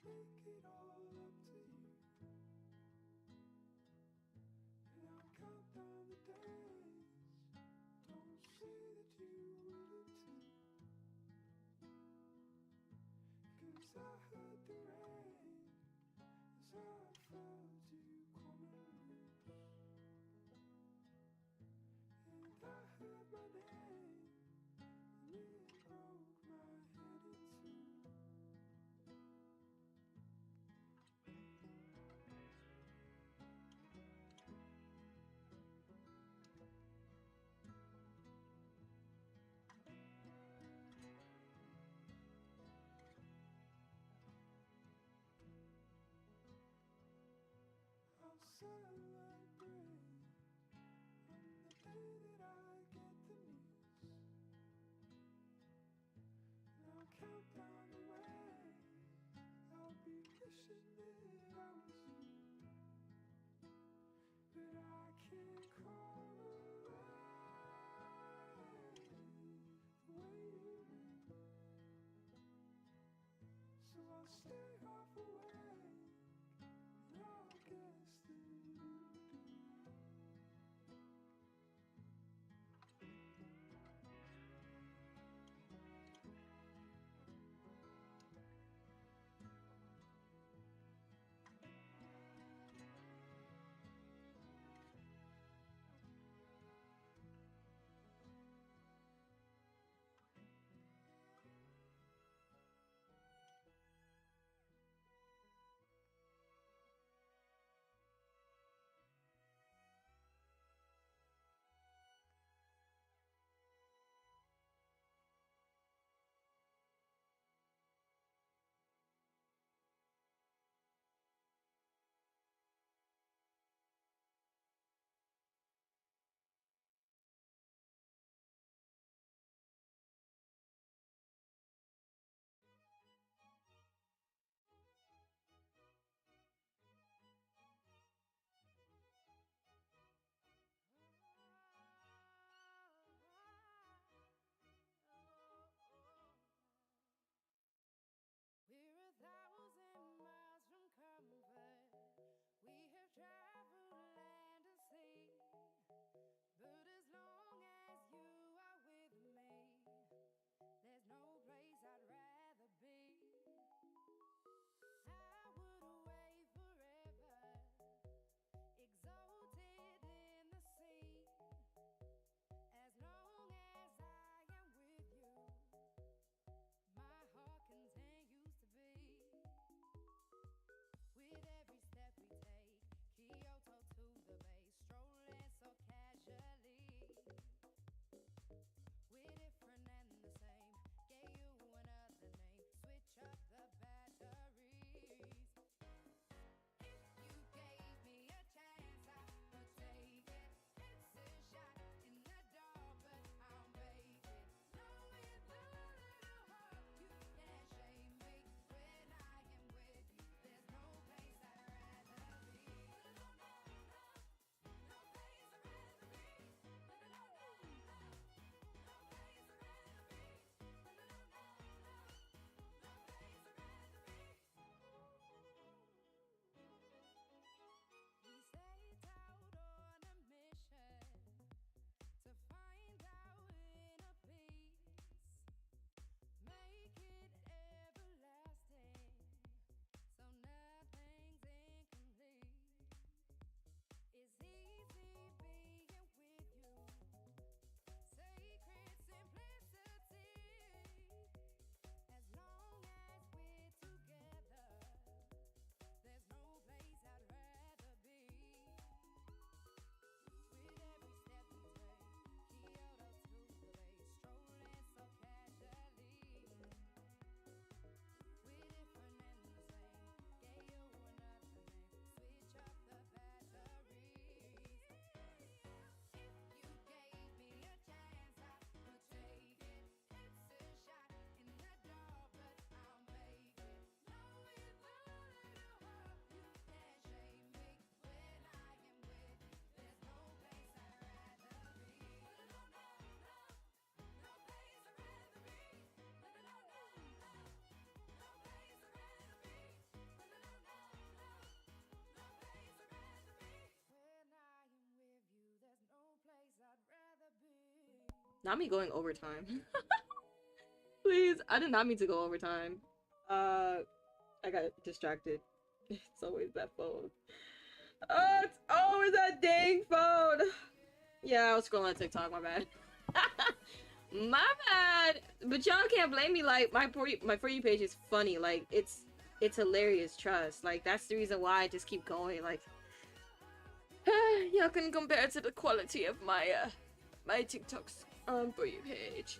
make it all up to you. And I'll count down the days. Don't say that you wouldn't too. 'Cause I heard the rain as I felt you coming loose. And I heard my name, and it broke my head in two. I'll celebrate on the day that I get the news. And I'll count down the ways I'll be wishing that I was you. But I can't crawl away the way you do. So I'll stay half awake, and I'll guess that you do. We're 1,000 miles from comfort. We have traveled land and sea. But as long as you are with me, there's no place I'd rather be. I would away forever, exalted in the sea. As long as I am with you, my heart continues to beat. With every step we take, keep your Not me going overtime. Please, I did not mean to go overtime. I got distracted. It's always that phone. Oh, it's always that dang phone. Yeah, I was scrolling on TikTok, my bad. My bad. But y'all can't blame me, like, my For You page is funny. Like, it's hilarious, trust. Like, that's the reason why I just keep going. Like, y'all can compare it to the quality of my, my TikTok's For You page.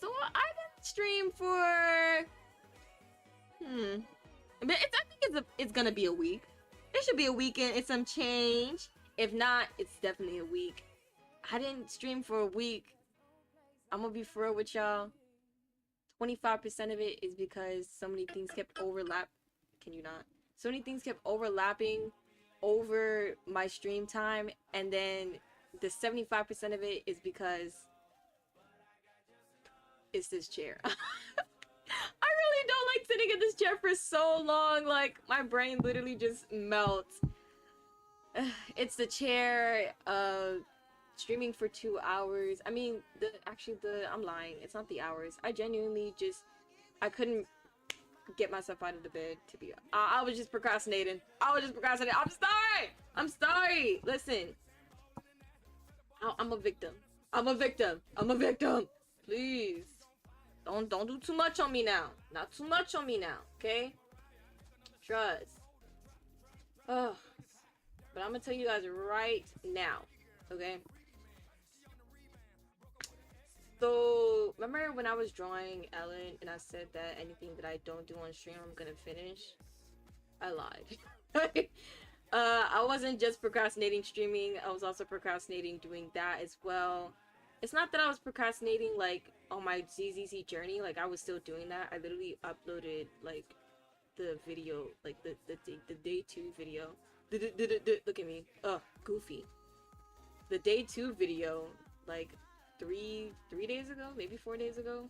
So, I didn't stream for... But I think it's gonna be a week. It should be a weekend. It's some change. If not, it's definitely a week. I didn't stream for a week. I'm gonna be for real with y'all. 25% of it is because so many things kept overlap. Can you not? So many things kept overlapping over my stream time, and then the 75% of it is because it's this chair. I really don't like sitting in this chair for so long. Like, my brain literally just melts. It's the chair, streaming for 2 hours. I mean, I'm lying. It's not the hours. I genuinely just, I couldn't get myself out of the bed to be, I was just procrastinating. I'm sorry. I'm sorry. Listen, I'm a victim. Please. Don't do too much on me now. Not too much on me now, okay? Trust. Oh, but I'm gonna tell you guys right now, okay? So, remember when I was drawing Ellen and I said that anything that I don't do on stream, I'm gonna finish? I lied. I wasn't just procrastinating streaming, I was also procrastinating doing that as well. It's not that I was procrastinating, like, on my ZZZ journey, like, I was still doing that. I literally uploaded, like, the video, like, the day 2 video. Look at me. Ugh, goofy. The day 2 video, like, three days ago, maybe 4 days ago.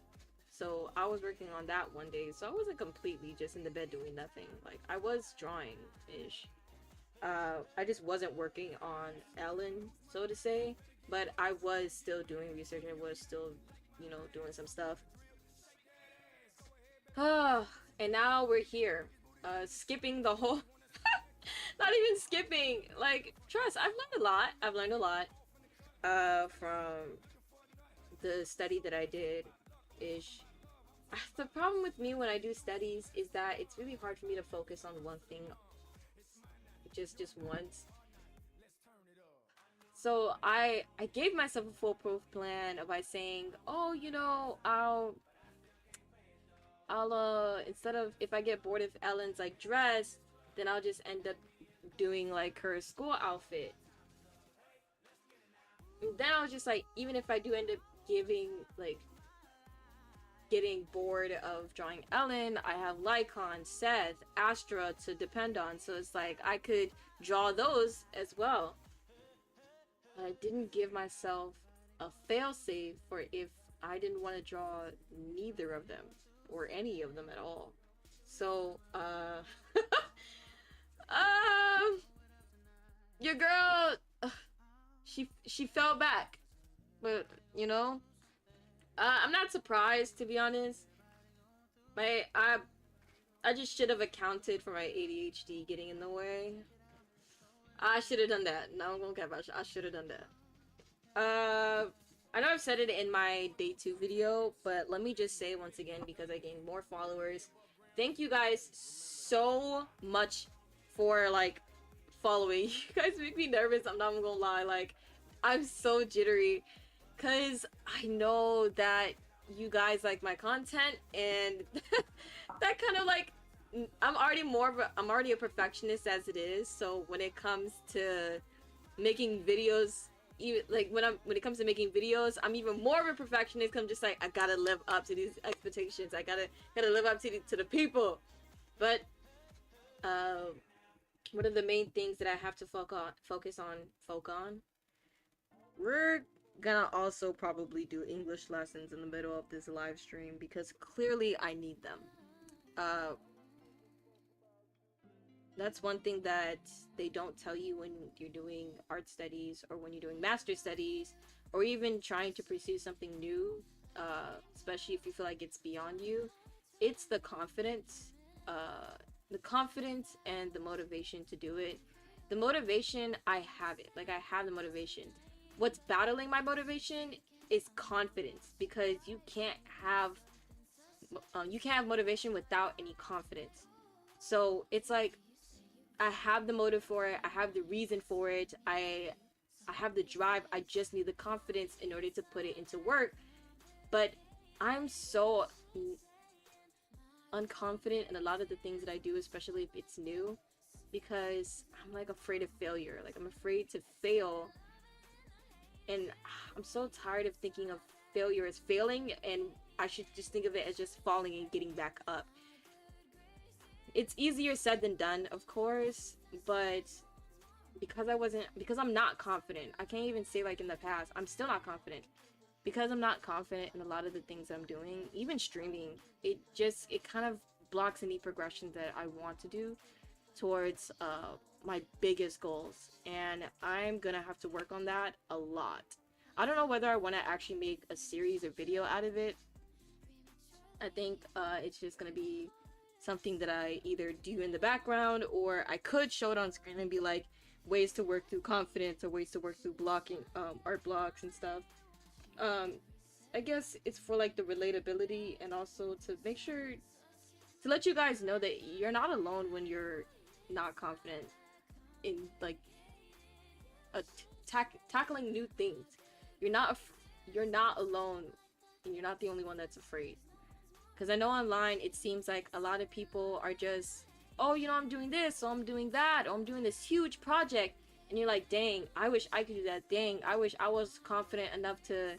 So, I was working on that one day, so I wasn't completely just in the bed doing nothing. Like, I was drawing-ish. I just wasn't working on Ellen, so to say. But I was still doing research and was still, you know, doing some stuff. And now we're here. Skipping the whole... Not even skipping. Like, trust, I've learned a lot. From the study that I did. Ish. The problem with me when I do studies is that it's really hard for me to focus on one thing. Just once. So I gave myself a foolproof plan by saying, oh, you know, I'll instead of, if I get bored of Ellen's like dress, then I'll just end up doing like her school outfit. And then I was just like, even if I do end up getting bored of drawing Ellen, I have Lycon, Seth, Astra to depend on, so it's like I could draw those as well. I didn't give myself a failsafe for if I didn't want to draw neither of them or any of them at all. So, your girl, she fell back, but you know, I'm not surprised, to be honest. I just should have accounted for my ADHD getting in the way. I should have done that. No, I'm gonna cap. I should have done that. I know I've said it in my day 2 video, but let me just say once again, because I gained more followers. Thank you guys so much for, like, following. You guys make me nervous, I'm not gonna lie. Like, I'm so jittery, because I know that you guys like my content, and that kind of, like, I'm already a perfectionist as it is, so when it comes to making videos, even like when it comes to making videos, I'm even more of a perfectionist, because I'm just like, I gotta live up to these expectations. I gotta live up to the people. But one of the main things that I have to focus on, we're gonna also probably do English lessons in the middle of this live stream, because clearly I need them. That's one thing that they don't tell you when you're doing art studies, or when you're doing master studies, or even trying to pursue something new, especially if you feel like it's beyond you, it's the confidence and the motivation to do it. The motivation, I have it. Like, I have the motivation. What's battling my motivation is confidence, because you can't have motivation without any confidence. So it's like, I have the motive for it, I have the reason for it, I have the drive, I just need the confidence in order to put it into work. But I'm so unconfident in a lot of the things that I do, especially if it's new, because I'm like afraid of failure. Like, I'm afraid to fail, and I'm so tired of thinking of failure as failing, and I should just think of it as just falling and getting back up. It's easier said than done, of course, but because I'm not confident. I can't even say like in the past, I'm still not confident. Because I'm not confident in a lot of the things I'm doing, even streaming, it kind of blocks any progression that I want to do towards my biggest goals. And I'm gonna have to work on that a lot. I don't know whether I want to actually make a series or video out of it. I think it's just gonna be something that I either do in the background, or I could show it on screen and be like, ways to work through confidence, or ways to work through blocking art blocks and stuff. I guess it's for like the relatability, and also to make sure to let you guys know that you're not alone when you're not confident in like tackling new things. You're not alone, and you're not the only one that's afraid. Because I know online it seems like a lot of people are just, oh, you know, I'm doing this, so I'm doing that, or I'm doing this huge project, and you're like, dang, I wish I could do that. Dang, I wish I was confident enough to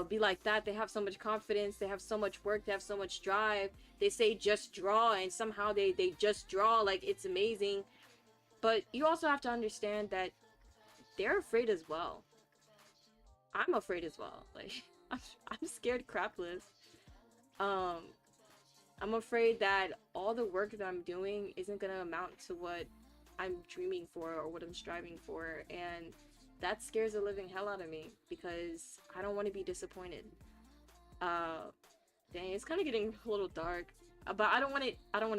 be like that. They have so much confidence, they have so much work, they have so much drive. They say just draw, and somehow they just draw like it's amazing. But you also have to understand that they're afraid as well. I'm afraid as well. Like, I'm scared crapless. I'm afraid that all the work that I'm doing isn't gonna amount to what I'm dreaming for or what I'm striving for, and that scares the living hell out of me, because I don't want to be disappointed. Dang, it's kind of getting a little dark, but I don't want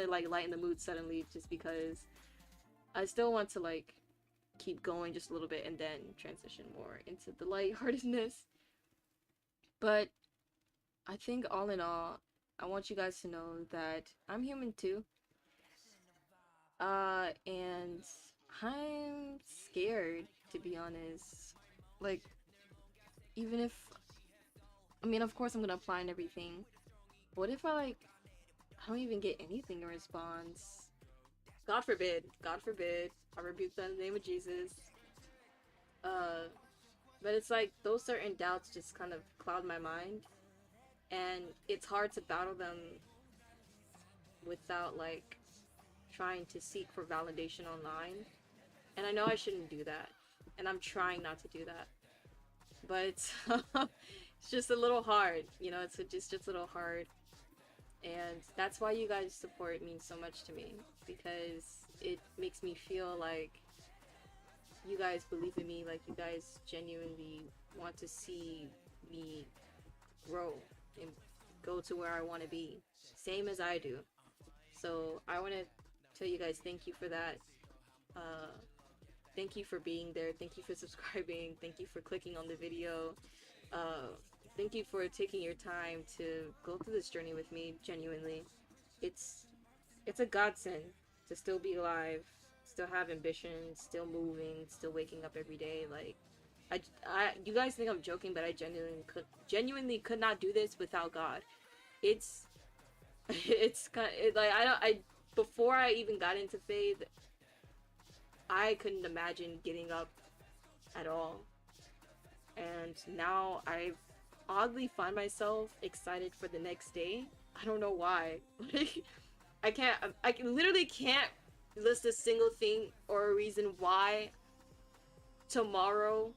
to like lighten the mood suddenly, just because I still want to like keep going just a little bit and then transition more into the lightheartedness. But I think all in all, I want you guys to know that I'm human too. And I'm scared, to be honest. Like, even if, I mean, of course I'm gonna apply and everything. What if I don't even get anything in response? God forbid. God forbid. I rebuke that in the name of Jesus. But it's like, those certain doubts just kind of cloud my mind. And it's hard to battle them without like trying to seek for validation online. And I know I shouldn't do that, and I'm trying not to do that, but it's just a little hard, you know. It's just a little hard, and that's why you guys' support means so much to me, because it makes me feel like you guys believe in me, like you guys genuinely want to see me grow and go to where I want to be, same as I do. So I want to tell you guys thank you for that. Thank you for being there. Thank you for subscribing. Thank you for clicking on the video. Thank you for taking your time to go through this journey with me. Genuinely, it's a godsend to still be alive, still have ambition, still moving, still waking up every day. Like, you guys think I'm joking, but I genuinely could not do this without God. It's kind of like, before I even got into faith, I couldn't imagine getting up at all. And now I oddly find myself excited for the next day. I don't know why. Like, I literally can't list a single thing or a reason why tomorrow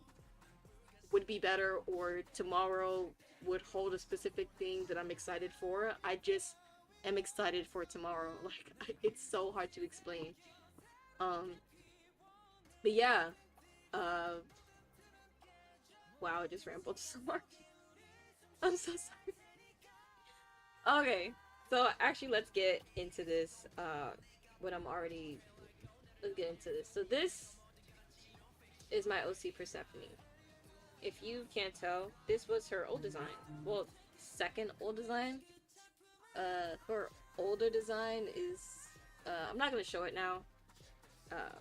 would be better, or tomorrow would hold a specific thing that I'm excited for. I just am excited for tomorrow. Like, it's so hard to explain. But yeah, Wow, I just rambled so much. I'm so sorry. Okay, so actually let's get into this, what I'm already, let's get into this. So this is my OC Persephone. If you can't tell, this was her old design. Well, second old design. Her older design is, I'm not gonna show it now, because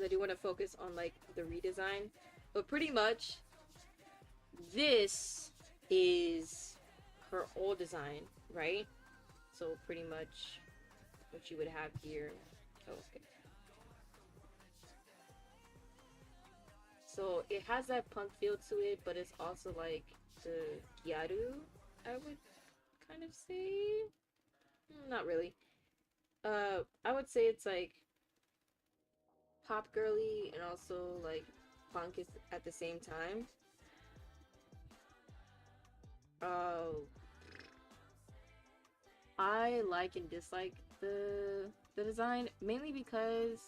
I do want to focus on like the redesign. But pretty much, this is her old design, right? So pretty much what you would have here. Oh, okay. So it has that punk feel to it, but it's also like the gyaru, I would kind of say. Not really. I would say it's like pop girly and also like punk is at the same time. I like and dislike the design mainly because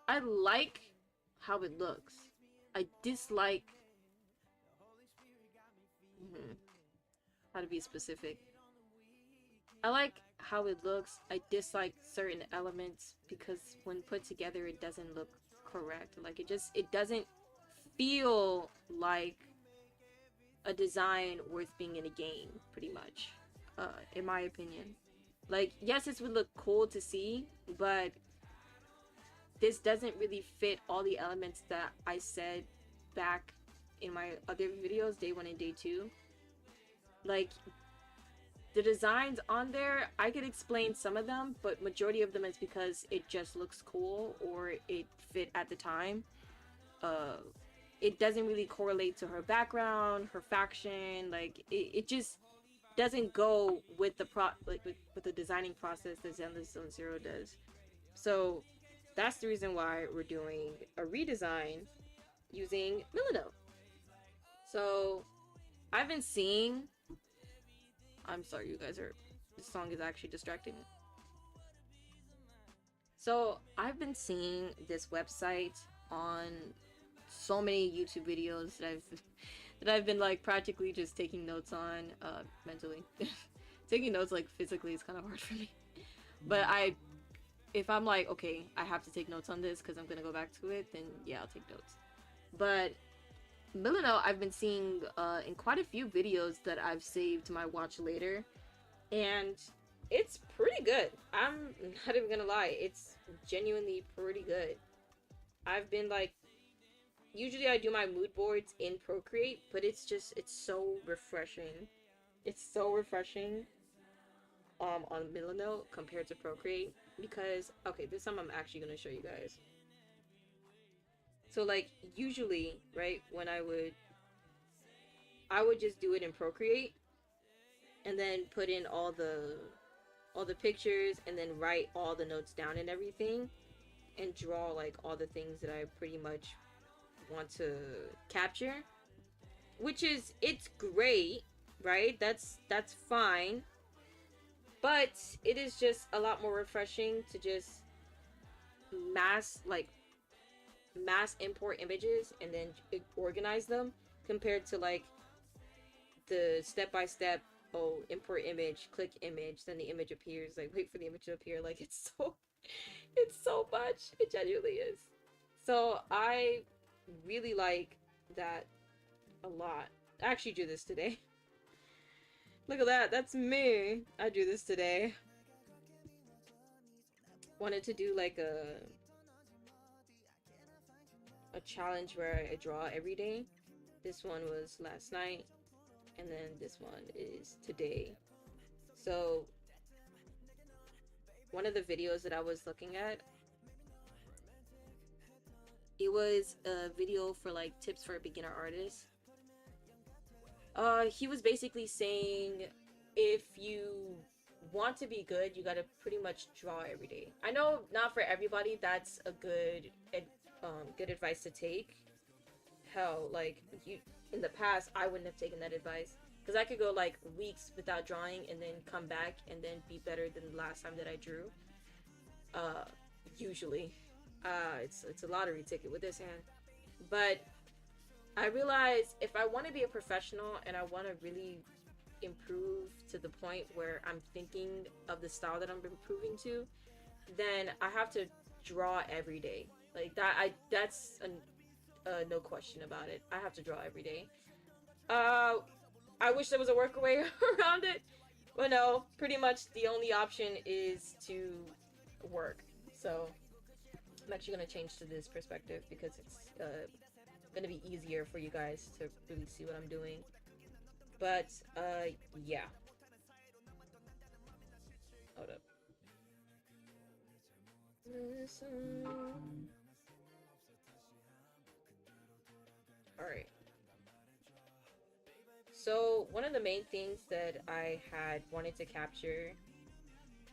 I like how it looks. I dislike how to be specific. I like how it looks. I dislike certain elements because when put together it doesn't look correct. Like it doesn't feel like a design worth being in a game, pretty much. In my opinion. Like, yes, this would look cool to see, but this doesn't really fit all the elements that I said back in my other videos, day 1 and day 2. Like, the designs on there, I could explain some of them, but majority of them is because it just looks cool or it fit at the time. It doesn't really correlate to her background, her faction, like, it just doesn't go with the with the designing process that Zenless Zone Zero does. So that's the reason why we're doing a redesign using Milano. So I've been seeing, I'm sorry you guys are, this song is actually distracting me. So I've been seeing this website on so many YouTube videos that I've been like practically just taking notes on, mentally. Taking notes like physically is kind of hard for me. But if I'm like, okay, I have to take notes on this because I'm gonna go back to it, then yeah, I'll take notes. But Milano, I've been seeing in quite a few videos that I've saved to my watch later, and it's pretty good. I'm not even gonna lie, it's genuinely pretty good. I've been like, usually I do my mood boards in Procreate, but it's so refreshing. It's so refreshing on Milano compared to Procreate, because okay, this time I'm actually gonna show you guys. So like usually, right, when I would just do it in Procreate and then put in all the pictures and then write all the notes down and everything and draw like all the things that I pretty much want to capture, which is, it's great, right? That's fine, but it is just a lot more refreshing to just mass import images and then organize them compared to like the step-by-step, oh, import image, click image, then the image appears, like wait for the image to appear. Like it's so much. It genuinely is. So I really like that a lot. I actually do this today. Look at that, that's me. I do this today. Wanted to do like a challenge where I draw every day. This one was last night, and then this one is today. So one of the videos that I was looking at, it was a video for like tips for a beginner artist. He was basically saying if you want to be good, you gotta pretty much draw every day. I know not for everybody that's a good advice to take. Hell, like in the past I wouldn't have taken that advice because I could go like weeks without drawing and then come back and then be better than the last time that I drew. Usually, it's a lottery ticket with this hand, but I realize if I want to be a professional and I want to really improve to the point where I'm thinking of the style that I'm improving to, then I have to draw every day. Like that, that's no question about it. I have to draw every day. Uh, I wish there was a workaway around it, but no. Pretty much the only option is to work. So I'm actually gonna change to this perspective because it's gonna be easier for you guys to really see what I'm doing. But yeah. Hold up. Alright. So one of the main things that I had wanted to capture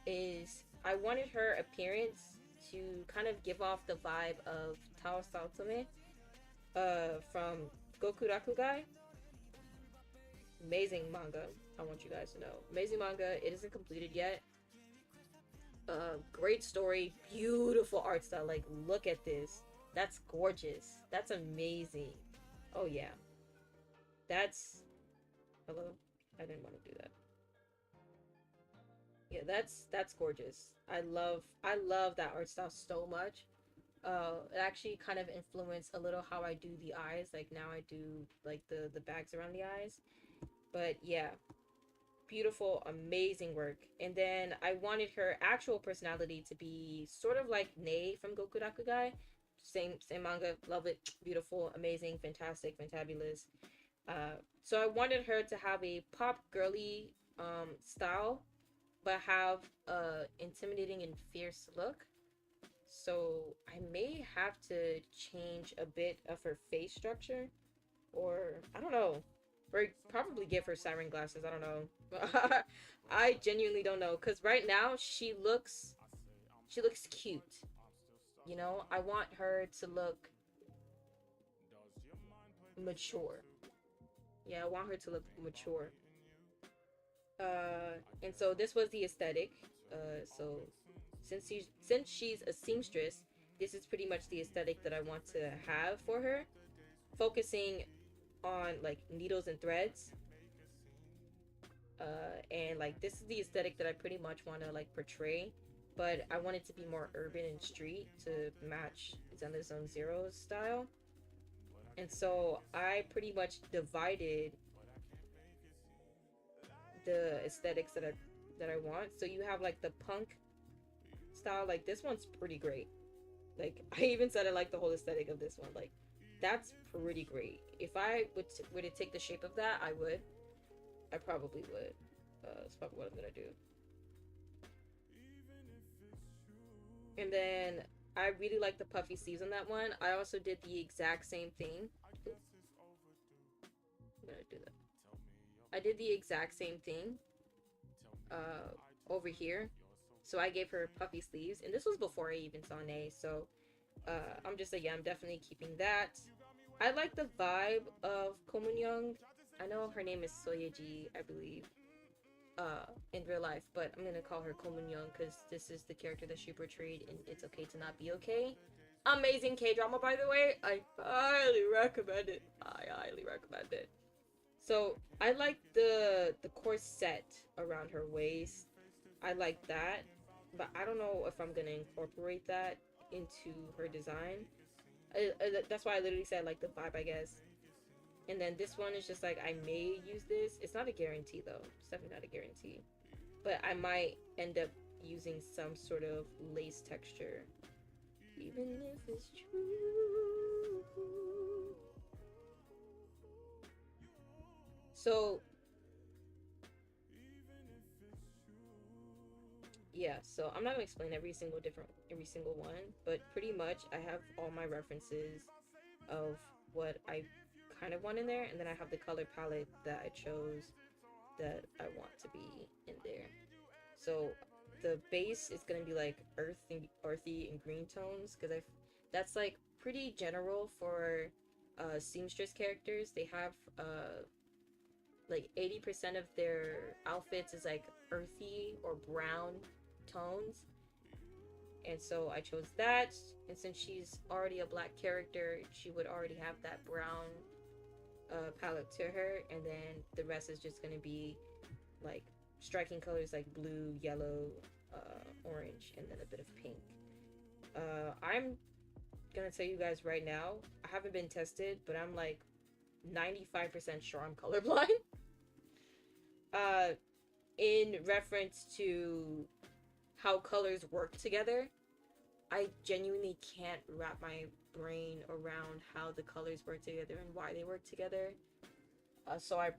is I wanted her appearance to kind of give off the vibe of Tao Saotome from Goku Rakugai. Amazing manga. I want you guys to know. Amazing manga. It isn't completed yet. Great story. Beautiful art style. Like, look at this. That's gorgeous. That's amazing. Oh, yeah. That's... Hello? I didn't want to do that. Yeah, that's gorgeous. I love that art style so much. It actually kind of influenced a little how I do the eyes. Like, now I do, like, the bags around the eyes. But, yeah. Beautiful, amazing work. And then I wanted her actual personality to be sort of like Nei from Goku Rakugai. Same manga. Love it. Beautiful, amazing, fantastic, fantabulous. So I wanted her to have a pop girly style, but have a intimidating and fierce look. So I may have to change a bit of her face structure, or I don't know, or probably give her siren glasses. I don't know. I genuinely don't know, because right now she looks cute. You know, I want her to look mature. Yeah, I want her to look mature. And so this was the aesthetic. So since she's a seamstress, this is pretty much the aesthetic that I want to have for her, focusing on like needles and threads. And like this is the aesthetic that I pretty much want to like portray, but I want it to be more urban and street to match Zenless Zone Zero's style. And so I pretty much divided the aesthetics that I want. So you have like the punk style. Like this one's pretty great. Like I even said I like the whole aesthetic of this one. Like that's pretty great. If I were to take the shape of that, I would. I probably would. That's probably what I'm gonna do. And then I really like the puffy sleeves on that one. I also did the exact same thing. I'm gonna do that. I did the exact same thing over here. So I gave her puffy sleeves, and this was before I even saw Nei. So I'm just like, yeah, I'm definitely keeping that. I like the vibe of Komunyoung. I know her name is Soyeji, I believe, in real life, but I'm gonna call her Komunyoung because this is the character that she portrayed in It's Okay to Not Be Okay. Amazing K-drama, by the way. I highly recommend it. I highly recommend it. So I like the corset around her waist. I like that, but I don't know if I'm gonna incorporate that into her design. That's why I literally said like the vibe, I guess. And then this one is just like, I may use this. It's not a guarantee though. It's definitely not a guarantee. But I might end up using some sort of lace texture. Even if it's true. So yeah, so I'm not gonna explain every single one, but pretty much I have all my references of what I kind of want in there, and then I have the color palette that I chose that I want to be in there. So the base is gonna be like earthy and green tones, because that's like pretty general for seamstress characters. They have like 80% of their outfits is like earthy or brown tones, and so I chose that. And since she's already a black character, she would already have that brown palette to her, and then the rest is just gonna be like striking colors like blue, yellow, orange, and then a bit of pink. I'm gonna tell you guys right now, I haven't been tested, but I'm like 95% sure I'm colorblind. In reference to how colors work together, I genuinely can't wrap my brain around how the colors work together and why they work together. So I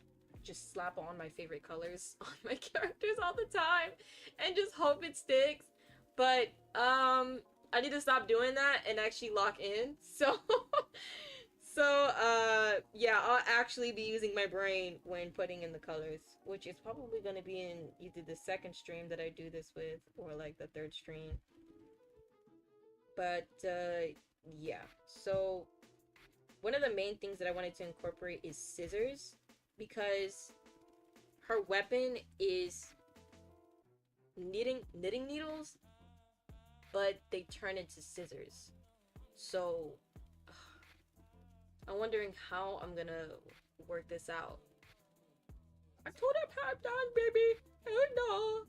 just slap on my favorite colors on my characters all the time and just hope it sticks. But I need to stop doing that and actually lock in. So yeah, I'll actually be using my brain when putting in the colors, which is probably going to be in either the second stream that I do this with or like the third stream. But yeah, so one of the main things that I wanted to incorporate is scissors, because her weapon is knitting needles, but they turn into scissors. So I'm wondering how I'm gonna work this out. I told her pipe down, baby. Hell no.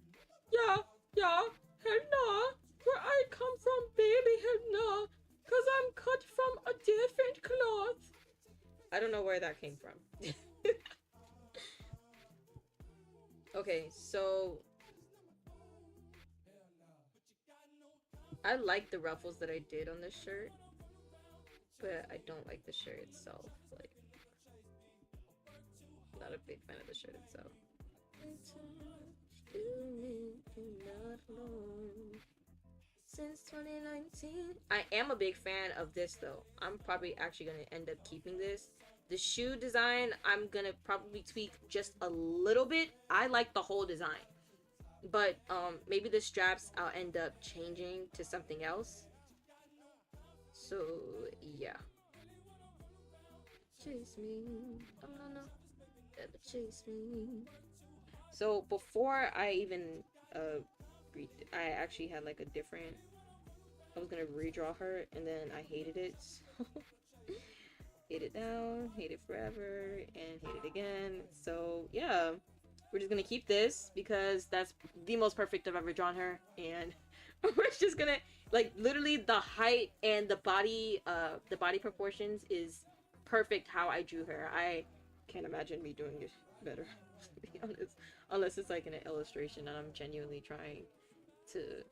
Yeah, hell no. Where I come from, baby, hell no. Cause I'm cut from a different cloth. I don't know where that came from. Okay, so I like the ruffles that I did on this shirt, but I don't like the shirt itself. Like, not a big fan of the shirt itself. Since 2019. I am a big fan of this though. I'm probably actually gonna end up keeping this. The shoe design, I'm gonna probably tweak just a little bit. I like the whole design, but maybe the straps I'll end up changing to something else. So yeah. Chase me. Oh no, never chase me. So before I even I actually had like a different, I was gonna redraw her and then I hated it, so hate it now, hate it forever, and hate it again. So yeah, we're just gonna keep this because that's the most perfect I've ever drawn her, and we're just gonna, like, literally the height and the body proportions is perfect how I drew her. I can't imagine me doing it better, to be honest, unless it's like in an illustration and I'm genuinely trying to.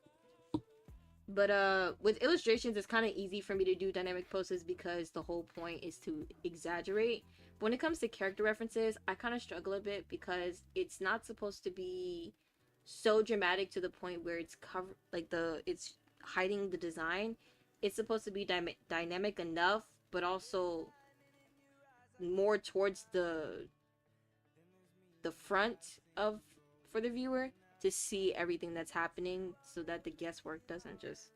But with illustrations, it's kind of easy for me to do dynamic poses because the whole point is to exaggerate. But when it comes to character references, I kind of struggle a bit because it's not supposed to be so dramatic to the point where it's it's hiding the design. It's supposed to be dynamic enough, but also more towards the front of for the viewer to see everything that's happening, so that the guesswork doesn't just,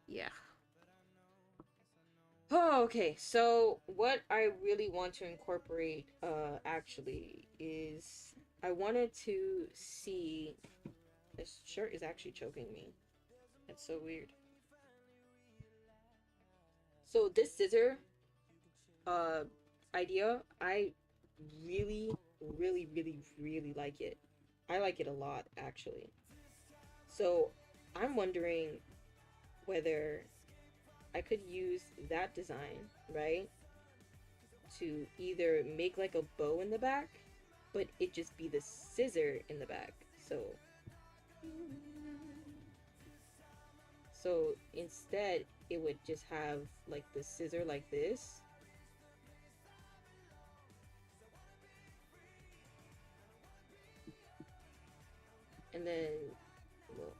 yeah. Oh, okay, so what I really want to incorporate actually is I wanted to see, this shirt is actually choking me. That's so weird. So this scissor idea, I really like it. I like it a lot, actually. So I'm wondering whether I could use that design, right, to either make like a bow in the back, but it just be the scissor in the back. So instead it would just have like the scissor like this. And then, well,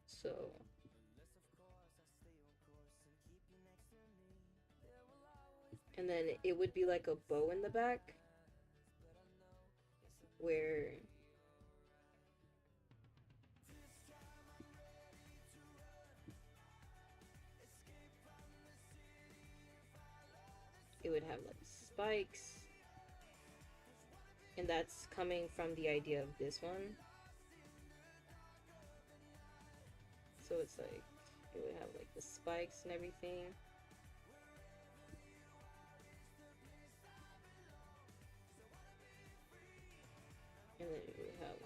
so and then it would be like a bow in the back where it would have like spikes, And that's coming from the idea of this one. So it's like, it would have like the spikes and everything. And then it would have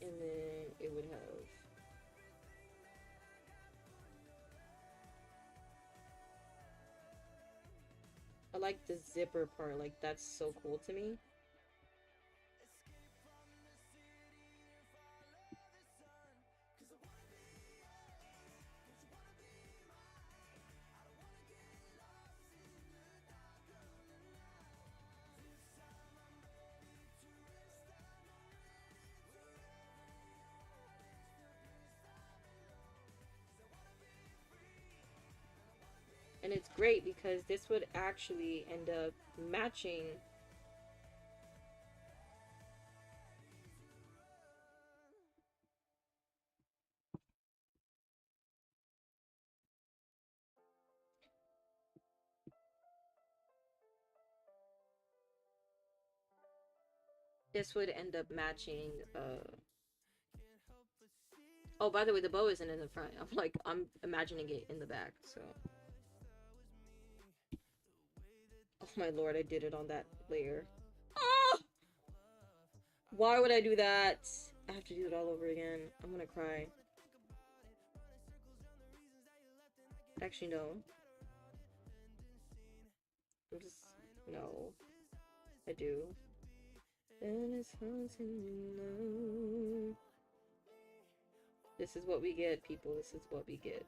and then it would have I like the zipper part, like that's so cool to me. And it's great because this would actually end up matching oh, by the way, the bow isn't in the front. I'm imagining it in the back, so. Oh my lord, I did it on that layer. Ah! Why would I do that? I have to do it all over again. I'm gonna cry. Actually, no. I'm just... No. I do. And it's haunting me now. This is what we get, people. This is what we get.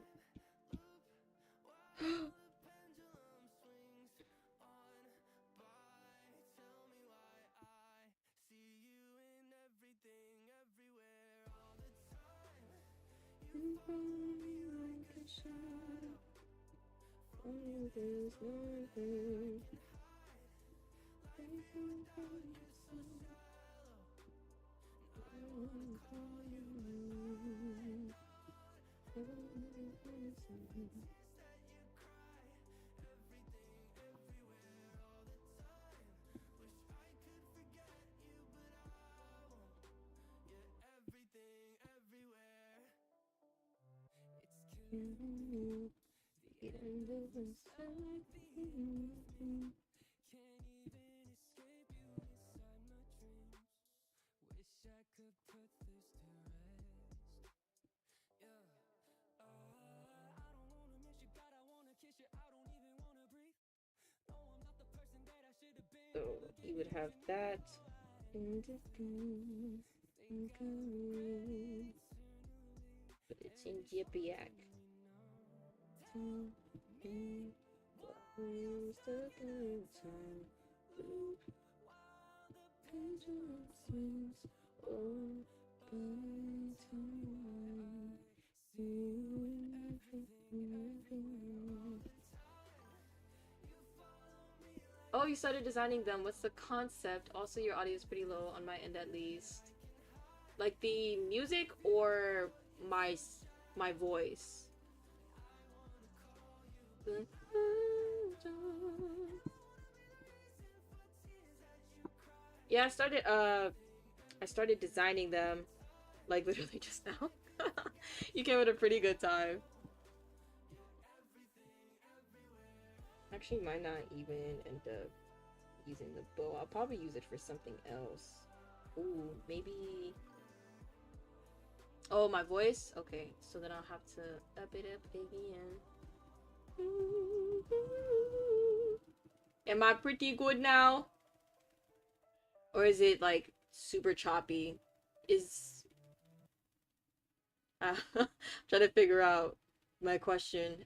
So you would have that. But it's in Yipiak. Oh, you started designing them. What's the concept? Also, your audio is pretty low on my end, at least. Like the music or my voice? Yeah, I started designing them like literally just now. You came at a pretty good time. Actually, might not even end up using the bow. I'll probably use it for something else. Ooh, maybe... Oh, my voice? Okay, so then I'll have to up it up again. Am I pretty good now? Or is it, like, super choppy? I'm trying to figure out my question.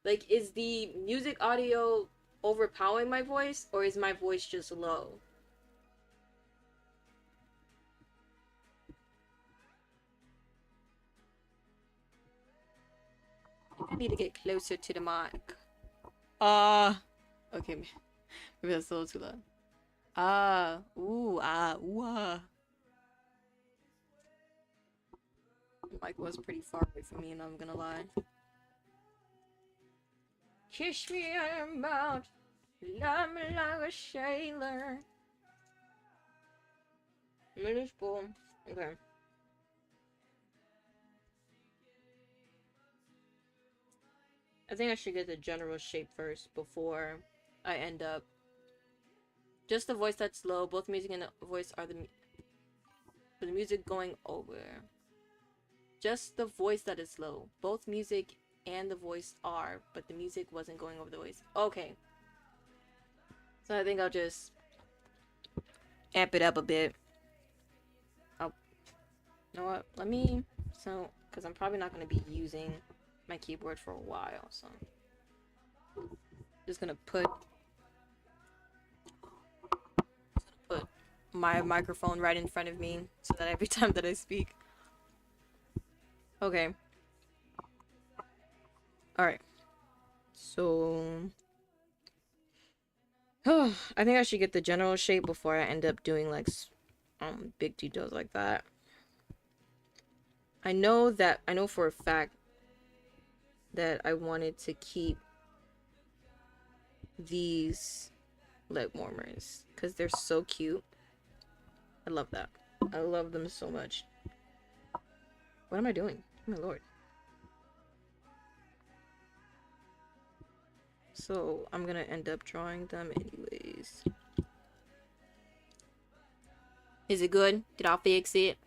Like, is the music audio overpowering my voice, or is my voice just low? I need to get closer to the mic. Okay, maybe that's a little too loud. Ooh, ooh, ah. mic was pretty far away from me, and I'm gonna lie. Kiss me on your mouth, love me like a sailor. Mini spoon. Okay. I think I should get the general shape first before I end up. Just the voice that's low. Both music and the voice are the music going over. Just the voice that is low. Both music and the voice are, but the music wasn't going over the voice. Okay. So I think I'll just amp it up a bit. You know what? Let me... So, because I'm probably not going to be using my keyboard for a while, so... Just gonna put my microphone right in front of me so that every time that I speak. Okay. Alright. So... I think I should get the general shape before I end up doing like big details like that. I know for a fact that I wanted to keep these leg warmers because they're so cute. I love that. I love them so much. What am I doing? Oh my lord. So I'm gonna end up drawing them anyways. Is it good? Did I fix it?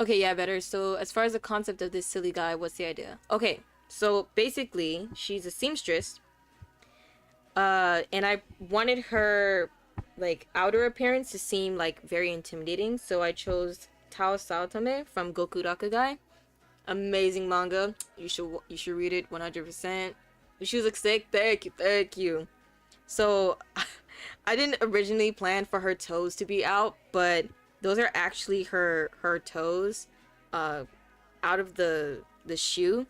Okay, yeah, better. So as far as the concept of this silly guy, what's the idea? Okay, so basically, she's a seamstress. And I wanted her, like, outer appearance to seem, like, very intimidating. So I chose Tao Saotame from Goku Rakugai. Amazing manga. You should read it 100%. The shoes look sick. Thank you. So, I didn't originally plan for her toes to be out, but those are actually her toes out of the shoe.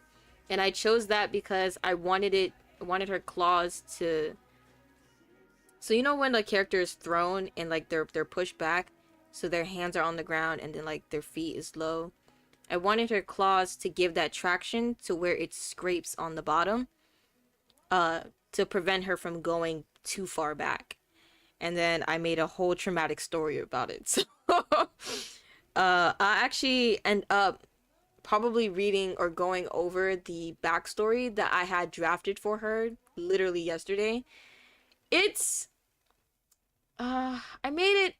And I chose that because I wanted her claws to... So you know when the character is thrown and like they're pushed back, so their hands are on the ground and then like their feet is low. I wanted her claws to give that traction to where it scrapes on the bottom, to prevent her from going too far back. And then I made a whole traumatic story about it. So I actually end up probably reading or going over the backstory that I had drafted for her literally yesterday. It's I made it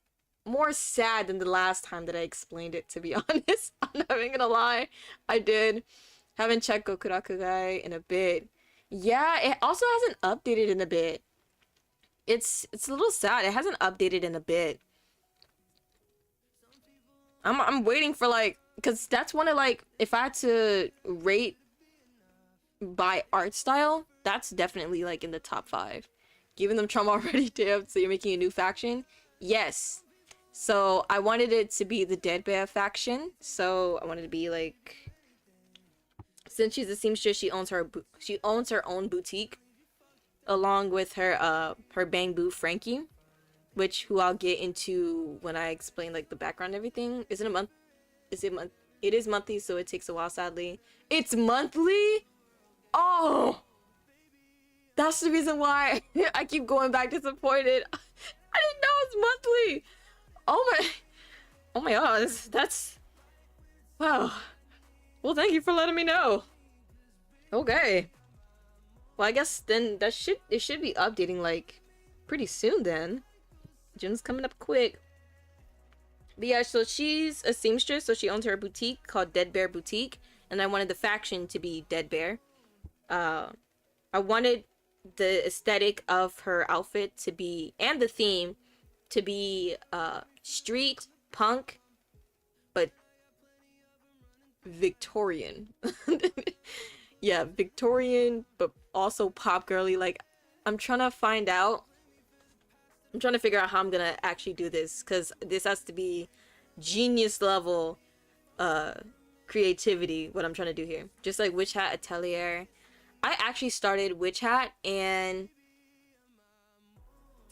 more sad than the last time that I explained it, to be honest. I'm not even gonna lie. I did. Haven't checked Goku Rakugai in a bit. Yeah, it also hasn't updated in a bit. It's a little sad. It hasn't updated in a bit. I'm waiting for like, because that's one of like, if I had to rate by art style, that's definitely like in the top 5. Giving them trauma already, damn. So you're making a new faction? Yes. So I wanted it to be the Dead Bear faction. So I wanted to be like, since she's a seamstress, she owns her own boutique, along with her bang boo Frankie, who I'll get into when I explain like the background and everything. Is it a month? It is monthly, so it takes a while, sadly. It's monthly? Oh! That's the reason why I keep going back disappointed. I didn't know it's monthly. Oh my god, that's wow. Well, thank you for letting me know. Okay. Well, I guess then it should be updating like pretty soon then. June's coming up quick. But yeah, so she's a seamstress, so she owns her boutique called Dead Bear Boutique, and I wanted the faction to be Dead Bear. I wanted the aesthetic of her outfit to be, and the theme to be street punk, but Victorian. Yeah, Victorian, but also pop girly. Like, I'm trying to figure out how I'm gonna actually do this, because this has to be genius level creativity, what I'm trying to do here. Just like Witch Hat Atelier. I actually started Witch Hat, and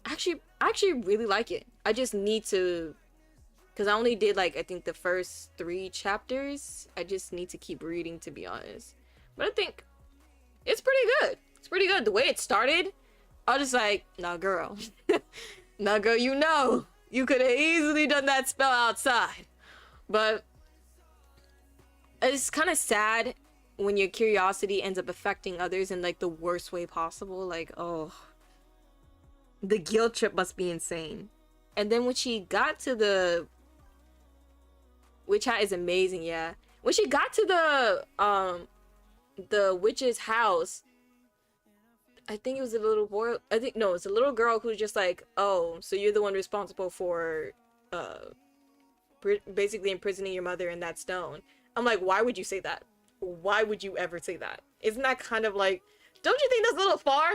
I actually really like it. I just need to because I only did like I think the first 3 chapters. I just need to keep reading, to be honest. But I think it's pretty good. It's pretty good. The way it started, I was just like, nah, girl. Nah, girl, you know. You could have easily done that spell outside. But it's kind of sad when your curiosity ends up affecting others in like the worst way possible. Like, oh, the guilt trip must be insane. And then when she got to the witch hat is amazing, yeah. When she got to the witch's house, I think it was a little boy. I think no, it's a little girl who's just like, oh, so you're the one responsible for basically imprisoning your mother in that stone. I'm like, why would you say that? Why would you ever say that? Isn't that kind of like, don't you think that's a little far?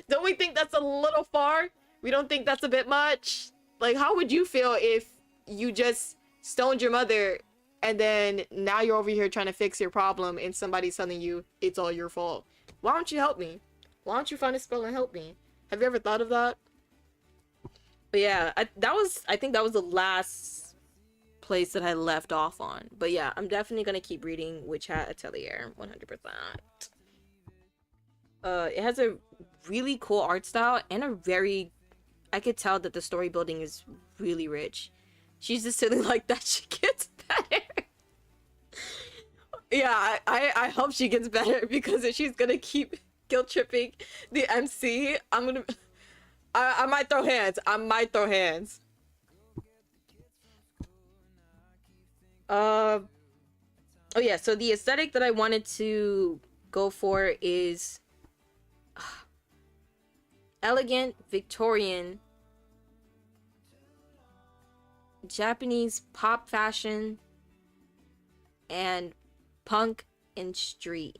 Don't we think that's a little far? We don't think that's a bit much? Like, how would you feel if you just stoned your mother and then now you're over here trying to fix your problem and somebody's telling you it's all your fault? Why don't you help me? Why don't you find a spell and help me? Have you ever thought of that? But yeah, I think that was the last place that I left off on. But yeah, I'm definitely gonna keep reading Witch Hat Atelier 100%. It has a really cool art style and a very, I could tell that the story building is really rich. She's just sitting like that. She gets better. Yeah, I hope she gets better, because if she's gonna keep guilt tripping the MC, I might throw hands. I might throw hands. Oh yeah, so the aesthetic that I wanted to go for is elegant, Victorian, Japanese pop fashion, and punk and street.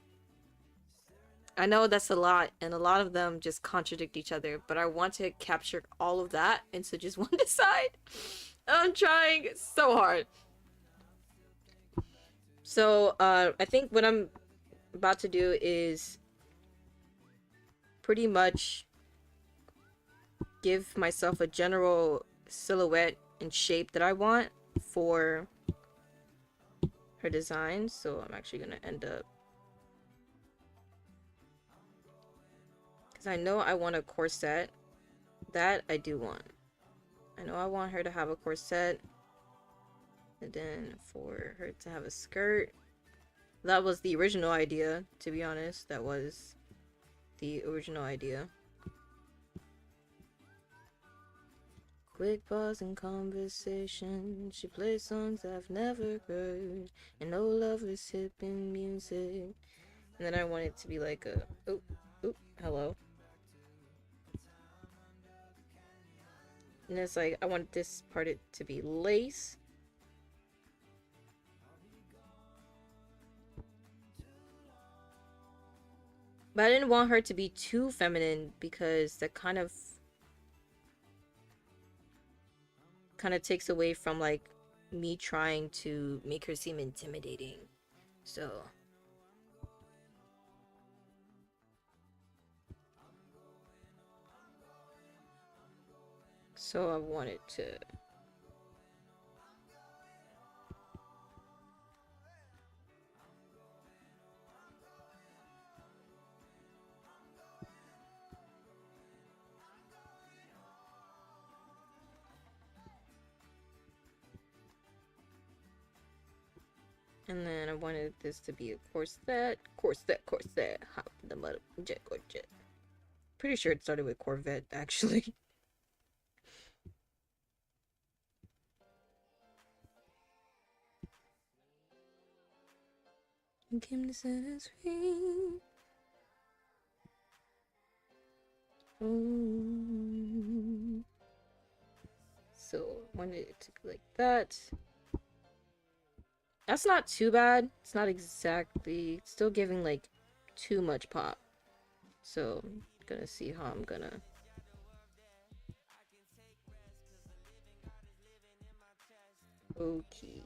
I know that's a lot, and a lot of them just contradict each other, but I want to capture all of that into just one design. I'm trying so hard. So, I think what I'm about to do is pretty much give myself a general silhouette and shape that I want for her design. So I'm actually gonna end up, because I know I want a corset. That I do want. I know I want her to have a corset, and then for her to have a skirt. That was the original idea, to be honest. That was the original idea. Quick pause in conversation. She plays songs I've never heard, and no lovers hipping music. And then I want it to be like a hello. And it's like I want this part to be lace. But I didn't want her to be too feminine, because that kind of takes away from like me trying to make her seem intimidating. So I wanted to and then I wanted this to be a corset. Hop in the mud, jet. Pretty sure it started with Corvette, actually. You came to set us free. So I wanted it to be like that. That's not too bad. It's not exactly, still giving like too much pop. So I'm gonna see how I'm gonna. Okay.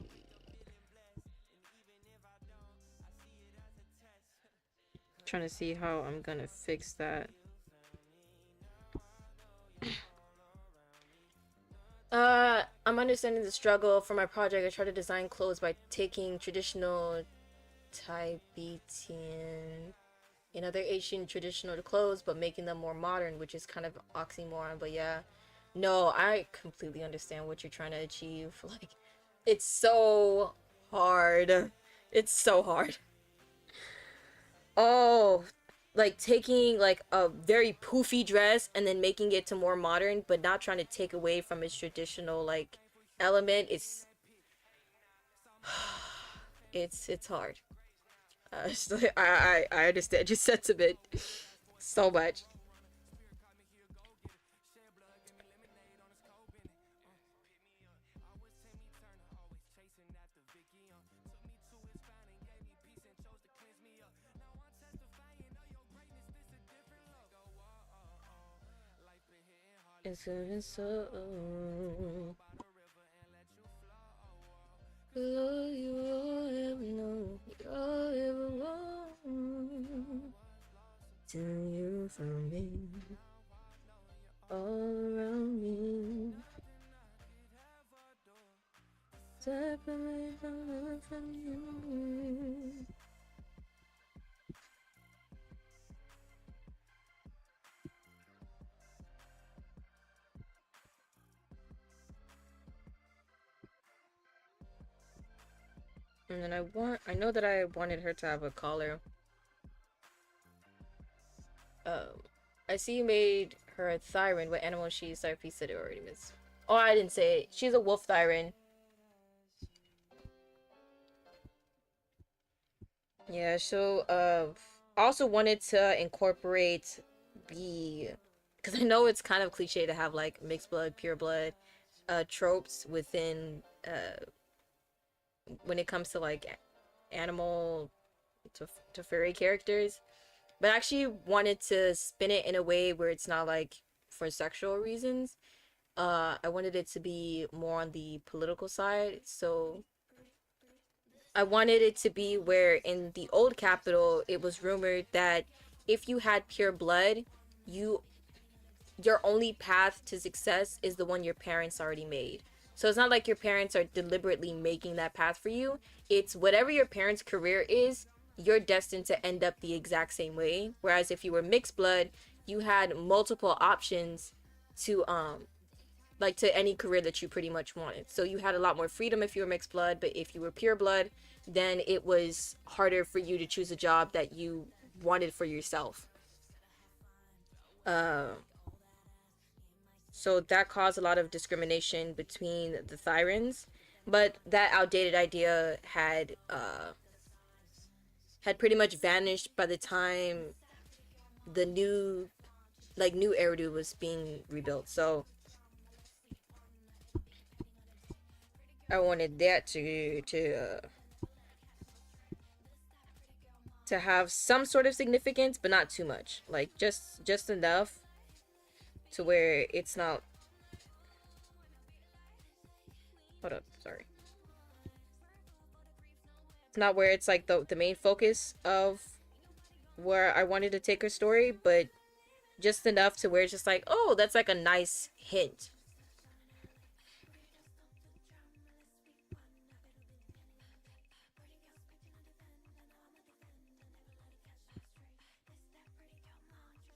Trying to see how I'm gonna fix that. I understanding the struggle for my project. I try to design clothes by taking traditional Tibetan and other Asian traditional clothes, but making them more modern, which is kind of oxymoron. But yeah, no, I completely understand what you're trying to achieve. Like, it's so hard. It's so hard. Oh, like taking like a very poofy dress and then making it to more modern, but not trying to take away from its traditional like element. It's hard. I understand your sentiment so much. It's so all you all ever know, all ever want. Till you from me, all around me. Separate from you. And then I know that I wanted her to have a collar. I see you made her a Thyran. What animal is she? Sorry, said it already, miss. Oh, I didn't say it. She's a wolf Thyran. Yeah, so, also wanted to incorporate the... Because I know it's kind of cliche to have, like, mixed blood, pure blood, tropes within, when it comes to, like, animal to furry characters. But I actually wanted to spin it in a way where it's not, like, for sexual reasons. I wanted it to be more on the political side, so... I wanted it to be where in the old capital, it was rumored that if you had pure blood, your only path to success is the one your parents already made. So it's not like your parents are deliberately making that path for you. It's whatever your parents' career is, you're destined to end up the exact same way. Whereas if you were mixed blood, you had multiple options to like to any career that you pretty much wanted. So you had a lot more freedom if you were mixed blood, but if you were pure blood, then it was harder for you to choose a job that you wanted for yourself. So that caused a lot of discrimination between the Thyrans, but that outdated idea had pretty much vanished by the time the new Eridu was being rebuilt. So I wanted that to have some sort of significance, but not too much. Like just enough to where it's not. Hold up, sorry. It's not where it's like the main focus of where I wanted to take her story, but just enough to where it's just like, oh, that's like a nice hint.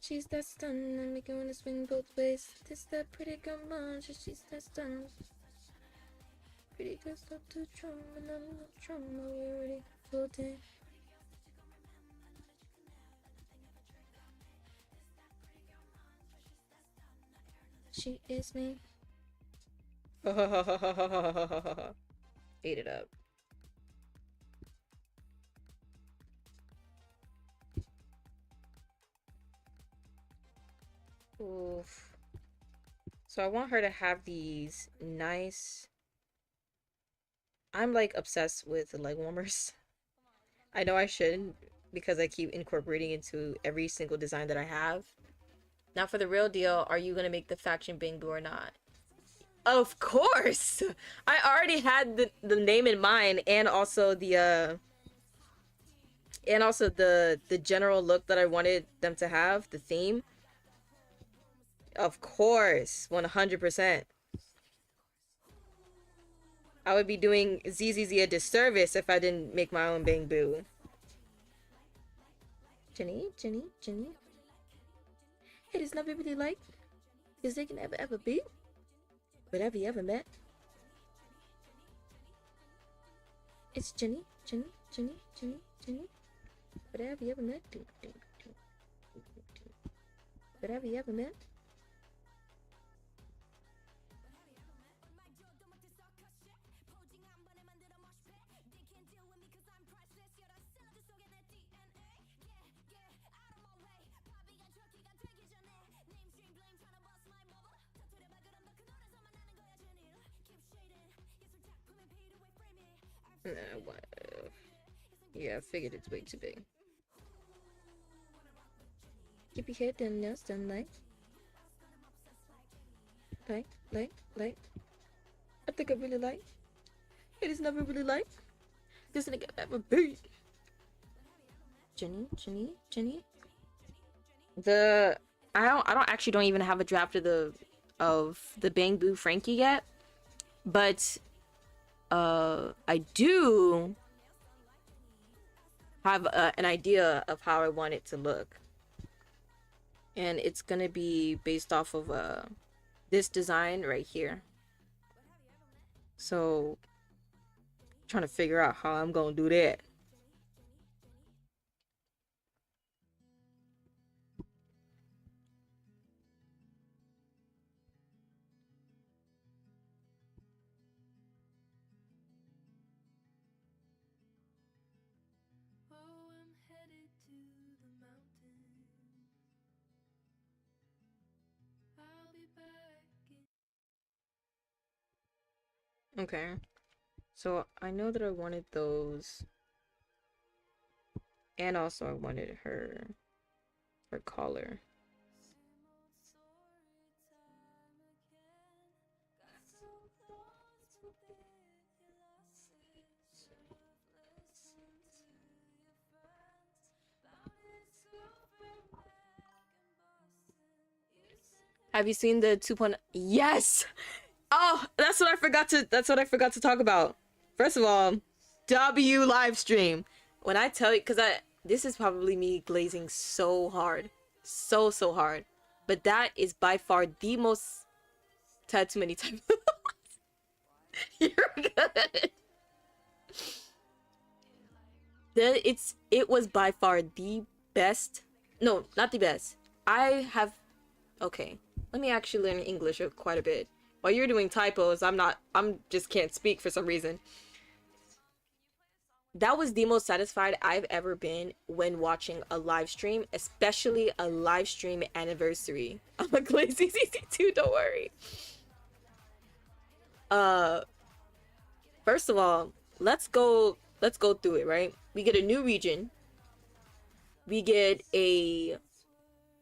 She's that stun and make it wanna swing both ways. This that pretty girl mom, she's that stun. Pretty girl stop to drum and I'm not drum, we already floating. She is me. Ate it up. Oof. So I want her to have these nice... I'm like obsessed with leg warmers. I know I shouldn't because I keep incorporating into every single design that I have. Now for the real deal, are you gonna make the faction Bingu or not? Of course! I already had the name in mind and also the general look that I wanted them to have, the theme. Of course, 100%. I would be doing ZZZ a disservice if I didn't make my own bamboo. Jenny. It is never really like, because they can ever be. But have you ever met? It's Jenny. But have you ever met? But have you ever met? What? Yeah, I figured it's way too big. Keep your head down, nails done, like. I think I really like. It is never really like. This nigga ever beat. Jenny. I don't even have a draft of the Bamboo Frankie yet, but I do have an idea of how I want it to look, and it's gonna be based off of this design right here. So trying to figure out how I'm gonna do that. Okay, so I know that I wanted those, and also I wanted her collar. Have you seen the 2.0? Yes. Oh, that's what I forgot to talk about. First of all, W live stream. When I tell you, this is probably me glazing so hard, so hard, but that is by far the most too many times. You're good. It was by far the best. No, not the best. Okay, let me actually learn English quite a bit. While you're doing typos, I'm just can't speak for some reason. That was the most satisfied I've ever been when watching a live stream, especially a live stream anniversary. I'm a glazy CC2, don't worry. First of all, let's go through it, right? We get a new region. We get a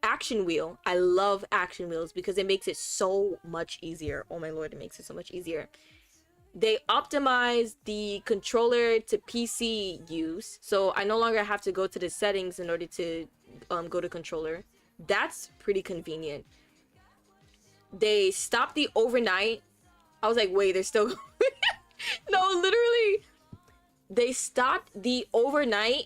action wheel. I love action wheels because it makes it so much easier. Oh my lord, it makes it so much easier. They optimize the controller to PC use, so I no longer have to go to the settings in order to go to controller. That's pretty convenient. They stopped the overnight. I was like, wait, they're still going. No, literally, they stopped the overnight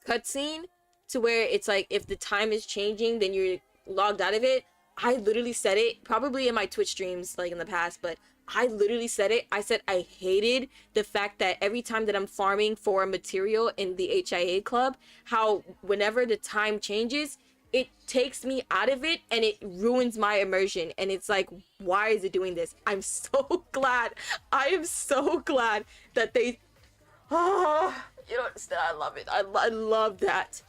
cutscene to where it's like if the time is changing, then you're logged out of it. I literally said it probably in my Twitch streams like in the past, but I literally said it. I said I hated the fact that every time that I'm farming for a material in the HIA club, how whenever the time changes, it takes me out of it and it ruins my immersion. And it's like, why is it doing this? I'm so glad. I am so glad that they... Oh, you don't understand. I love it. I love that.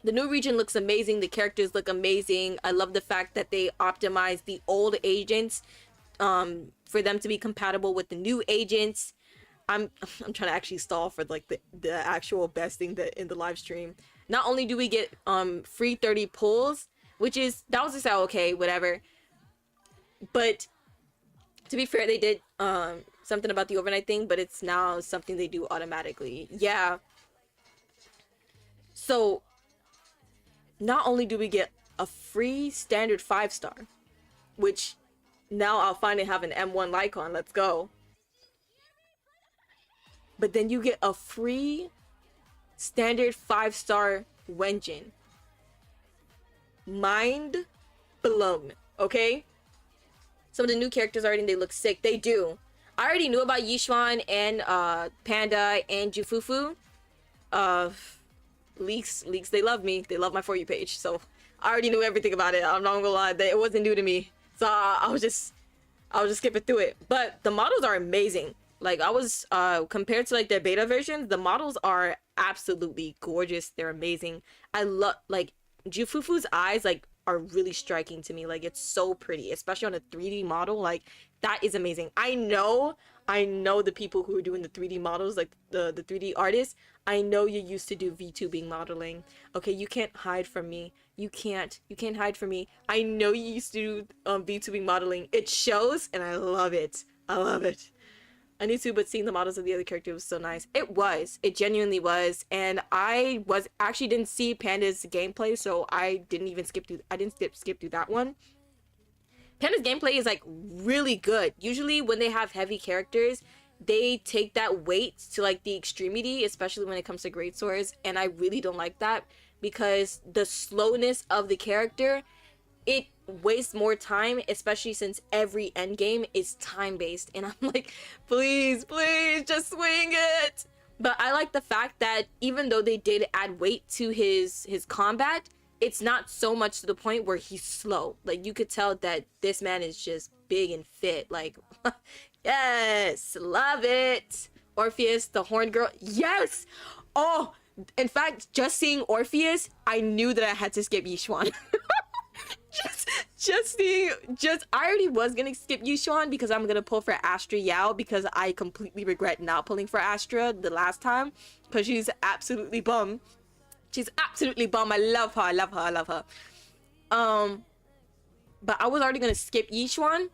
The new region looks amazing. The characters look amazing. I love the fact that they optimized the old agents for them to be compatible with the new agents. I'm trying to actually stall for like the actual best thing that in the live stream. Not only do we get free 30 pulls, that was just okay, whatever. But to be fair, they did something about the overnight thing, but it's now something they do automatically. Yeah. So not only do we get a free standard 5-star, which Now I'll finally have an M1 Lycon. Let's go. But then you get a free standard 5-star Wenjin. Mind blown, okay? Some of the new characters already, they look sick. They do. I already knew about Yishuan and Panda and Jufufu. Leaks, they love me. They love my For You page. So I already knew everything about it. I'm not gonna lie, it wasn't new to me. So I'll just skip through it. But the models are amazing. Like, I was compared to like their beta versions, the models are absolutely gorgeous. They're amazing. I love, like, Jufufu's eyes like are really striking to me. Like, it's so pretty, especially on a 3D model. Like, that is amazing. I know the people who are doing the 3D models, like the 3D artists. I know you used to do VTubing modeling. Okay, you can't hide from me. You can't hide from me. I know you used to do VTubing modeling. It shows, and I love it. I love it. I need to, but seeing the models of the other characters was so nice. It genuinely was. And I didn't see Panda's gameplay, so I didn't even skip through that one. Panda's gameplay is like really good. Usually when they have heavy characters, they take that weight to like the extremity, especially when it comes to great swords, and I really don't like that, because the slowness of the character, it wastes more time, especially since every endgame is time-based, and I'm like, please just swing it. But I like the fact that even though they did add weight to his combat, it's not so much to the point where he's slow. Like, you could tell that this man is just big and fit. Like, yes, love it. Orpheus, the horn girl, yes. Oh, in fact, just seeing Orpheus, I knew that I had to skip Yishuan. I already was gonna skip Yishuan because I'm gonna pull for Astra Yao, because I completely regret not pulling for Astra the last time, because she's absolutely bum. I love her. But I was already gonna skip Yishuan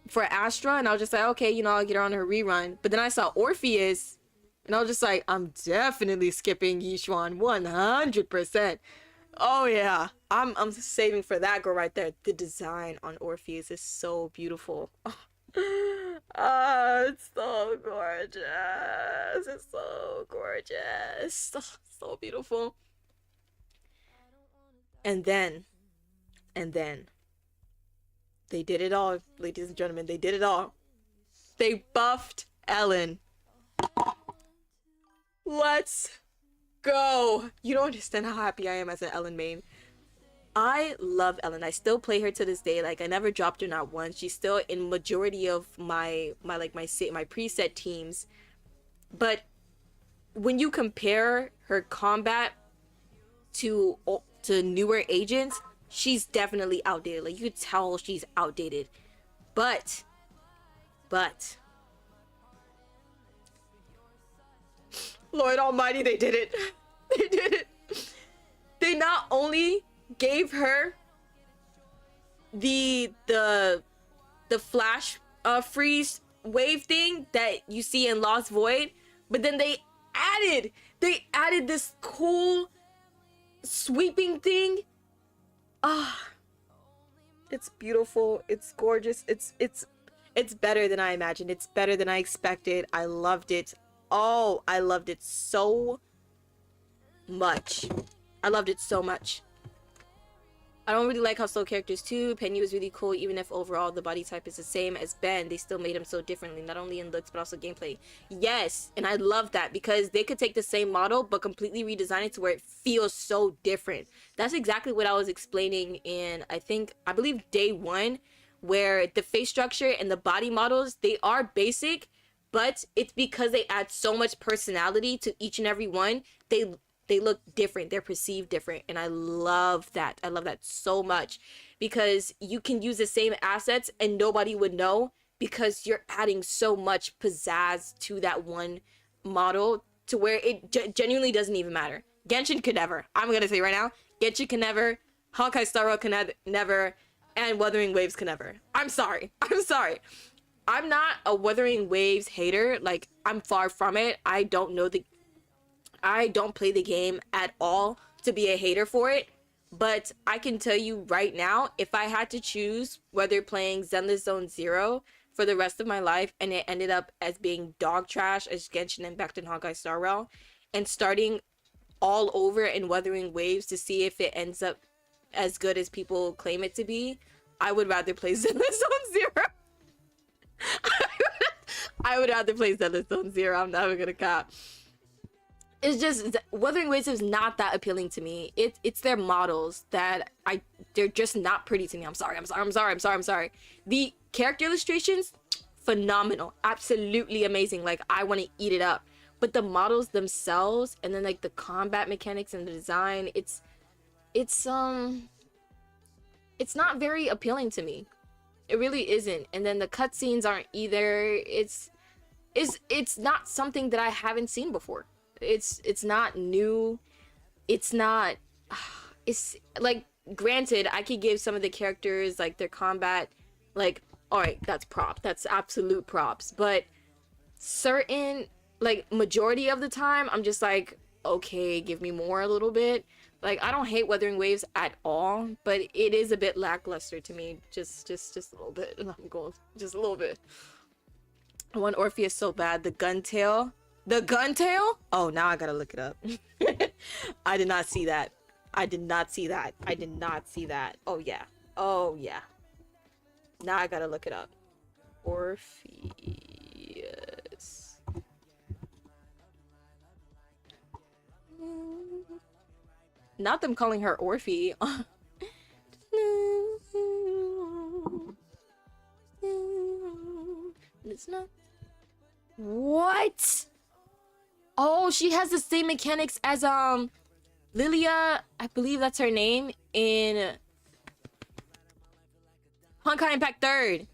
for Astra, and I was just like, okay, I'll get her on her rerun. But then I saw Orpheus, and I was just like, I'm definitely skipping Yishuan 100%. Oh yeah, I'm saving for that girl right there. The design on Orpheus is so beautiful. It's so gorgeous. It's so gorgeous. So beautiful. And then they did it all, ladies and gentlemen. They did it all. They buffed Ellen. Let's go. You don't understand how happy I am as an Ellen main. I love Ellen. I still play her to this day. Like, I never dropped her not once. She's still in majority of my preset teams. But when you compare her combat to newer agents, she's definitely outdated. Like, you could tell she's outdated. But Lord Almighty, they did it. They did it. They not only gave her the flash freeze wave thing that you see in Lost Void, but then they added this cool sweeping thing. It's beautiful. It's gorgeous. It's better than I imagined. It's better than I expected. I loved it. Oh, I loved it so much. I loved it so much. I don't really like how slow characters too. Penny was really cool, even if overall the body type is the same as Ben. They still made him so differently, not only in looks but also gameplay. Yes, and I love that, because they could take the same model but completely redesign it to where it feels so different. That's exactly what I was explaining in, I believe day 1, where the face structure and the body models, they are basic, but it's because they add so much personality to each and every one. They look different. They're perceived different. And I love that. I love that so much, because you can use the same assets and nobody would know, because you're adding so much pizzazz to that one model to where it genuinely doesn't even matter. Genshin could never. I'm going to say right now, Genshin can never. Honkai Star Rail can never. And Wuthering Waves can never. I'm sorry. I'm not a Wuthering Waves hater. Like, I'm far from it. I don't play the game at all to be a hater for it, But I can tell you right now, if I had to choose whether playing Zenless Zone Zero for the rest of my life and it ended up as being dog trash as Genshin Impact and Honkai Star Rail, and starting all over and Wuthering Waves to see if it ends up as good as people claim it to be, I would rather play Zenless Zone Zero. I would rather play Zenless Zone Zero. I'm never gonna cap. It's just Wuthering Waves is not that appealing to me. It's their models that they're just not pretty to me. I'm sorry. The character illustrations, phenomenal, absolutely amazing. Like, I want to eat it up. But the models themselves, and then like the combat mechanics and the design, it's not very appealing to me. It really isn't. And then the cutscenes aren't either. It's not something that I haven't seen before. It's not new. It's not. It's like, granted, I could give some of the characters like their combat, like, all right, that's props. That's absolute props. But certain, like, majority of the time, I'm just like, okay, give me more a little bit. Like, I don't hate Wuthering Waves at all, but it is a bit lackluster to me. Just a little bit. I'm going just a little bit. I want Orpheus so bad. The gun tail. The gun tail? Oh, now I gotta look it up. I did not see that. I did not see that. I did not see that. Oh, yeah. Oh, yeah. Now I gotta look it up. Orpheus. Not them calling her Orphe. It's not. What? Oh, she has the same mechanics as Lilia, I believe that's her name, in Honkai Impact 3rd.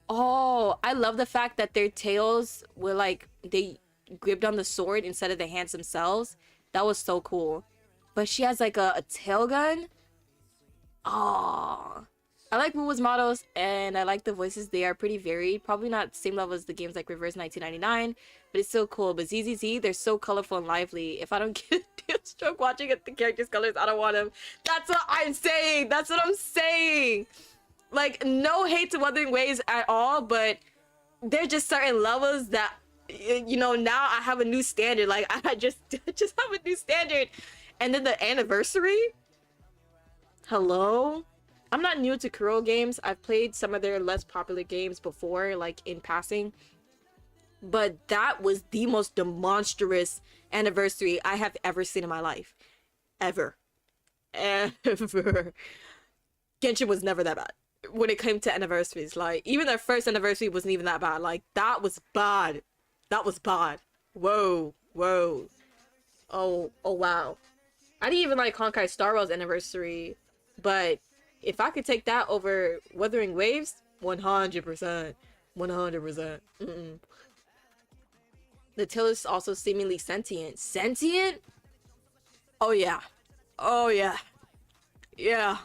Oh, I love the fact that their tails were like, they gripped on the sword instead of the hands themselves. That was so cool. But she has like a tail gun. Oh, I like Wu's models, and I like the voices. They are pretty varied. Probably not the same level as the games like Reverse 1999, but it's still cool. But ZZZ, they're so colorful and lively. If I don't get a stroke watching at the characters' colors, I don't want them. That's what I'm saying. That's what I'm saying. Like, no hate to Wuthering Waves at all, but there's just certain levels that, you know, now I have a new standard. Like, I just have a new standard. And then the anniversary? Hello? I'm not new to Kuro games. I've played some of their less popular games before, like in passing. But that was the most demonstrous anniversary I have ever seen in my life. Ever. Ever. Genshin was never that bad when it came to anniversaries. Like, even their first anniversary wasn't even that bad. Like, that was bad. That was bad. Whoa. Whoa. Oh, wow. I didn't even like Honkai Star Rail's anniversary, but if I could take that over Wuthering Waves, 100%. 100%. The tail is also seemingly sentient. Sentient? Oh, yeah. Oh, yeah. Yeah.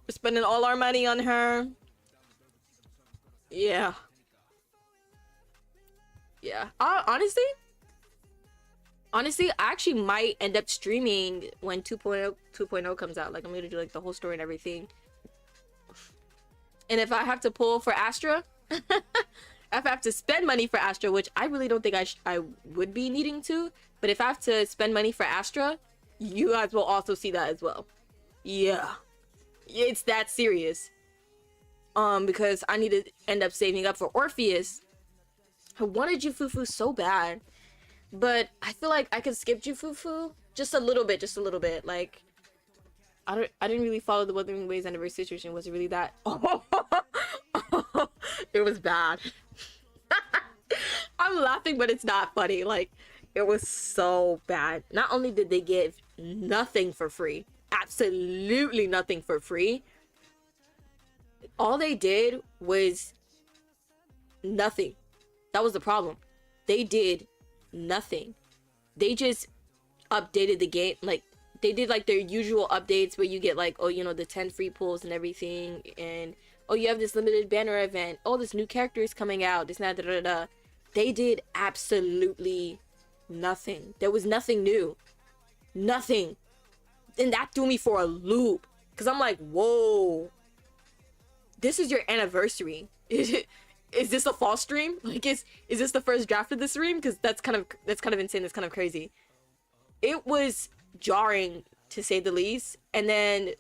We're spending all our money on her. Yeah. Yeah. Honestly, I actually might end up streaming when 2.0 comes out. Like, I'm gonna do like the whole story and everything. And if I have to pull for Astra, if I have to spend money for Astra, which I really don't think I would be needing to, but if I have to spend money for Astra, you guys will also see that as well. Yeah, it's that serious. Because I need to end up saving up for Orpheus. I wanted Jufufu so bad. But I feel like I could skip Jufufu just a little bit. Like, I didn't really follow the Wuthering Waves anniversary situation. Was it really that? Oh, it was bad. I'm laughing, but it's not funny. Like, it was so bad. Not only did they give nothing for free, absolutely nothing for free, all they did was nothing. That was the problem. They did nothing. They just updated the game. Like, they did like their usual updates where you get like, oh, you know, the 10 free pulls and everything, and oh, you have this limited banner event, oh, this new character is coming out, this, that, da, da, da. They did absolutely nothing. There was nothing new. Nothing. and that threw me for a loop. Because I'm like, whoa. This is your anniversary. Is this a fall stream? Like, is this the first draft of the stream? Because that's kind of insane. That's kind of crazy. It was jarring, to say the least. And then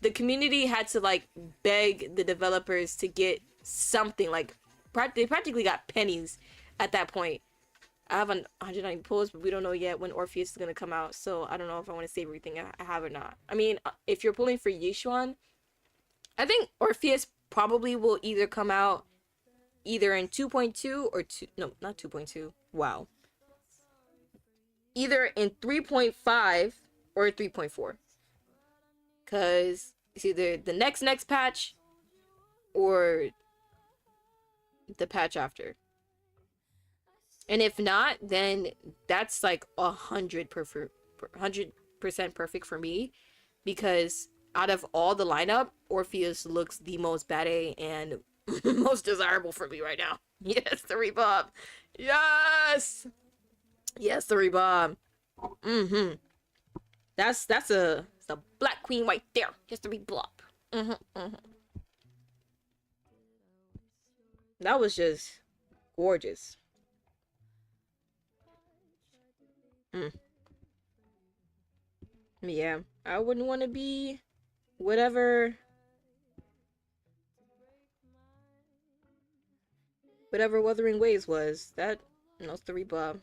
the community had to, like, beg the developers to get something. Like, they practically got pennies at that point. I have 190 pulls, but we don't know yet when Orpheus is going to come out. So I don't know if I want to save everything I have or not. I mean, if you're pulling for Yishuan, I think Orpheus probably will either come out either in 2.2 or 2... No, not 2.2. Wow. Either in 3.5 or 3.4. Because it's either the next patch or the patch after. And if not, then that's like 100% perfect for me. Because out of all the lineup, Orpheus looks the most bad A and most desirable for me right now. Yes, the Rebob. Yes! Yes, the Rebob. Mm-hmm. That's a black queen right there. Just the Rebob. Mm-hmm, mm-hmm. That was just gorgeous. Yeah, I wouldn't want to be whatever Wuthering Waves was. That, no, it's the Rebob.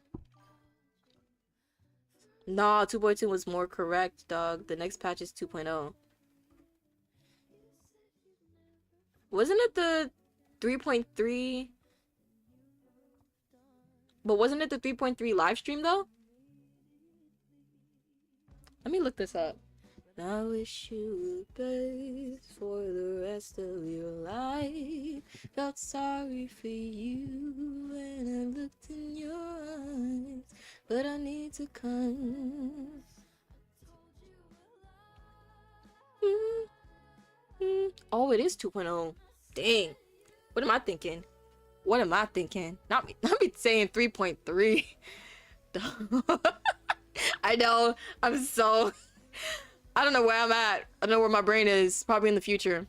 Nah, 2.2 was more correct, dog. The next patch is 2.0. Wasn't it the 3.3? But wasn't it the 3.3 live stream though? Let me look this up. I wish you the best for the rest of your life. Felt sorry for you when I looked in your eyes, but I need to come. Oh, it is 2.0. Dang. What am I thinking? What am I thinking? Not me saying 3.3. I know. I'm so... I don't know where I'm at. I don't know where my brain is. Probably in the future.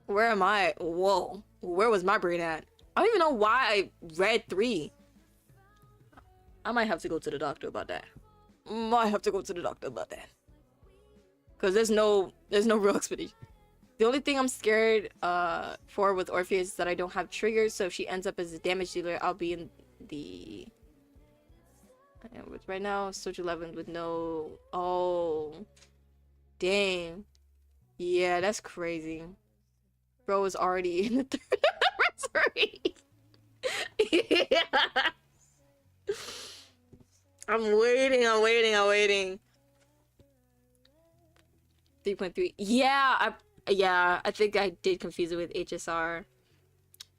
Where am I? Whoa. Where was my brain at? I don't even know why I read 3. I might have to go to the doctor about that. Because there's no real explanation. The only thing I'm scared for with Orpheus is that I don't have triggers. So if she ends up as a damage dealer, I'll be in the... Right now, Soch 11 with no... Oh. Dang. Yeah, that's crazy. Bro was already in the 3rd anniversary. Yeah. I'm waiting. 3.3. Yeah, I think I did confuse it with HSR.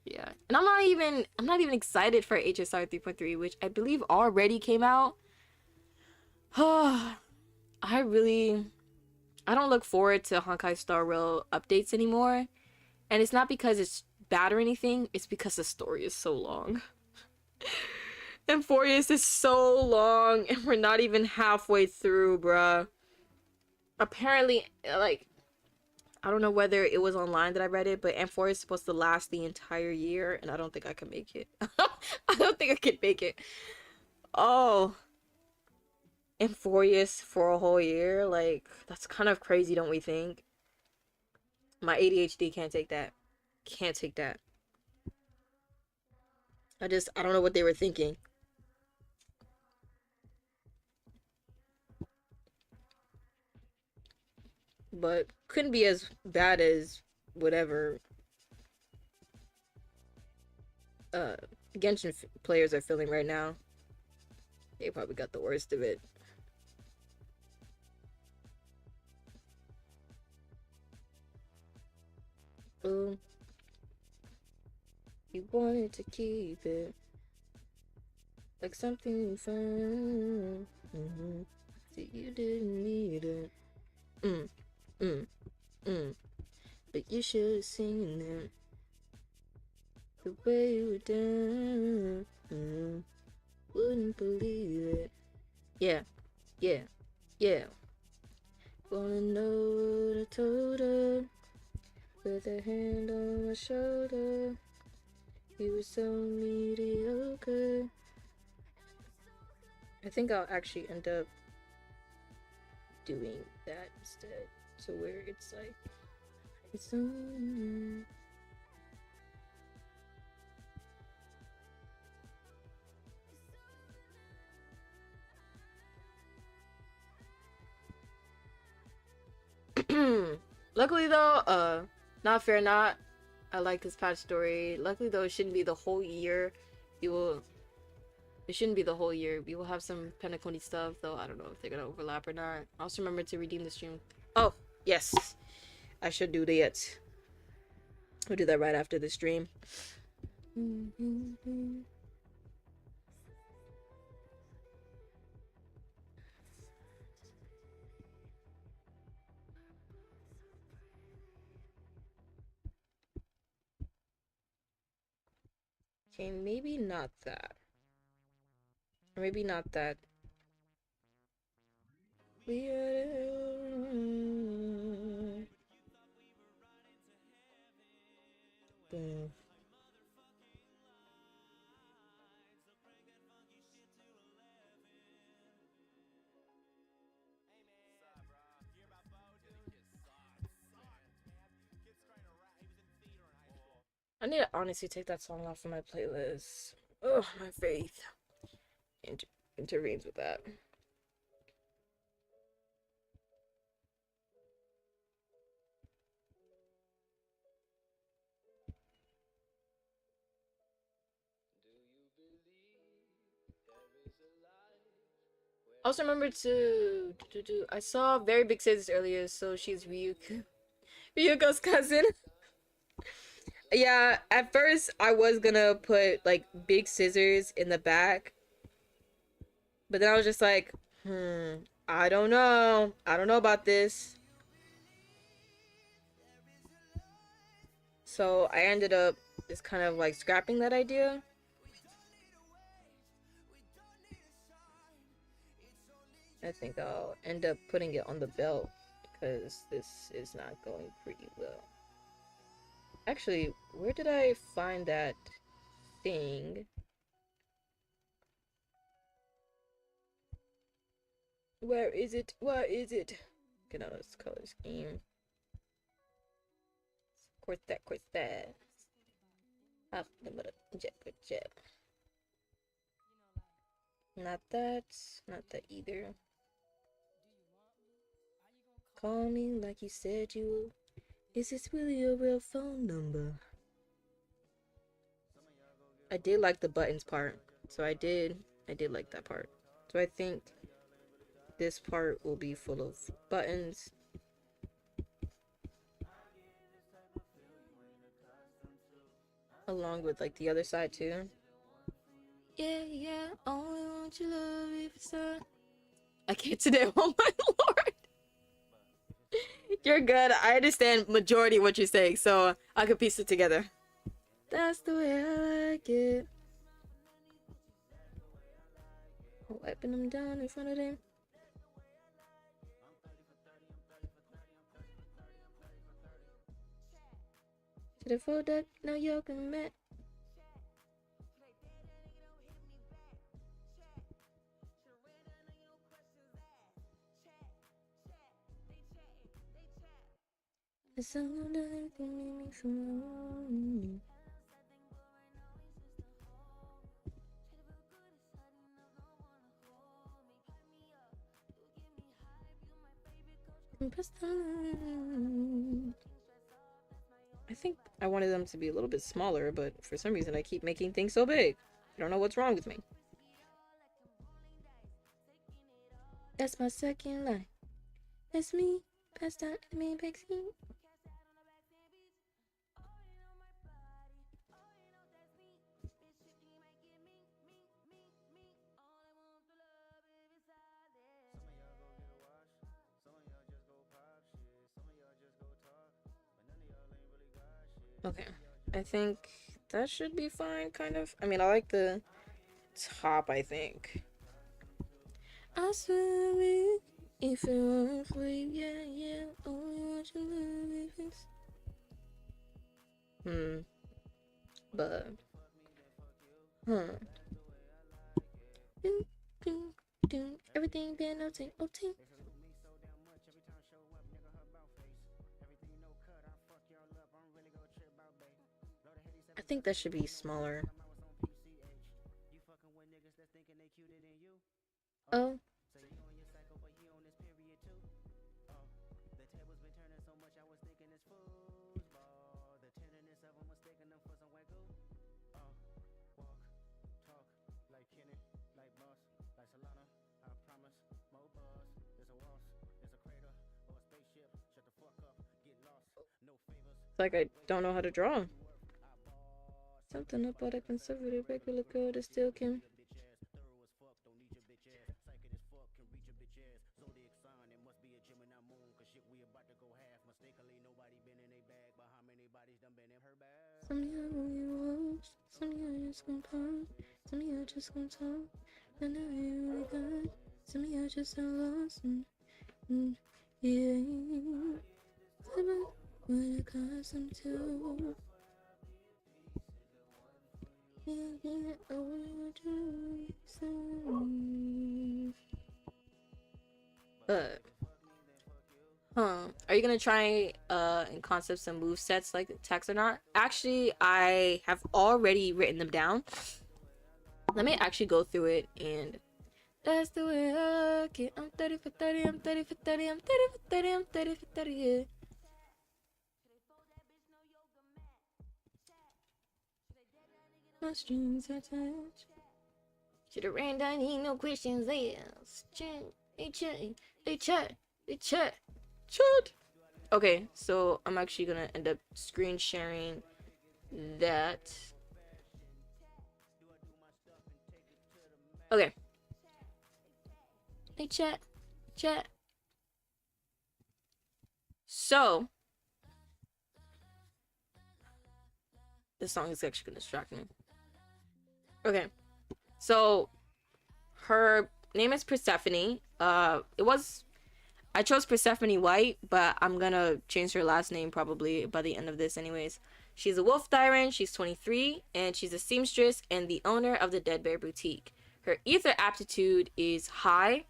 Yeah, and I'm not even excited for HSR 3.3, which I believe already came out. I don't look forward to Honkai Star Rail updates anymore. And it's not because it's bad or anything, it's because the story is so long. And Furious is so long, and we're not even halfway through, bruh. Apparently, like, I don't know whether it was online that I read it, but Amphora is supposed to last the entire year, and I don't think I can make it. I don't think I can make it. Oh. Amphorius for a whole year? Like, that's kind of crazy, don't we think? My ADHD can't take that. Can't take that. I don't know what they were thinking. But couldn't be as bad as whatever Genshin players are feeling right now. They probably got the worst of it. Oh, you wanted to keep it like something fun. So you didn't need it. But you should have seen it. The way you were down. Wouldn't believe it. Yeah. I think I'll actually end up doing that instead. So where it's like, it's luckily though, not fair, not. I like this patch story. Luckily though, it shouldn't be the whole year. You will. It shouldn't be the whole year. We will have some Penacony stuff though. I don't know if they're gonna overlap or not. Also remember to redeem the stream. Oh yes, I should do that. We'll do that right after the stream. Okay, maybe not that. Or maybe not that. We Boom. I need to honestly take that song off of my playlist. Oh, my faith intervenes with that. Also remember to do. I saw Very Big Sis earlier, so she's Ryuko's cousin. Yeah, at first I was gonna put like Big Scissors in the back, but then I was just like, I don't know. I don't know about this. So I ended up just kind of like scrapping that idea. I think I'll end up putting it on the belt because this is not going pretty well. Actually, where did I find that thing? Where is it? Where is it? Get on this color scheme. Of course that, course that. Good job. Not that. Not that either. Call me like you said you would. Is this really your real phone number? I did like the buttons part. So I did like that part. So I think this part will be full of buttons. Along with like the other side too. Yeah, only want your love if it's on. I can't today, oh my lord. You're good. I understand majority of what you're saying, so I could piece it together. That's the way I like it. Wiping them down in front of them. To the full deck, no yoke and mat. The sound of everything made me so lonely. I think I wanted them to be a little bit smaller, but for some reason I keep making things so big. I don't know what's wrong with me. That's my second line. That's me. Passed out in the main backseat. Okay, I think that should be fine, kind of. I mean, I like the top, I think. I swear if it weren't for you, yeah, only want your love if it's... But... doom. Everything been OT, OT. I think that should be smaller. Oh. It's like I don't know how to draw. Something about a conservative regular girl that still can. Some of you walks, some of you just gon' pop, some of you just gon' talk. I know you really good, some of you just are lost. Yeah. When it comes to are you gonna try in concepts and move sets like attacks or not? Actually, I have already written them down. Let me actually go through it, and that's the way I like it. I'm 30 for 30, I'm 30 for 30, I'm 30 for 30, I'm 30 for 30, yeah. My strings attached. Should've ran down, ain't no questions asked. Chat. Okay, so I'm actually gonna end up screen sharing that. Okay. Hey, chat. So, this song is actually gonna distract me. Okay, so her name is Persephone. I chose Persephone White, but I'm gonna change her last name probably by the end of this anyways. She's a wolf tyrant, she's 23, and she's a seamstress and the owner of the Dead Bear Boutique. Her ether aptitude is high.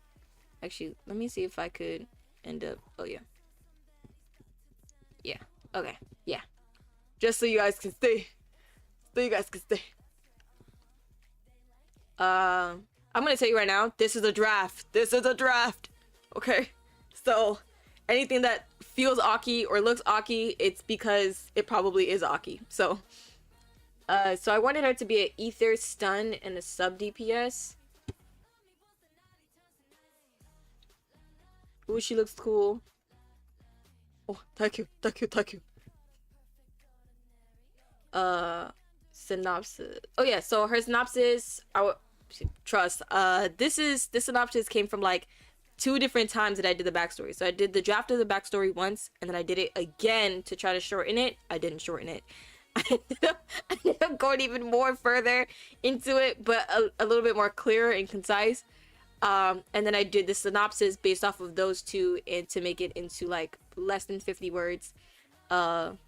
Actually, let me see if I could end up... Oh, yeah. Yeah. Okay. Yeah. Just so you guys can stay. I'm gonna tell you right now, this is a draft. Okay? So, anything that feels Aki or looks Aki, it's because it probably is Aki. So I wanted her to be an ether stun and a sub DPS. Ooh, she looks cool. Oh, thank you. Synopsis. Oh yeah, so her synopsis, this synopsis came from like 2 different times that I did the backstory. So I did the draft of the backstory once, and then I did it again to try to shorten it. I didn't shorten it. I ended up going even more further into it, but a little bit more clear and concise. And then I did the synopsis based off of those 2, and to make it into like less than 50 words of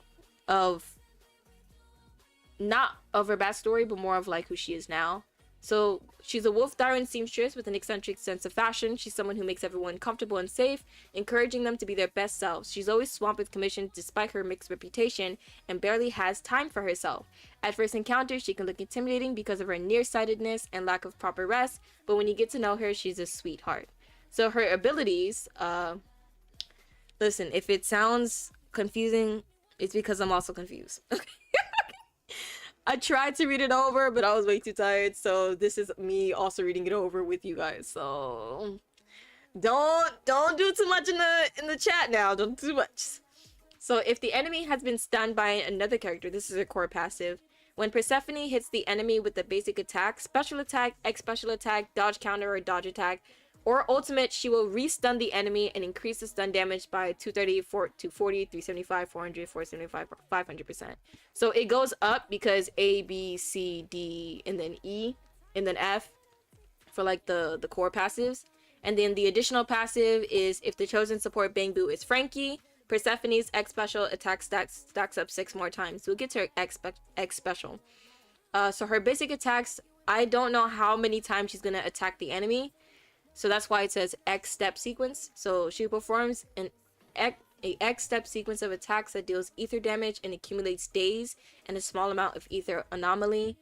not of her backstory, but more of like who she is now. So she's a wolf tyrant seamstress with an eccentric sense of fashion. She's someone who makes everyone comfortable and safe, encouraging them to be their best selves. She's always swamped with commissions despite her mixed reputation, and barely has time for herself. At first encounter, she can look intimidating because of her nearsightedness and lack of proper rest, but when you get to know her, she's a sweetheart. So her abilities, listen, if it sounds confusing, it's because I'm also confused. I tried to read it over, but I was way too tired. So this is me also reading it over with you guys. So don't do too much in the chat now. Don't do too much. So if the enemy has been stunned by another character, this is a core passive. When Persephone hits the enemy with the basic attack, special attack, X special attack, dodge counter, or dodge attack, or ultimate, she will re-stun the enemy and increase the stun damage by 230, 240, 375, 400, 475, 500%. So it goes up because A, B, C, D, and then E, and then F for like the core passives. And then the additional passive is if the chosen support Bang Boo is Frankie, Persephone's X special attack stacks up 6 more times. So it gets her X special. So her basic attacks, I don't know how many times she's gonna attack the enemy. So that's why it says X step sequence. So she performs a X step sequence of attacks that deals ether damage and accumulates days and a small amount of ether anomaly.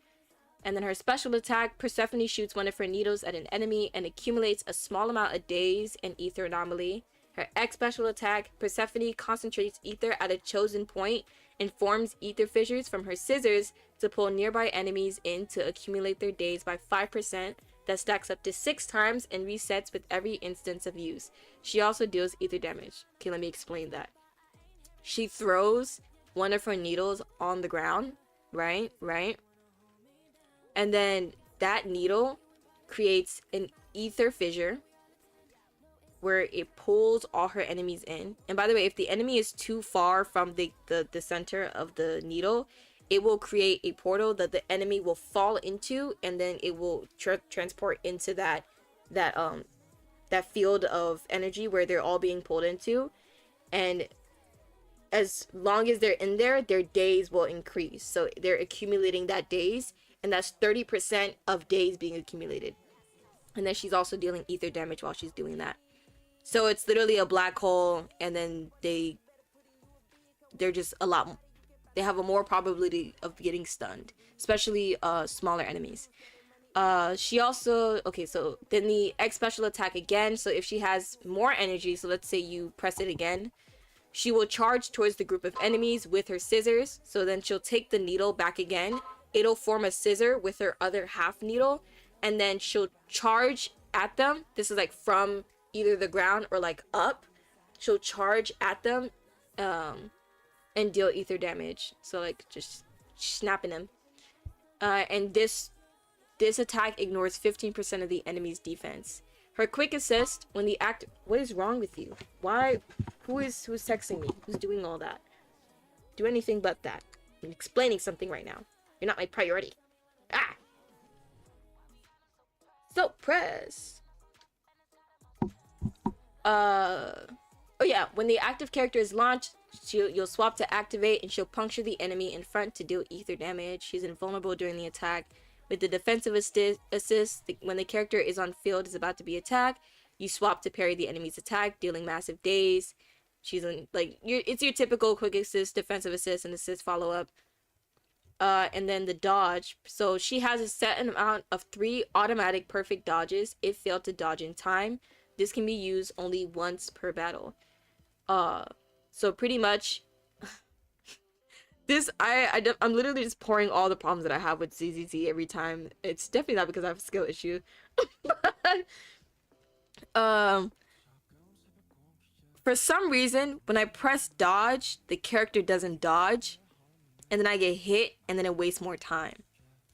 And then her special attack, Persephone shoots one of her needles at an enemy and accumulates a small amount of days and ether anomaly. Her X special attack, Persephone concentrates ether at a chosen point and forms ether fissures from her scissors to pull nearby enemies in to accumulate their days by 5%. That stacks up to 6 times and resets with every instance of use. She also deals ether damage. Okay, let me explain that. She throws one of her needles on the ground, right? And then that needle creates an ether fissure where it pulls all her enemies in. And by the way, if the enemy is too far from the center of the needle, it will create a portal that the enemy will fall into, and then it will transport into that field of energy where they're all being pulled into. And as long as they're in there, their days will increase. So they're accumulating that days, and that's 30% of days being accumulated. And then she's also dealing ether damage while she's doing that. So it's literally a black hole, and then they're just a lot. They have a more probability of getting stunned, especially smaller enemies. She also, okay, so then the X special attack again. So if she has more energy, so let's say you press it again, she will charge towards the group of enemies with her scissors. So then she'll take the needle back again. It'll form a scissor with her other half needle, and then she'll charge at them. This is like from either the ground or like up. She'll charge at them and deal ether damage. So like just snapping them. And this attack ignores 15% of the enemy's defense. Her quick assist when the act. What is wrong with you? Why? Who's texting me? Who's doing all that? Do anything but that. I'm explaining something right now. You're not my priority. Ah. So press. Oh yeah, when the active character is launched, you'll swap to activate, and she'll puncture the enemy in front to deal ether damage. She's invulnerable during the attack. With the defensive assist, when the character is on field is about to be attacked, you swap to parry the enemy's attack, dealing massive days. She's in it's your typical quick assist, defensive assist, and assist follow up. And then the dodge. So she has a set amount of 3 automatic perfect dodges if failed to dodge in time. This can be used only once per battle. So pretty much this I'm literally just pouring all the problems that I have with ZZZ every time. It's definitely not because I have a skill issue. For some reason, when I press dodge, the character doesn't dodge, and then I get hit, and then it wastes more time,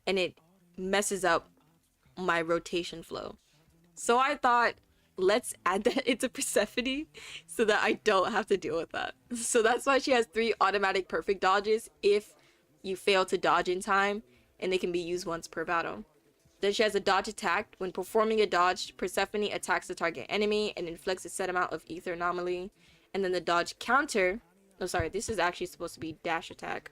and it messes up my rotation flow. So I thought, let's add that into Persephone so that I don't have to deal with that. So that's why she has 3 automatic perfect dodges if you fail to dodge in time, and they can be used once per battle. Then she has a dodge attack. When performing a dodge, Persephone attacks the target enemy and inflicts a set amount of ether anomaly. And then the dodge counter. Oh, sorry, this is actually supposed to be dash attack.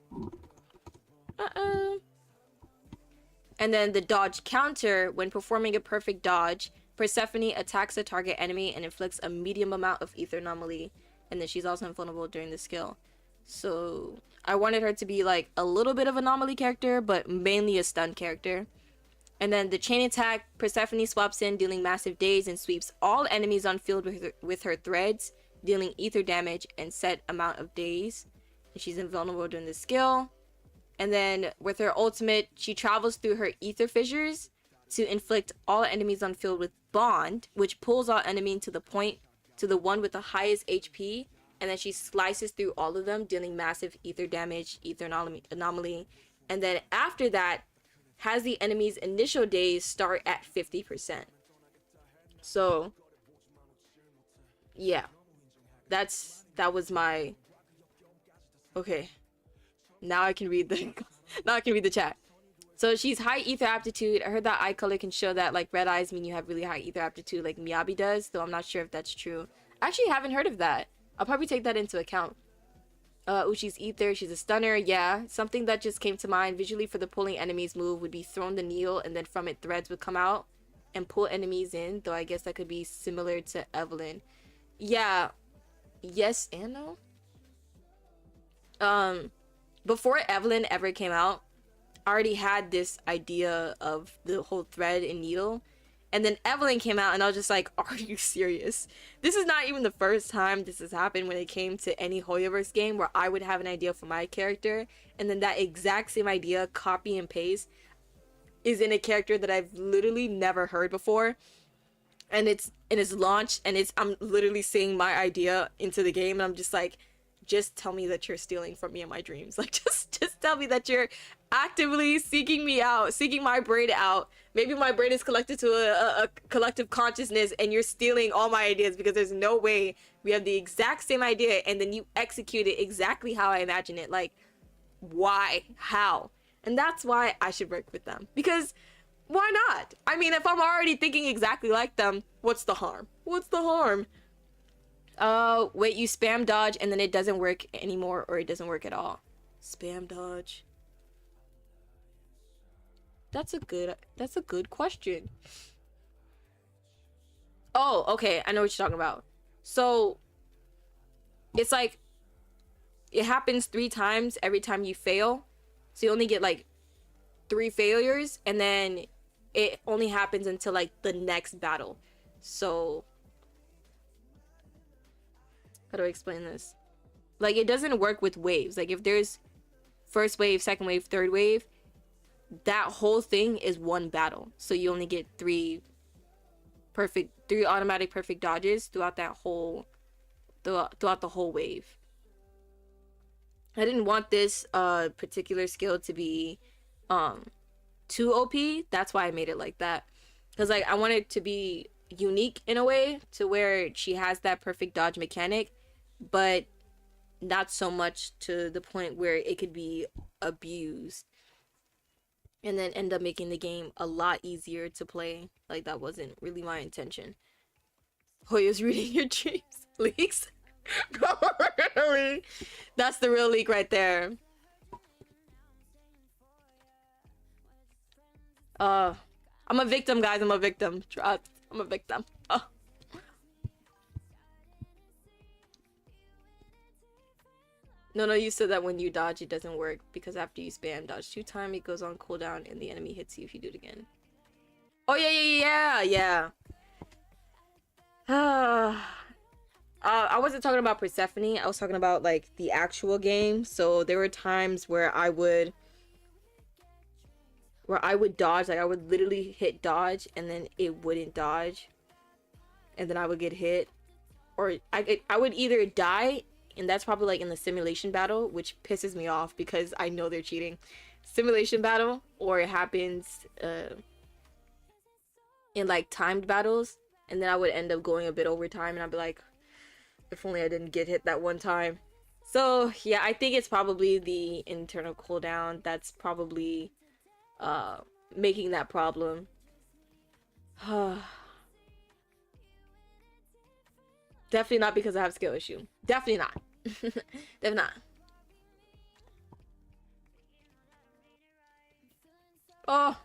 And then the dodge counter, when performing a perfect dodge, Persephone attacks the target enemy and inflicts a medium amount of ether anomaly. And then she's also invulnerable during the skill. So I wanted her to be like a little bit of an anomaly character, but mainly a stun character. And then the chain attack, Persephone swaps in, dealing massive days, and sweeps all enemies on field with her threads, dealing ether damage and set amount of days. And she's invulnerable during the skill. And then with her ultimate, she travels through her ether fissures to inflict all enemies on field with Bond, which pulls all enemies to the one with the highest HP, and then she slices through all of them, dealing massive ether damage, ether anomaly. And then after that, has the enemy's initial days start at 50%. So yeah, that was my. Okay, now I can read the chat. So she's high ether aptitude. I heard that eye color can show that like red eyes mean you have really high ether aptitude, like Miyabi does, though I'm not sure if that's true. I actually haven't heard of that. I'll probably take that into account. She's ether. She's a stunner. Yeah, something that just came to mind visually for the pulling enemies move would be thrown the needle, and then from it threads would come out, and pull enemies in, though I guess that could be similar to Evelyn. Yeah, yes and no. Before Evelyn ever came out, I already had this idea of the whole thread and needle. And then Evelyn came out and I was just like, are you serious? This is not even the first time this has happened when it came to any Hoyoverse game where I would have an idea for my character and then that exact same idea, copy and paste, is in a character that I've literally never heard before. And it's launched and I'm literally seeing my idea into the game and I'm just like, just tell me that you're stealing from me in my dreams. Like, just tell me that you're actively seeking me out, seeking my brain out. Maybe my brain is collected to a collective consciousness and you're stealing all my ideas, because there's no way we have the exact same idea and then you execute it exactly how I imagine it. Like, why? How? And that's why I should work with them. Because why not? I mean, if I'm already thinking exactly like them, what's the harm? What's the harm? Wait, you spam dodge and then it doesn't work anymore, or it doesn't work at all. Spam dodge. That's a good question. Oh, okay, I know what you're talking about. So it's like it happens 3 times every time you fail. So you only get like 3 failures, and then it only happens until like the next battle. So how do I explain this? Like, it doesn't work with waves. Like, if there's first wave, second wave, third wave, that whole thing is one battle. So you only get 3 automatic perfect dodges throughout the whole wave. I didn't want this particular skill to be too OP. That's why I made it like that. Because like I want it to be unique in a way to where she has that perfect dodge mechanic, but not so much to the point where it could be abused and then end up making the game a lot easier to play. Like, that wasn't really my intention. Hoya's reading your dreams. Leaks? Really? That's the real leak right there. I'm a victim, guys. I'm a victim. Trust. I'm a victim. No, you said that when you dodge, it doesn't work, because after you spam dodge 2 times, it goes on cooldown and the enemy hits you if you do it again. Oh, yeah. I wasn't talking about Persephone. I was talking about, like, the actual game. So there were times where I would dodge. Like, I would literally hit dodge and then it wouldn't dodge. And then I would get hit. Or I would either die, and that's probably like in the simulation battle, which pisses me off because I know they're cheating. Simulation battle, or it happens in like timed battles, and then I would end up going a bit over time, and I'd be like, if only I didn't get hit that one time. So yeah, I think it's probably the internal cooldown that's probably making that problem. Definitely not because I have a skill issue. Definitely not. Definitely not. Oh.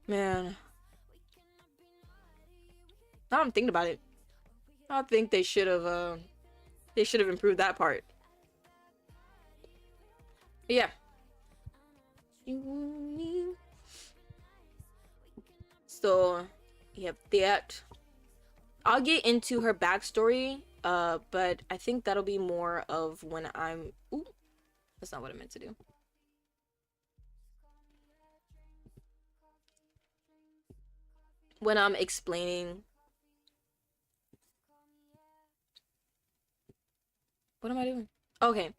Man. Now I'm thinking about it. I think they should have improved that part. But yeah. So, you have that. I'll get into her backstory, but I think that'll be more of when I'm... Ooh, that's not what I meant to do. When I'm explaining... What am I doing? Okay.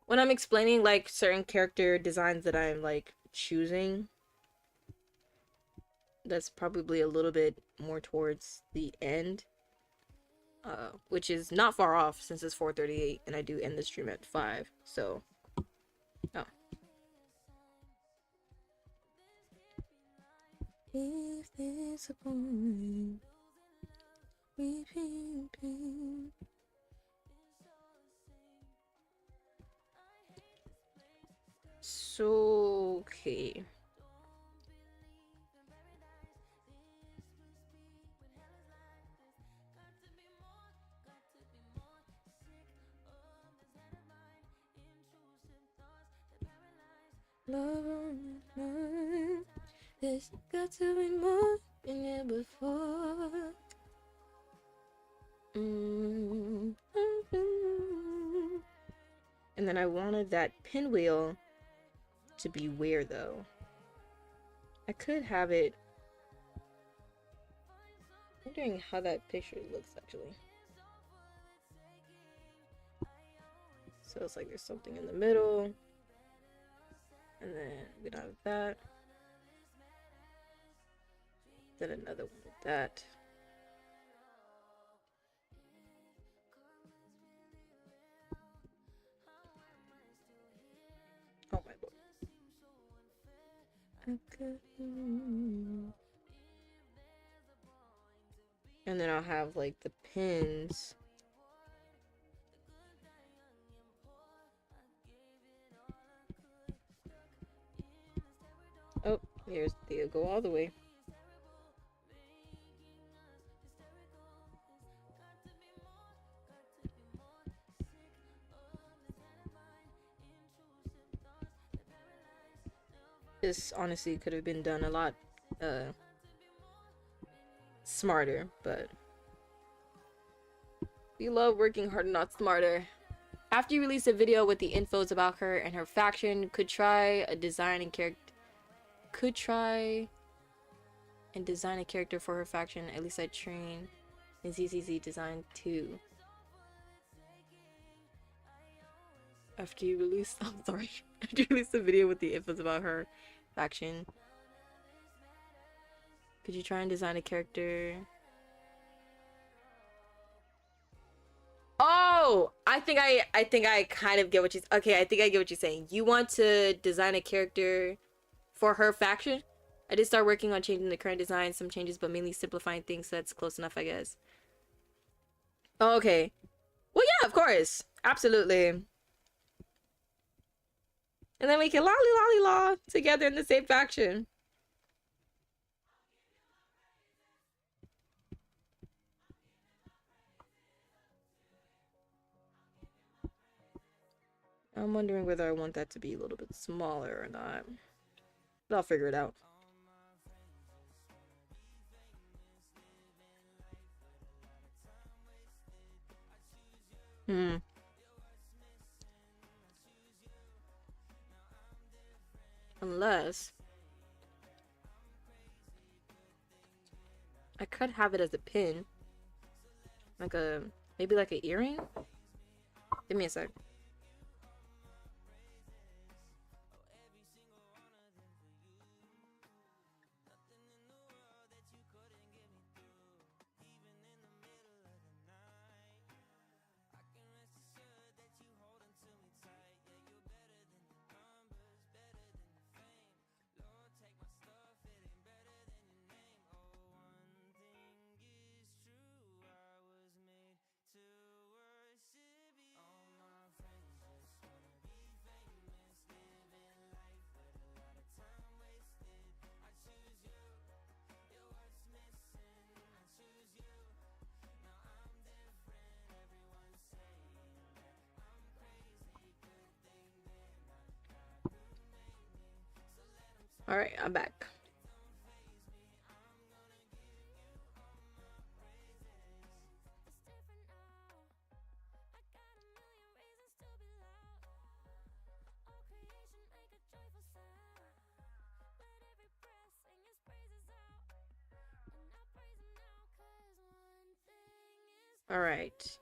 When I'm explaining, like, certain character designs that I'm, like, choosing, that's probably a little bit more towards the end, which is not far off since it's 4:38 and I do end the stream at 5. So, oh. If disappointment, repeat pain. So, okay. Love on my mind. There's got to be more than it before. And then I wanted that pinwheel to be where though? I could have it. I'm wondering how that picture looks actually. So it's like there's something in the middle. And then we don't have that. Then another one with that. Oh my lord. And then I'll have like the pins. Oh, they go all the way. This honestly could have been done a lot smarter, but we love working hard, not smarter. After you release a video with the infos about her and her faction, could try and design a character for her faction. At least I train in ZZZ design too. After you release after you release the video with the infos about her faction, could you try and design a character? Oh, I think I kind of get what okay, I think I get what you're saying. You want to design a character for her faction? I did start working on changing the current design, some changes, but mainly simplifying things, so that's close enough, I guess. Oh, okay. Well, yeah, of course. Absolutely. And then we can lolly lolly law together in the same faction. I'm wondering whether I want that to be a little bit smaller or not. But I'll figure it out. Unless I could have it as a pin. Like maybe like an earring? Give me a sec. Alright, I'm back. Alright.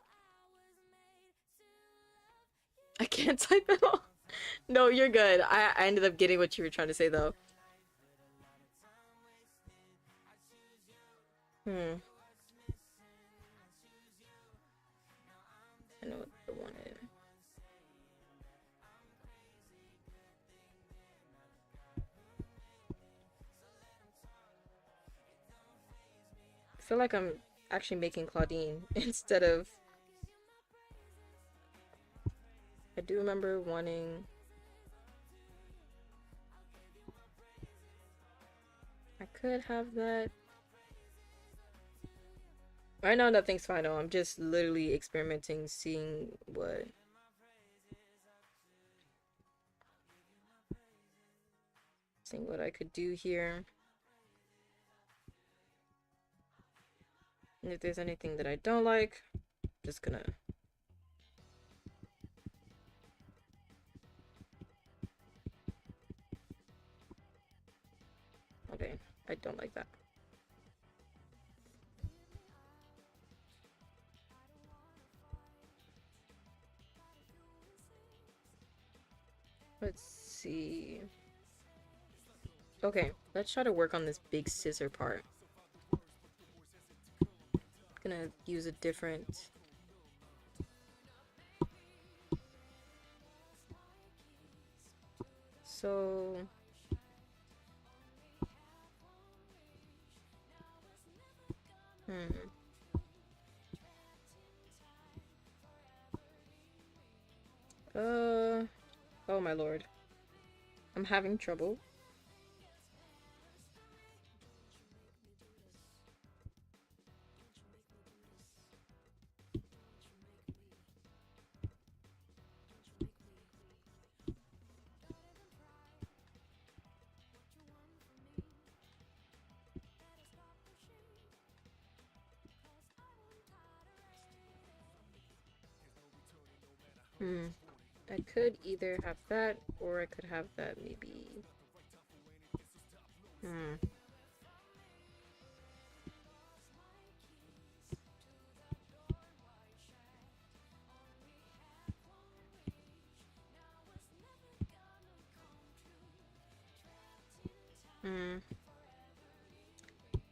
I can't type at all. No, you're good. I ended up getting what you were trying to say though. I know what the one is. I feel like I'm actually making Claudine instead of... I do remember wanting... could have that. Right now, nothing's final. I'm just literally experimenting, seeing what I could do here. And if there's anything that I don't like, I'm just gonna... Okay, I don't like that. Let's see. Okay, let's try to work on this big scissor part. Gonna use a different... So... Oh my lord. I'm having trouble. I could either have that, or I could have that maybe...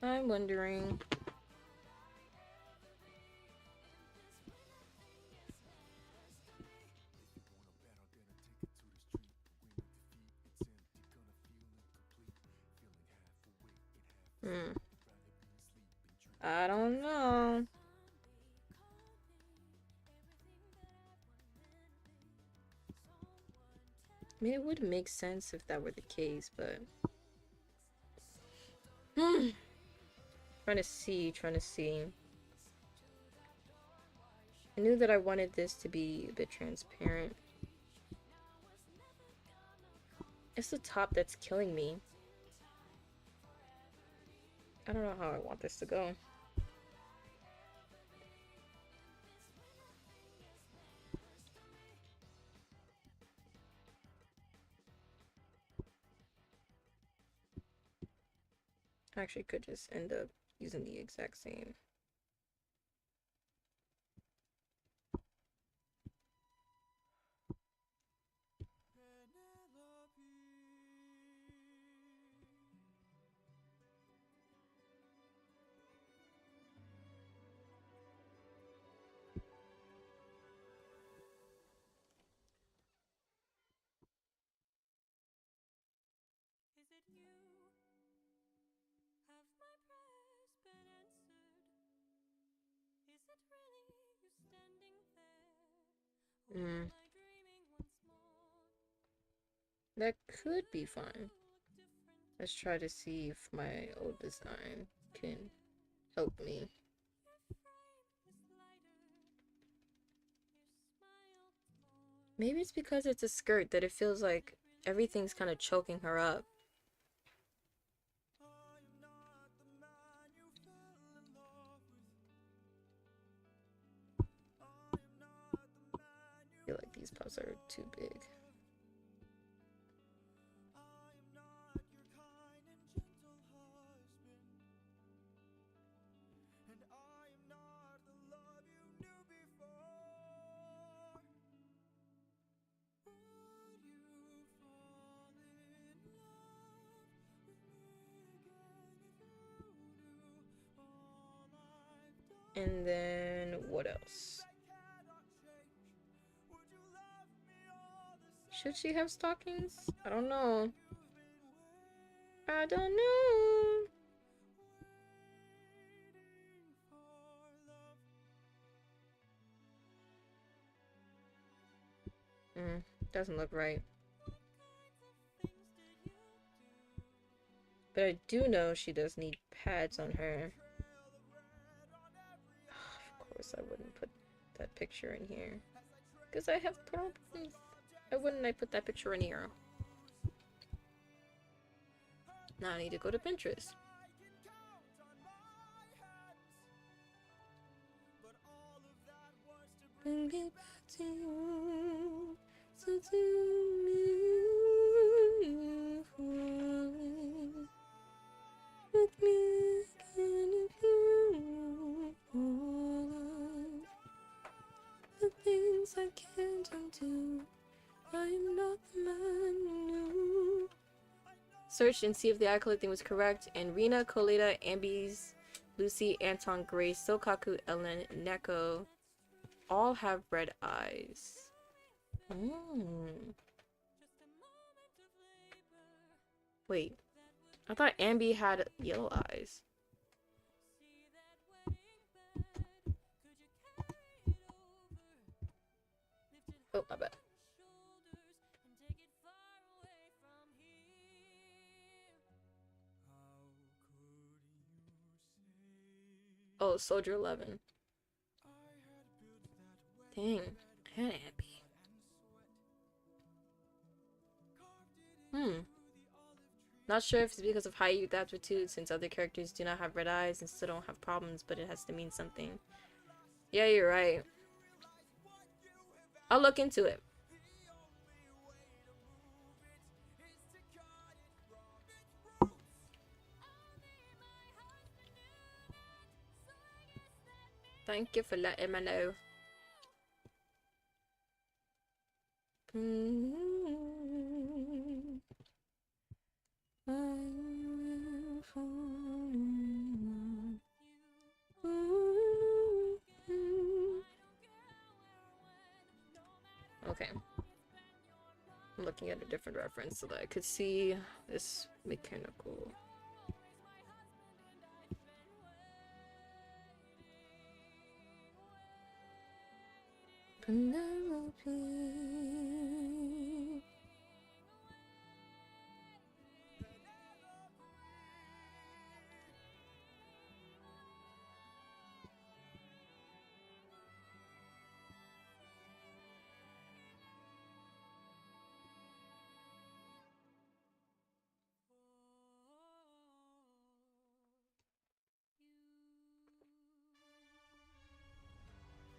I'm wondering... I don't know. I mean, it would make sense if that were the case, but... Trying to see. I knew that I wanted this to be a bit transparent. It's the top that's killing me. I don't know how I want this to go. I actually could just end up using the exact same. That could be fine. Let's try to see if my old design can help me. Maybe it's because it's a skirt that it feels like everything's kind of choking her up. I feel like these puffs are too big. And then what else? Should she have stockings? I don't know. I don't know. Doesn't look right. But I do know she does need pads on her. Of course I wouldn't put that picture in here. Because I have problems. Why wouldn't I put that picture in here? Now I need to go to Pinterest. Bring it back to you. So to me, falling with me again if you falling. The things I can't undo. I am not the man you knew. Search and see if the eye collecting was correct. And Rina, Coletta, Ambies, Lucy, Anton, Grace, Sokaku, Ellen, Neko all have red eyes. Wait, I thought Ambi had yellow eyes. Oh, my bad. Oh, Soldier 11. Dang, I had Ambi. Not sure if it's because of high youth aptitude, since other characters do not have red eyes and still don't have problems, but it has to mean something. Yeah, you're right. I'll look into it. Thank you for letting me know. Okay. I'm looking at a different reference so that I could see this mechanical. Penelope.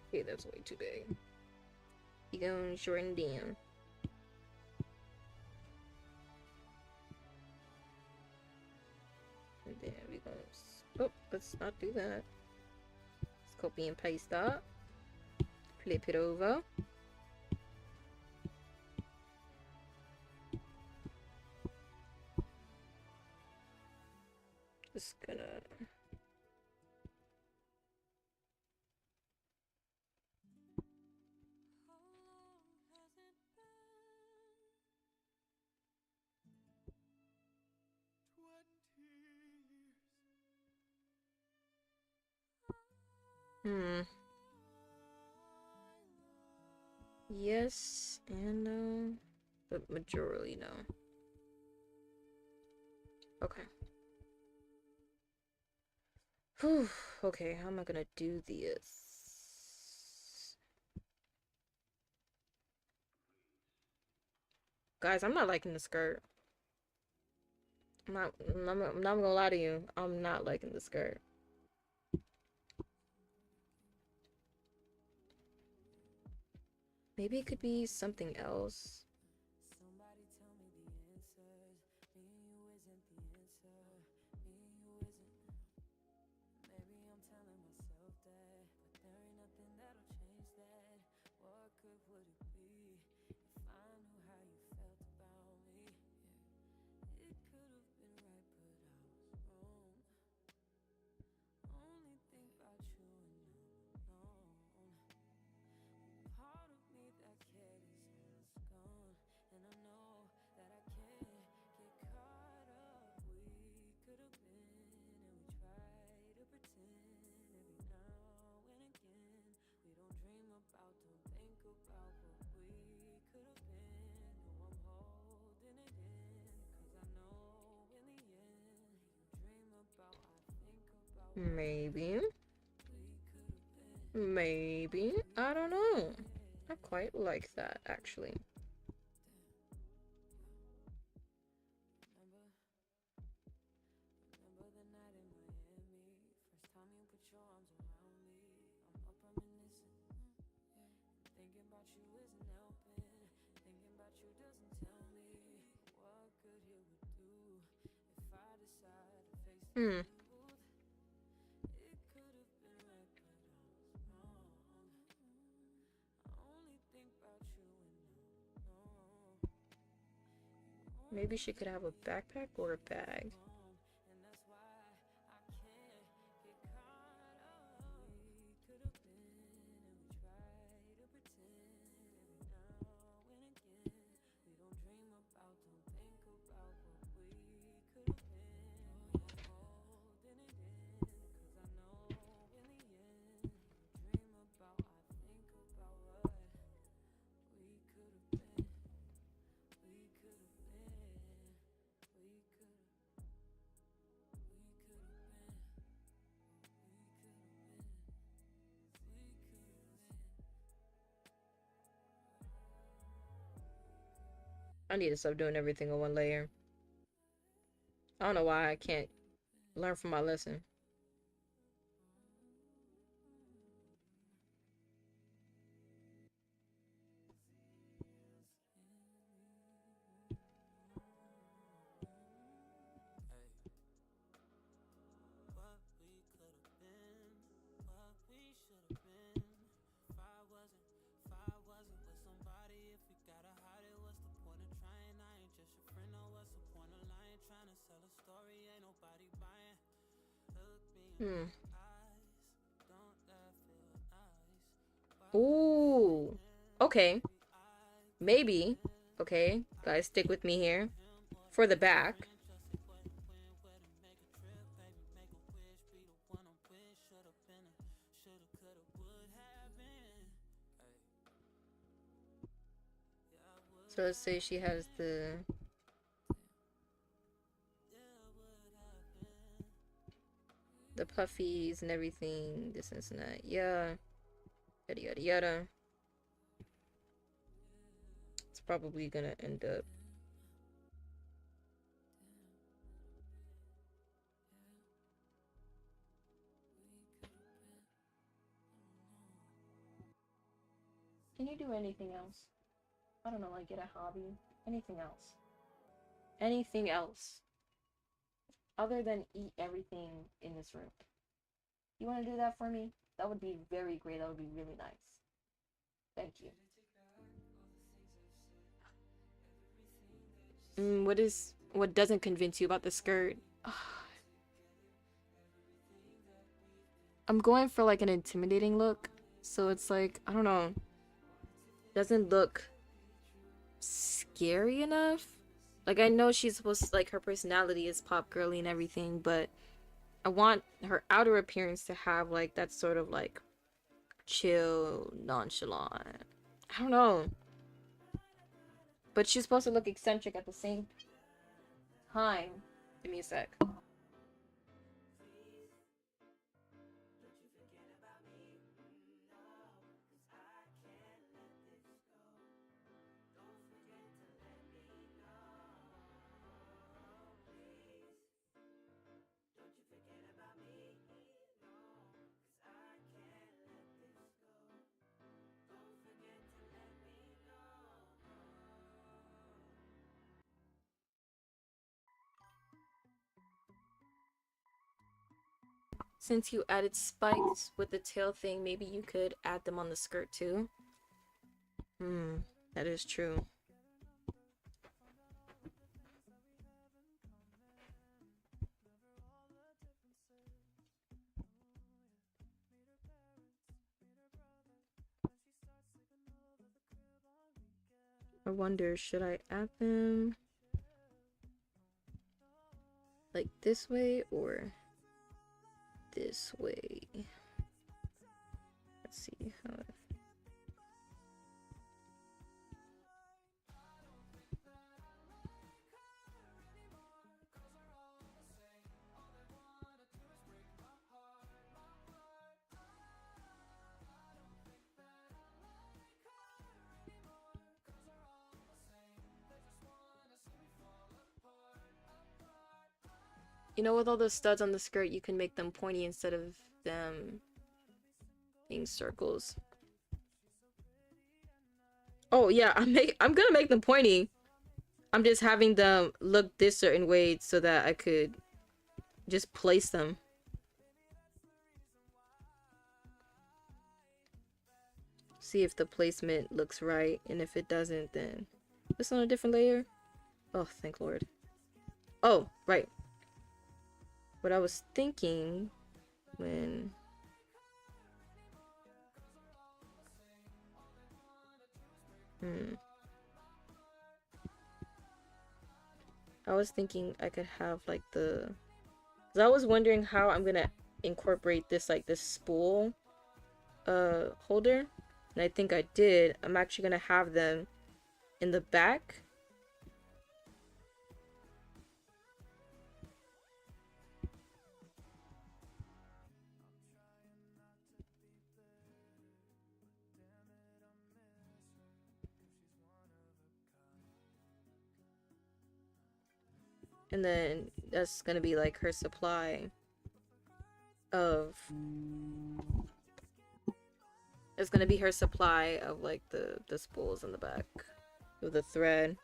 Okay, that's way too big. You going shorten down. And there we go. Oh, let's not do that. Let's copy and paste that. Flip it over. Just gonna. Yes and no, but majorly no. Okay. Whew. Okay, how am I gonna do this? Guys, I'm not liking the skirt. I'm not gonna lie to you. I'm not liking the skirt. Maybe it could be something else. Maybe. Maybe. I don't know. I quite like that, actually. Hmm. Maybe she could have a backpack or a bag. I need to stop doing everything on one layer. I don't know why I can't learn from my lesson. Hmm. Ooh. Okay. Maybe. Okay. Guys, stick with me here. For the back. So let's say she has the puffies and everything, this and that. Yeah. Yada yada yada. It's probably gonna end up. Can you do anything else? I don't know, like get a hobby. Anything else. Anything else. Other than eat everything in this room. You want to do that for me? That would be very great. That would be really nice. Thank you. What doesn't convince you about the skirt? I'm going for like an intimidating look. So it's like, I don't know. Doesn't look scary enough. Like I know she's supposed to, like her personality is pop girly and everything, but I want her outer appearance to have like that sort of like chill, nonchalant. I don't know. But she's supposed to look eccentric at the same time. Give me a sec. Since you added spikes with the tail thing, maybe you could add them on the skirt too. That is true. I wonder, should I add them like this way or this way? Let's see how it... You know, with all those studs on the skirt, you can make them pointy instead of them being circles. Oh yeah, I'm gonna make them pointy. I'm just having them look this certain way so that I could just place them. See if the placement looks right, and if it doesn't, then this on a different layer. Oh, thank Lord. Oh, right. What I was thinking when I was thinking I could have like the, cause I was wondering how I'm gonna incorporate this, like this spool holder, and I think I did. I'm actually gonna have them in the back. And then that's gonna be like her supply of, it's gonna be her supply of like the spools in the back with the thread.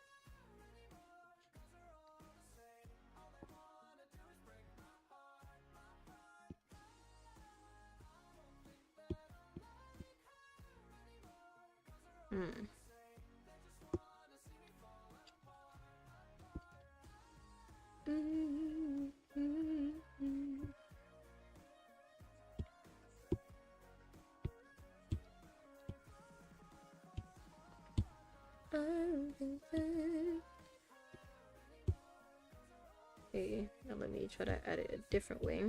Okay, now let me try to add it a different way.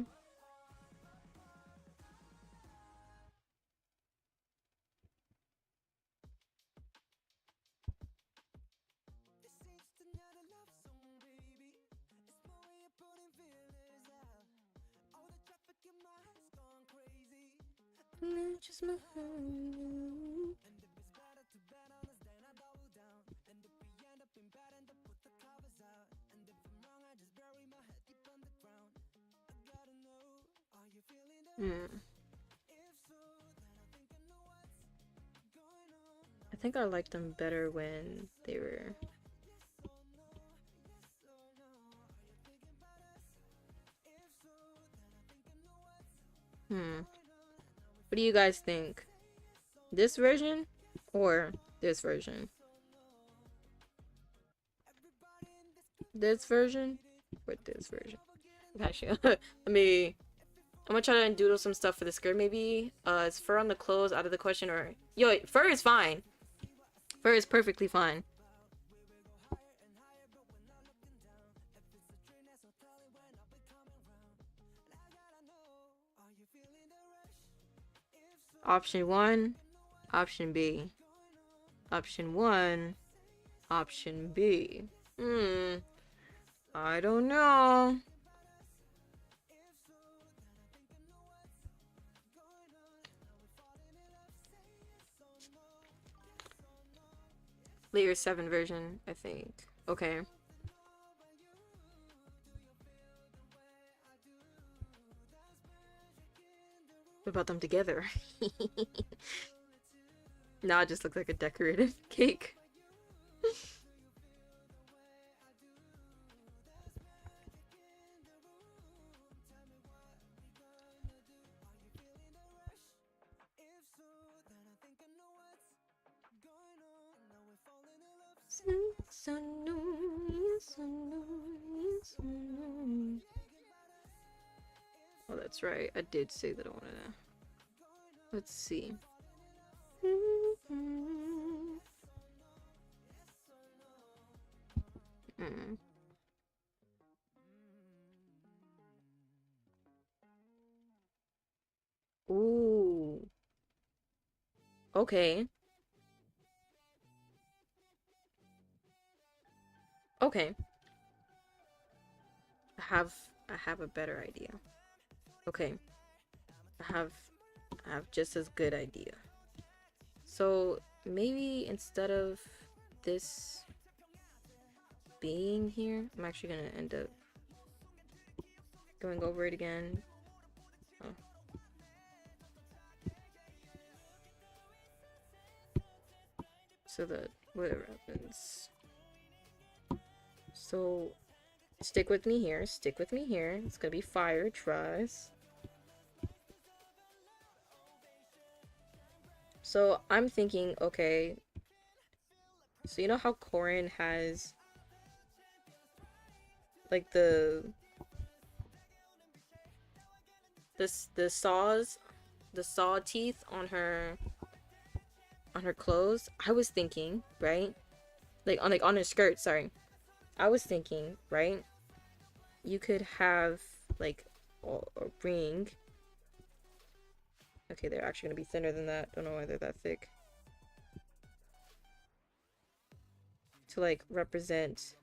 Just my home. I think I liked them better when they were. What do you guys think? This version or this version? This version or this version? Actually, I'm gonna try to doodle some stuff for the skirt maybe. Is fur on the clothes out of the question, or yo, fur is fine. Fur is perfectly fine. Option 1, option B. Option 1, option B. I don't know. Layer 7 version, I think. Okay. What about them together? Now it just looks like a decorated cake. Oh, that's right. I did say that I wanted to. Let's see. Ooh. Okay. Okay. I have a better idea. Okay. I have just as good idea. So maybe instead of this being here, I'm actually gonna end up going over it again. Oh. So that whatever happens. So stick with me here. Stick with me here. It's gonna be fire. Trust. So I'm thinking, okay. So you know how Corin has like the saw teeth on her clothes. I was thinking, right? Like on her skirt, sorry. I was thinking, right? You could have like a ring. Okay, they're actually gonna be thinner than that. Don't know why they're that thick. To like represent,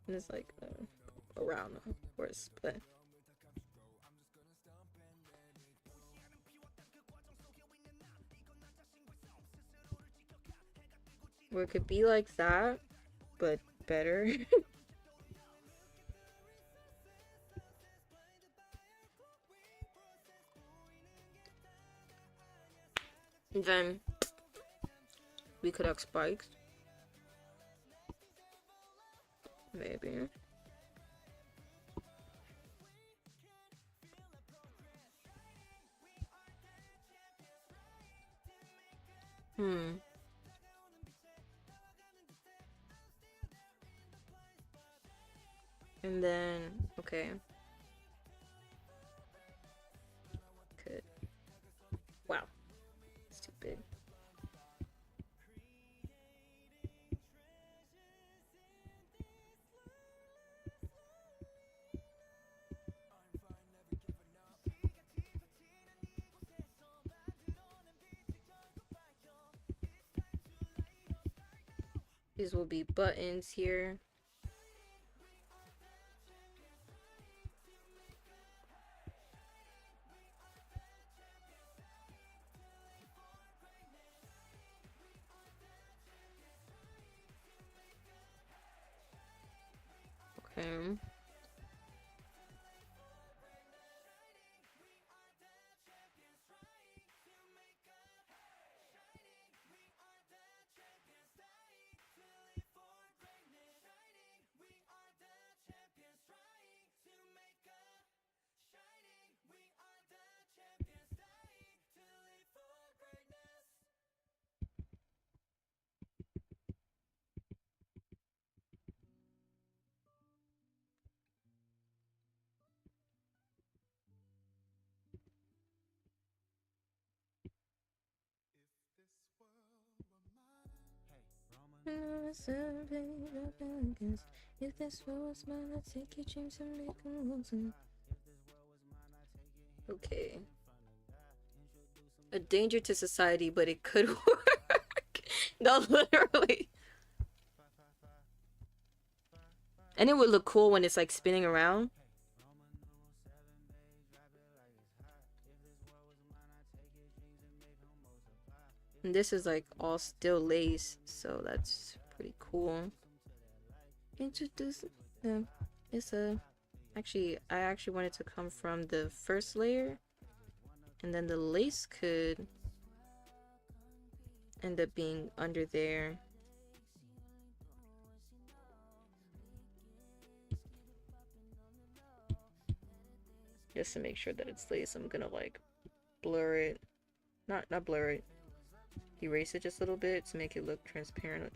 and it's like around, of course, but or it could be like that, but better. And then we could have spikes. Maybe. And then, okay. Could. Wow. It's too big. These will be buttons here. Okay. If this was mine, I'd take your dreams and make them awesome. Okay. A danger to society, but it could work. No, literally. And it would look cool when it's like spinning around. And this is like all still lace, so that's pretty cool. Introduce them. It's a I actually want it to come from the first layer, and then the lace could end up being under there. Just to make sure that it's lace, I'm gonna like blur it, not blur it, erase it just a little bit to make it look transparent.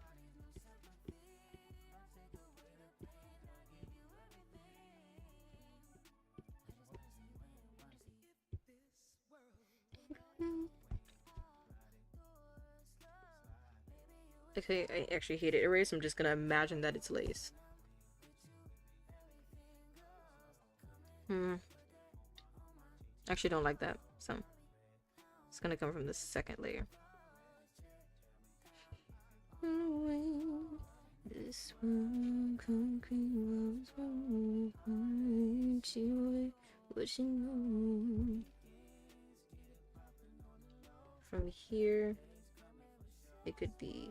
Okay, I actually hate it erase. I'm just gonna imagine that it's lace. Actually don't like that, so it's gonna come from the second layer. This one concrete walls won't she what she know. From here it could be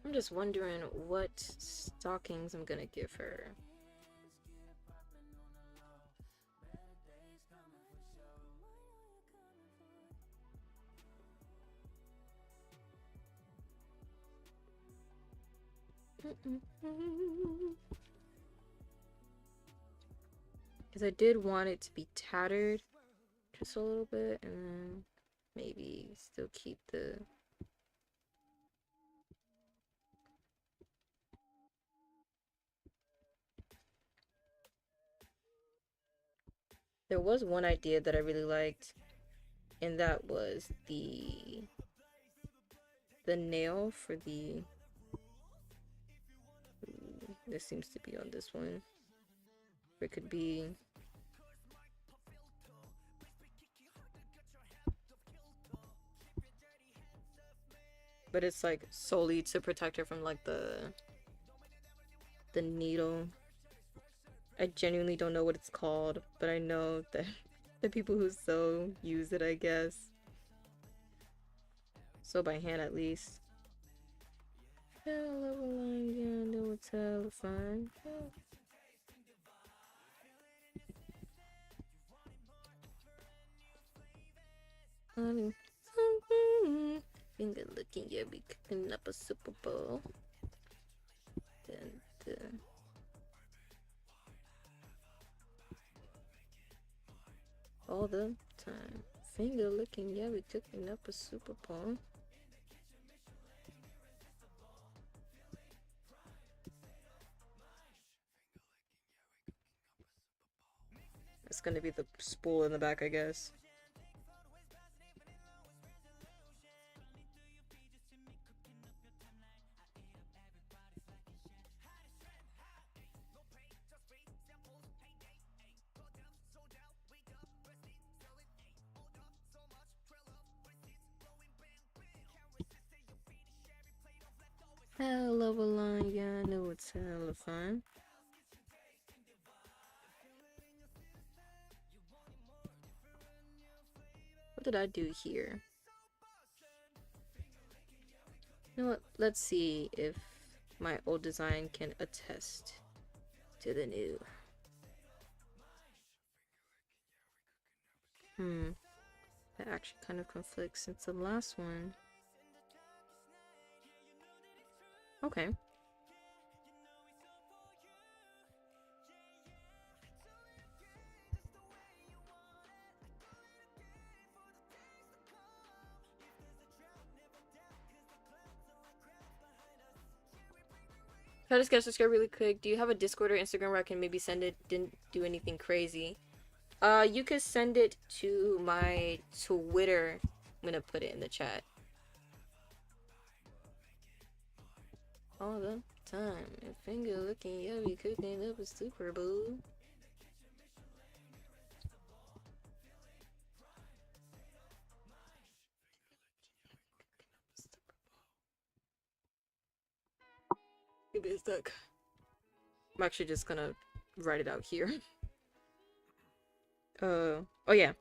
I'm just wondering what stockings I'm gonna give her. Because I did want it to be tattered just a little bit, and then maybe still keep the... There was one idea that I really liked, and that was the nail for the... This seems to be on this one. It could be... But it's like solely to protect her from like the needle. I genuinely don't know what it's called, but I know that the people who sew use it, I guess. Sew by hand at least. Finger looking, yeah, we cooking up a Super Bowl. All the time. Finger looking, yeah, we cooking up a Super Bowl. It's gonna be the spool in the back, I guess. Hell of a line, yeah, I know it's hella fun. What did I do here? You know what? Let's see if my old design can attest to the new. That actually kind of conflicts since the last one. Okay. Can I just get subscribed really quick? Do you have a Discord or Instagram where I can maybe send it? Didn't do anything crazy. You could send it to my Twitter. I'm gonna put it in the chat. All the time. And finger looking, yeah, we cooking up a Super Bowl. Maybe it's stuck. I'm actually just gonna write it out here. Oh yeah.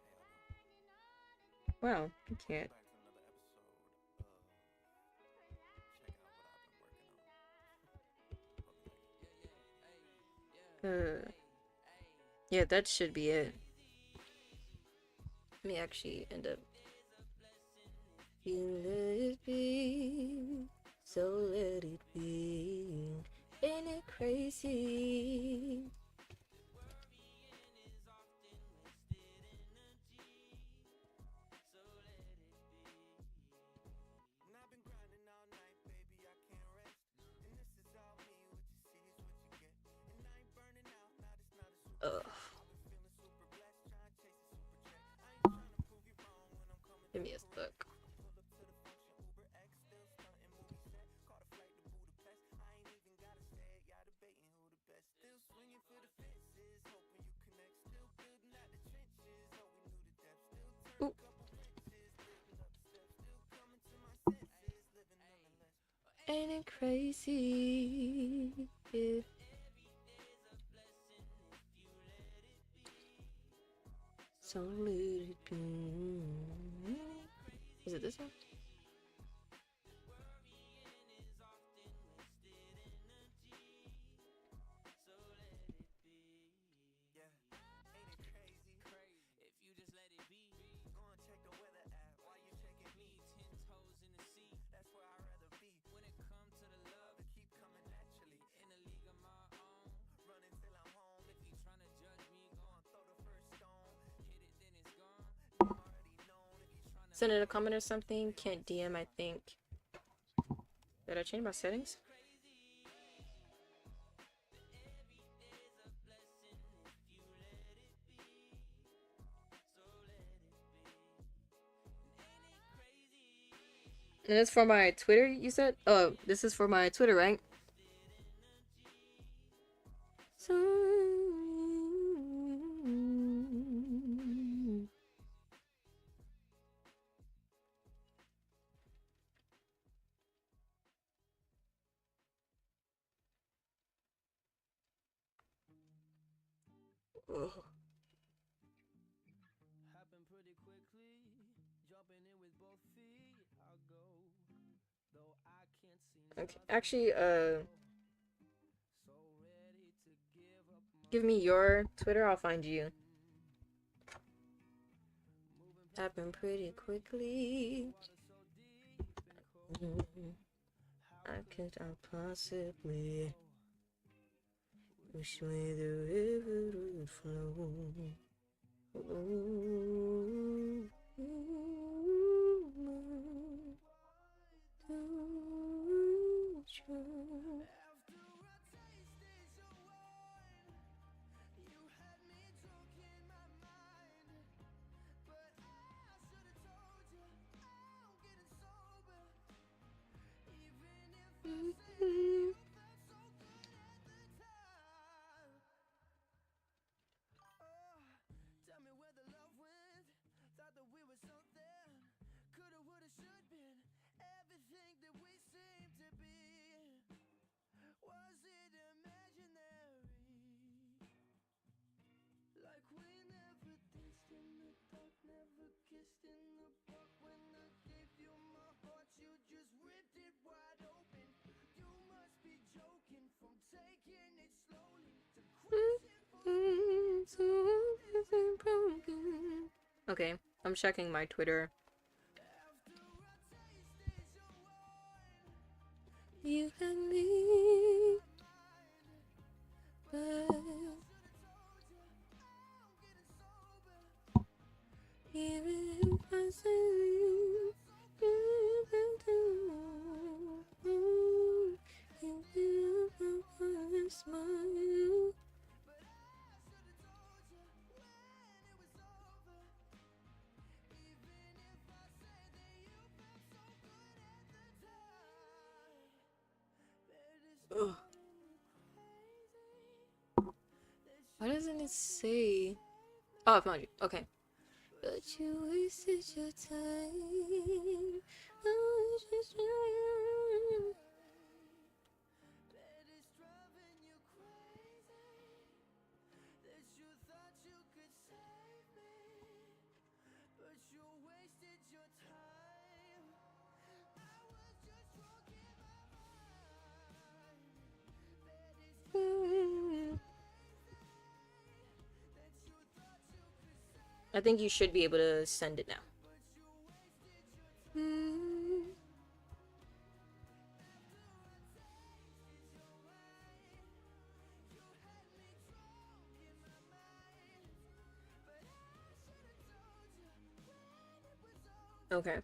Wow, I can't. Yeah, that should be it. Let me actually end up. You let it be, so let it be. Ain't it crazy? Ugh. Give me a stuck. Ooh. Ain't it crazy? Yeah. So let it be. Is it this one? Send it a comment or something. Can't DM, I think. Did I change my settings? And it's for my Twitter, you said? Oh, this is for my Twitter, right? So... Ugh. Okay, actually, give me your Twitter, I'll find you. Happened pretty quickly. I can't possibly wish me the river would flow. Okay, I'm checking my Twitter. You and me, but even if I say you smile. Ugh. Why doesn't it say? Oh, I found you. Okay. But you wasted your time. I was just trying. I think you should be able to send it now. Okay.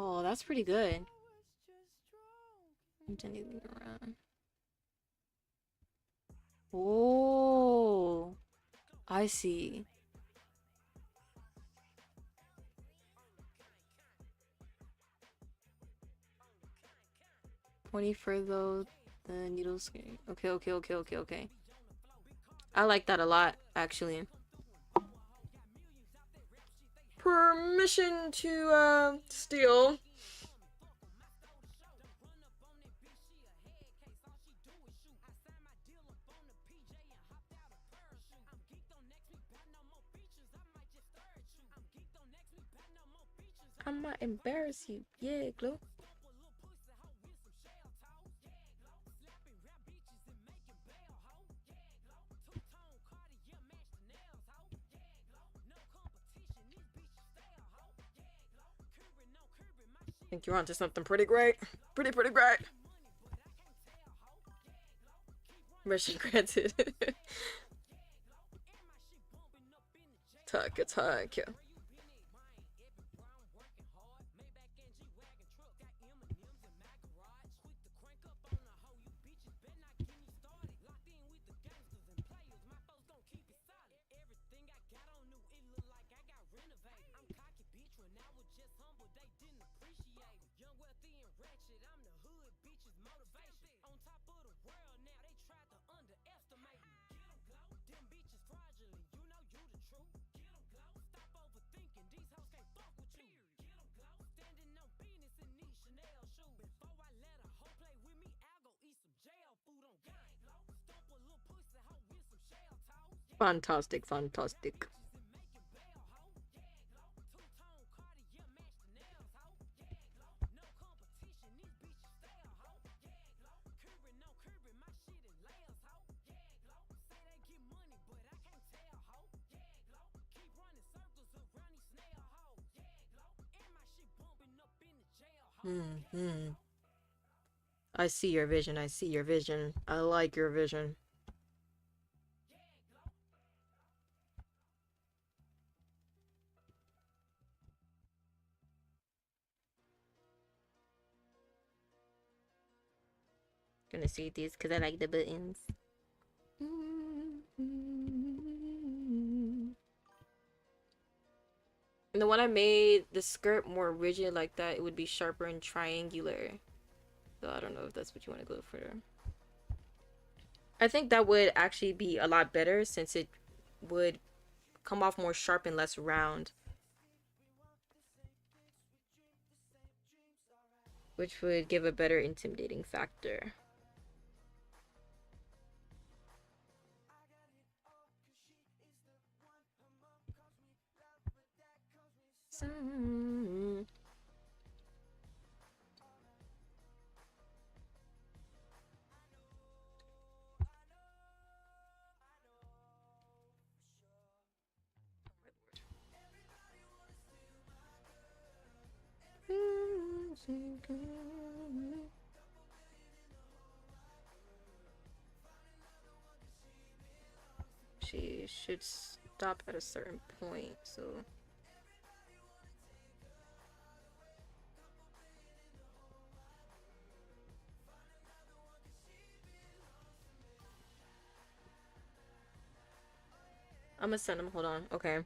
Oh, that's pretty good. Around. Oh, I see. 20 for though the needles. Okay. I like that a lot, actually. Permission to steal. I might embarrass you. Yeah, Glow. I think you're onto something pretty great. Pretty great. Permission granted. Attack. Fantastic. I see your vision. I like your vision. Gonna see these because I like the buttons. And the one I made the skirt more rigid like that, it would be sharper and triangular. So I don't know if that's what you want to go for. I think that would actually be a lot better since it would come off more sharp and less round. Which would give a better intimidating factor. She should stop at a certain point, so I'm gonna send him. Hold on. Okay.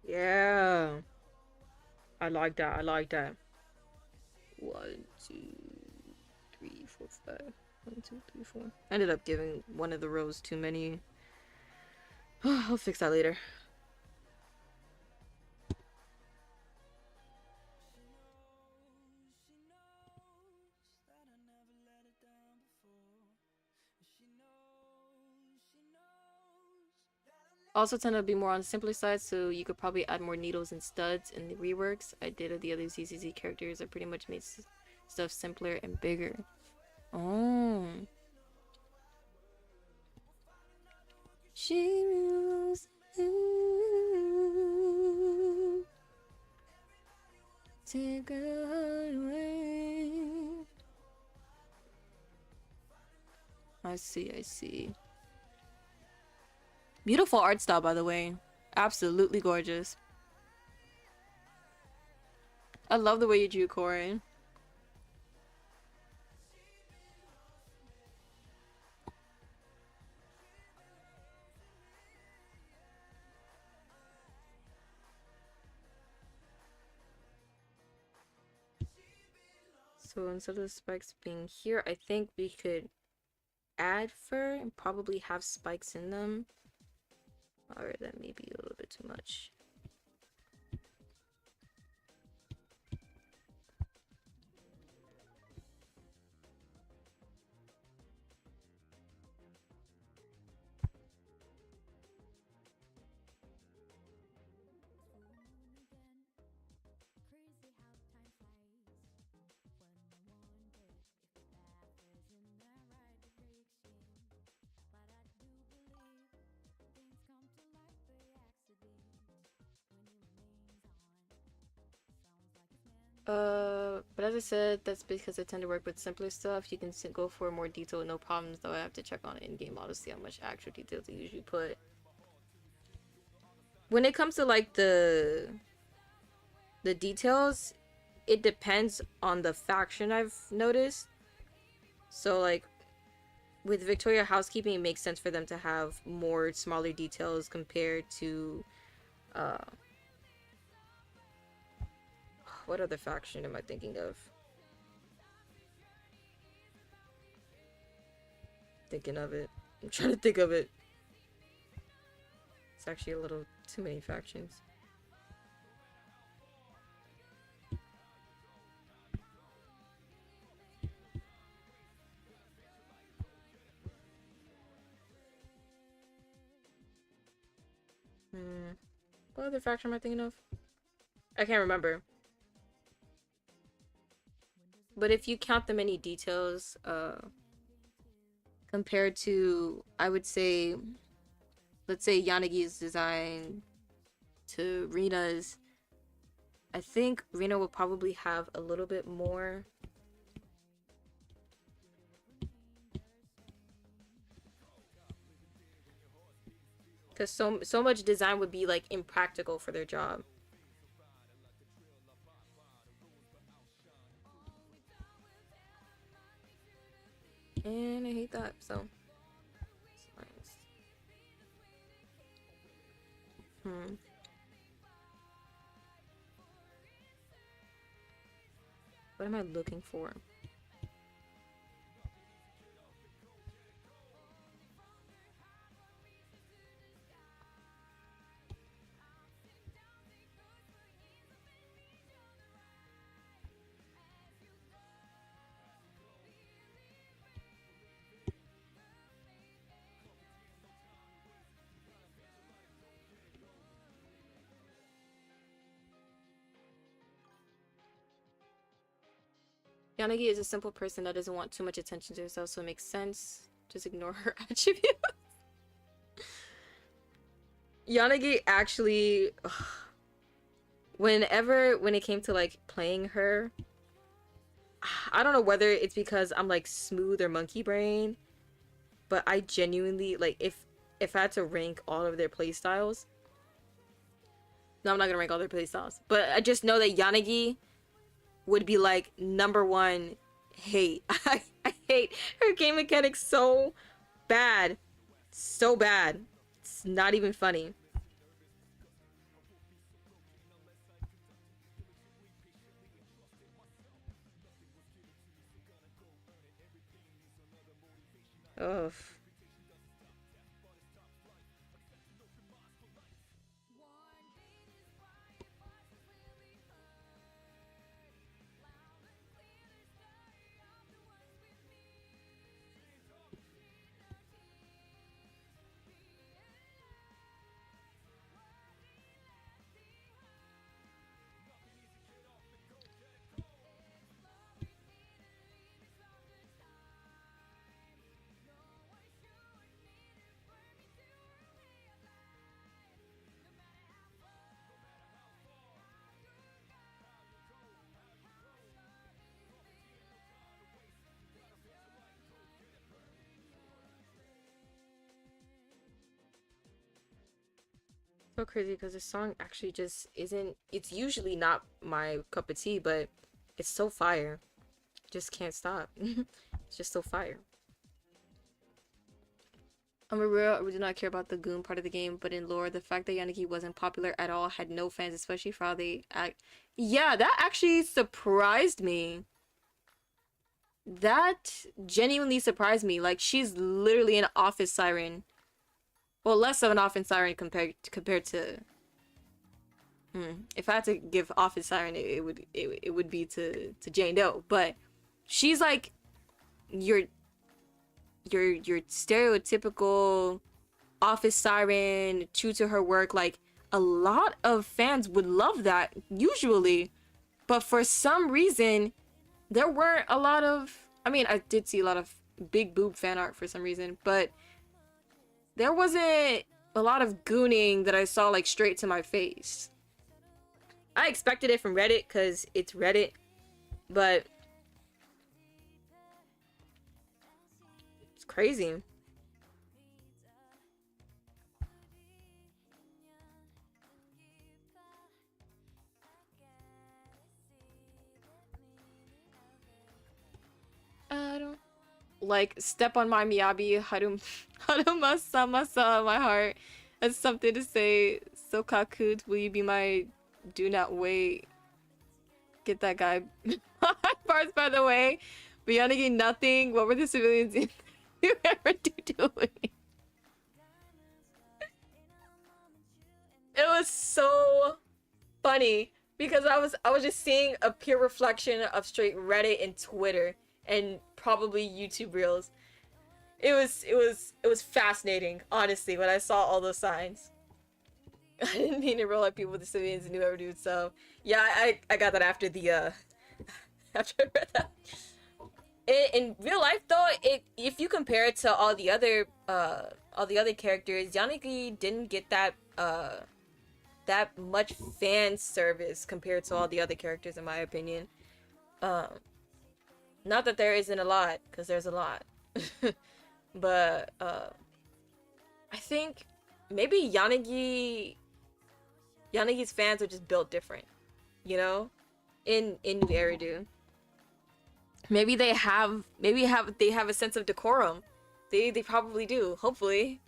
Yeah. I like that. 1, 2, 3, 4, 5. 1, 2, 3, 4. I ended up giving one of the rows too many. I'll fix that later. She knows that I never let her down before. She knows Also tend to be more on the simpler side, so you could probably add more needles and studs in the reworks. I did of the other ZZZ characters. I pretty much made stuff simpler and bigger. Oh. She moves. Ooh. Take her away. I see, I see. Beautiful art style, by the way. Absolutely gorgeous. I love the way you drew Corey. So instead of the spikes being here, I think we could add fur and probably have spikes in them. Or that may be a little bit too much. But as I said, that's because I tend to work with simpler stuff. You can go for more detail, no problems, though I have to check on it in-game model to see how much actual details they usually put. When it comes to like the details, it depends on the faction, I've noticed. So like with Victoria Housekeeping, it makes sense for them to have more smaller details compared to what other faction am I thinking of? Thinking of it. I'm trying to think of it. It's actually a little too many factions. What other faction am I thinking of? I can't remember. But if you count the many details, compared to, I would say, let's say Yanagi's design to Rina's, I think Rina will probably have a little bit more. Because so much design would be like impractical for their job. And I hate that, so. What am I looking for? Yanagi is a simple person that doesn't want too much attention to herself, so it makes sense. Just ignore her attributes. Yanagi actually... when it came to like playing her, I don't know whether it's because I'm like smooth or monkey brain, but I genuinely, like, if I had to rank all of their playstyles... No, I'm not gonna rank all their playstyles. But I just know that Yanagi would be like #1 hate. I hate her game mechanics so bad. So bad. It's not even funny. Ugh. So crazy because this song actually just isn't. It's usually not my cup of tea, but it's so fire. Just can't stop. It's just so fire. I'm a real. We do not care about the goon part of the game, but in lore, the fact that Yanagi wasn't popular at all, had no fans, especially for how they act. Yeah, that actually surprised me. That genuinely surprised me. Like, she's literally an office siren. Well, less of an office siren compared to. If I had to give office siren, it would be to Jane Doe. But she's like your stereotypical office siren, true to her work. Like, a lot of fans would love that usually, but for some reason there weren't a lot of. I mean, I did see a lot of big boob fan art for some reason, but there wasn't a lot of gooning that I saw like straight to my face. I expected it from Reddit because it's Reddit, but it's crazy. I don't like step on my Miyabi Harumasa Masa my heart. That's something to say. So Kakut, will you be my do not wait? Get that guy. Parts, by the way. Biyanagi, nothing. What were the civilians you ever doing? It was so funny because I was just seeing a pure reflection of straight Reddit and Twitter and probably YouTube Reels. It was fascinating, honestly, when I saw all those signs. I didn't mean to roll at people with the civilians and whoever dude, so yeah, I got that after the after I read that. In real life though, if you compare it to all the other characters, Yanagi didn't get that that much fan service compared to all the other characters, in my opinion. Not that there isn't a lot, because there's a lot. But I think maybe Yanagi's fans are just built different, you know, in New Eridu. Maybe they have a sense of decorum. They probably do. Hopefully,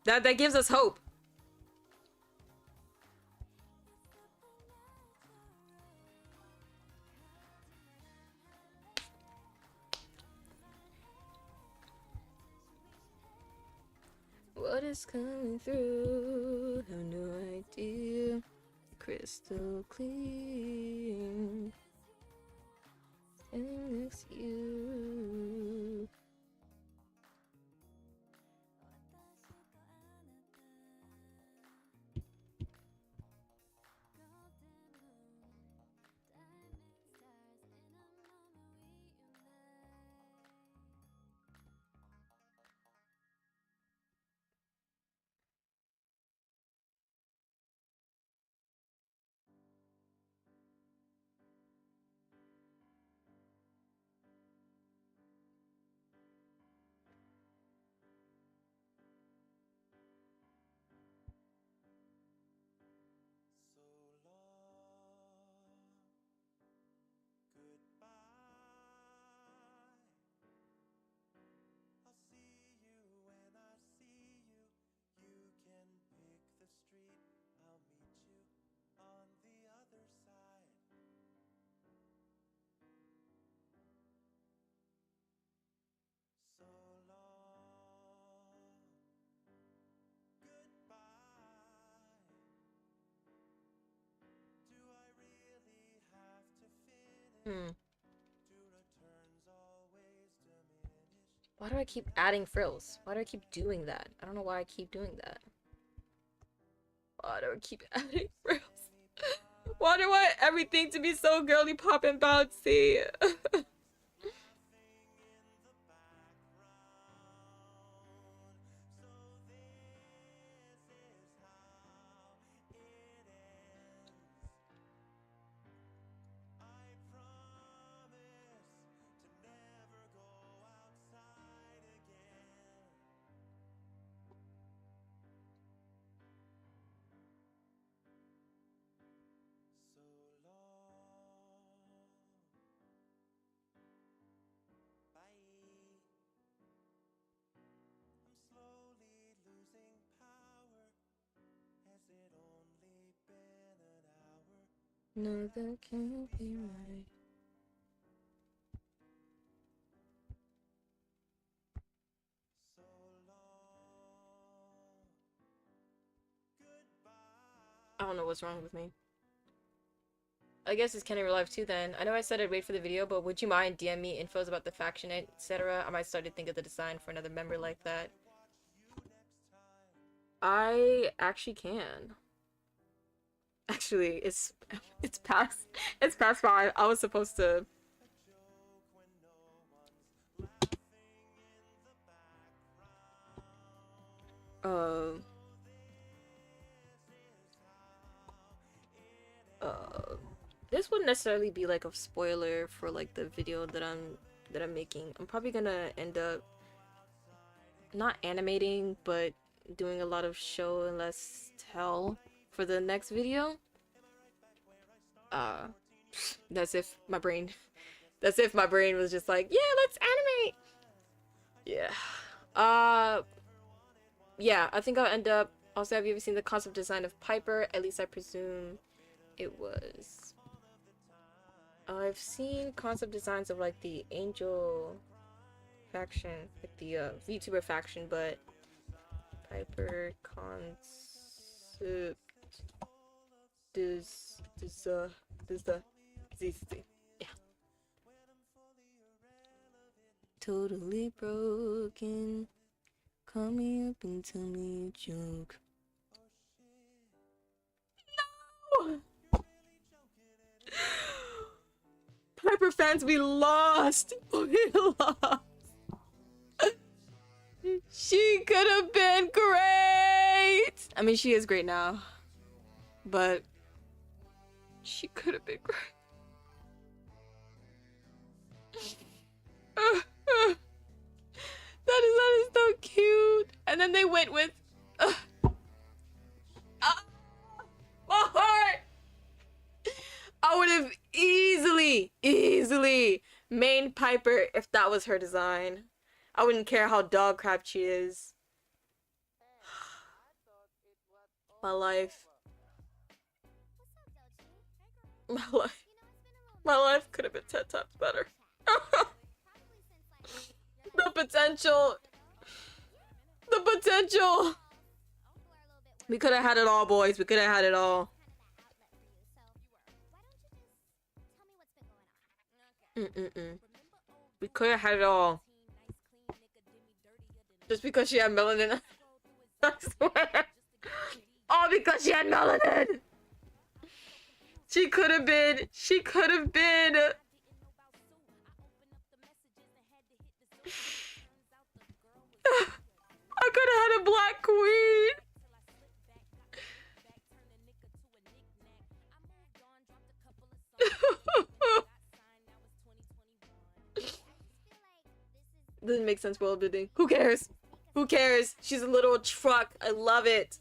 that gives us hope. What is coming through? Have no idea. Crystal clear. Standing next to you. Why do I keep adding frills? Why do I keep doing that? I don't know why I keep doing that. Why do I keep adding frills? Why do I want everything to be so girly pop and bouncy? No, that can't be right. I don't know what's wrong with me. I guess it's Kenny Real Life too then. I know I said I'd wait for the video, but would you mind DM me infos about the faction, etc.? I might start to think of the design for another member like that. I actually can. Actually, it's past 5. I was supposed to this wouldn't necessarily be like a spoiler for like the video that I'm making. I'm probably gonna end up not animating, but doing a lot of show and less tell for the next video. That's if my brain was just like, yeah, let's animate. Yeah. Yeah, I think I'll end up. Also, have you ever seen the concept design of Piper? At least I presume it was. I've seen concept designs of like the Angel faction, like the VTuber faction, but Piper concept yeah. Totally broken. Call me up and tell me a joke. No! Piper fans, we lost! We lost! She could have been great! I mean, she is great now. But she could have been great. That is so cute. And then they went with my heart. I would have easily main Piper if that was her design. I wouldn't care how dog crap she is. My life could have been 10 times better. The potential. We could have had it all, boys. We could have had it all. We could have had it all. Just because she had melanin. I swear. All because she had melanin. She could have been. I could have had a black queen. Doesn't make sense world building. Who cares? Who cares? She's a little truck. I love it.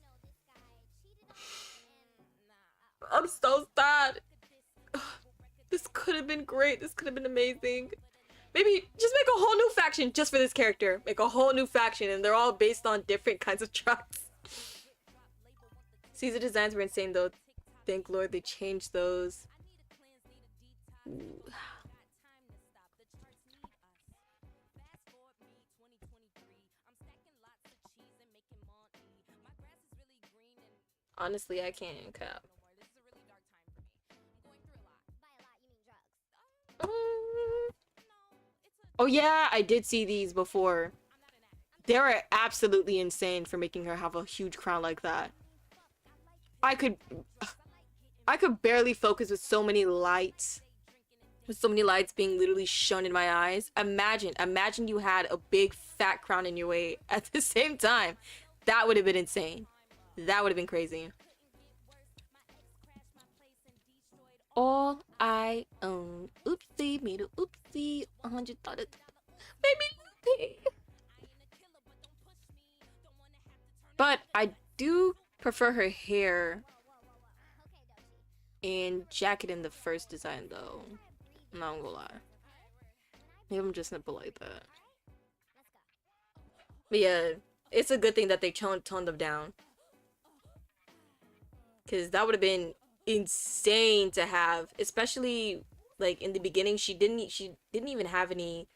I'm so sad. This could have been great. This could have been amazing. Maybe just make a whole new faction just for this character. Make a whole new faction and they're all based on different kinds of trucks. Caesar designs were insane though. Thank Lord they changed those. Ooh. Honestly, I can't cap. Oh yeah, I did see these before. They were absolutely insane for making her have a huge crown like that. I could barely focus with so many lights. With so many lights being literally shone in my eyes. Imagine you had a big fat crown in your way at the same time. That would have been insane. That would have been crazy. All I own. Oopsie, made a oopsie. 100 thought it made me loopy. But I do prefer her hair and jacket in the first design though. I'm not gonna lie. Maybe I'm just simple like that. But yeah, it's a good thing that they toned them down. Because that would have been insane to have, especially like in the beginning. She didn't even have any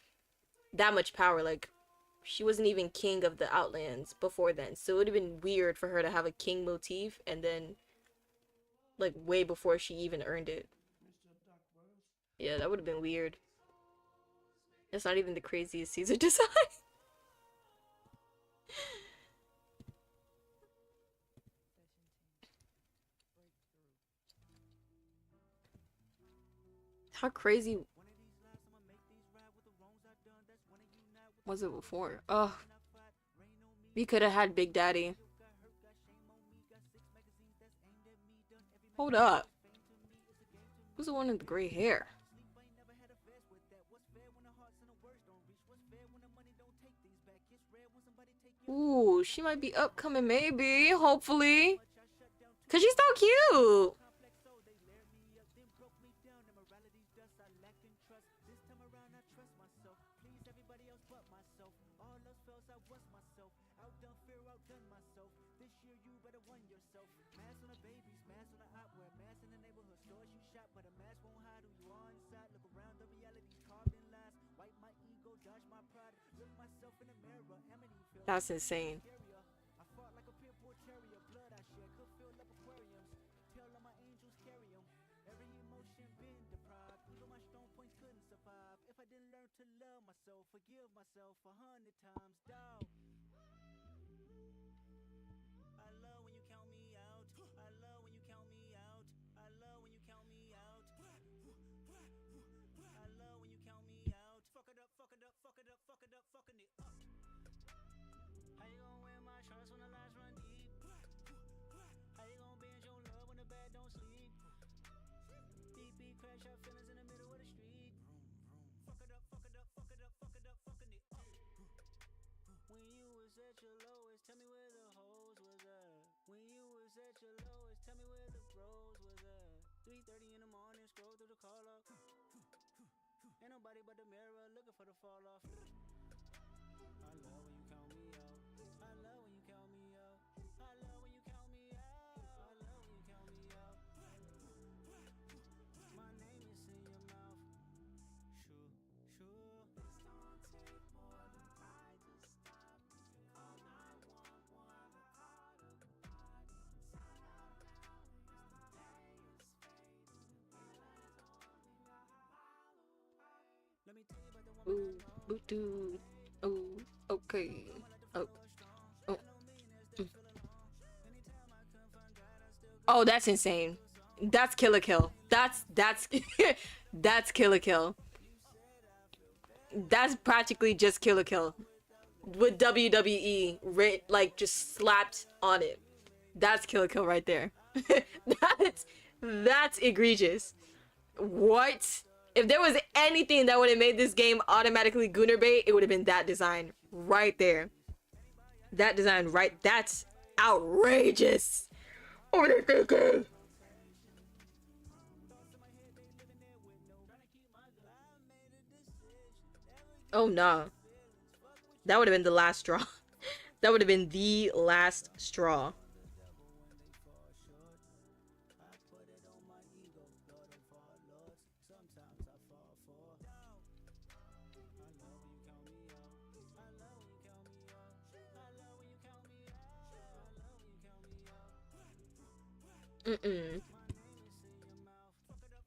that much power. Like she wasn't even king of the Outlands before then, so it would have been weird for her to have a king motif and then like way before she even earned it. Yeah, that would have been weird. That's not even the craziest Caesar design. How crazy was it before? Oh, we could have had Big Daddy. Hold up. Who's the one with the gray hair? Ooh, she might be upcoming, maybe, hopefully. Cause she's so cute. That's insane. Ooh, ooh, dude. Oh, okay. Oh, oh. Mm. Oh, that's insane. That's Kill a Kill. That's that's Kill a Kill. That's practically just Kill a Kill with WWE writ like just slapped on it. That's Kill a Kill right there. That's egregious. What? If there was anything that would have made this game automatically Gooner bait, it would have been that design right there. That design right. That's outrageous. What are they thinking? Oh no. That would have been the last straw. That would have been the last straw.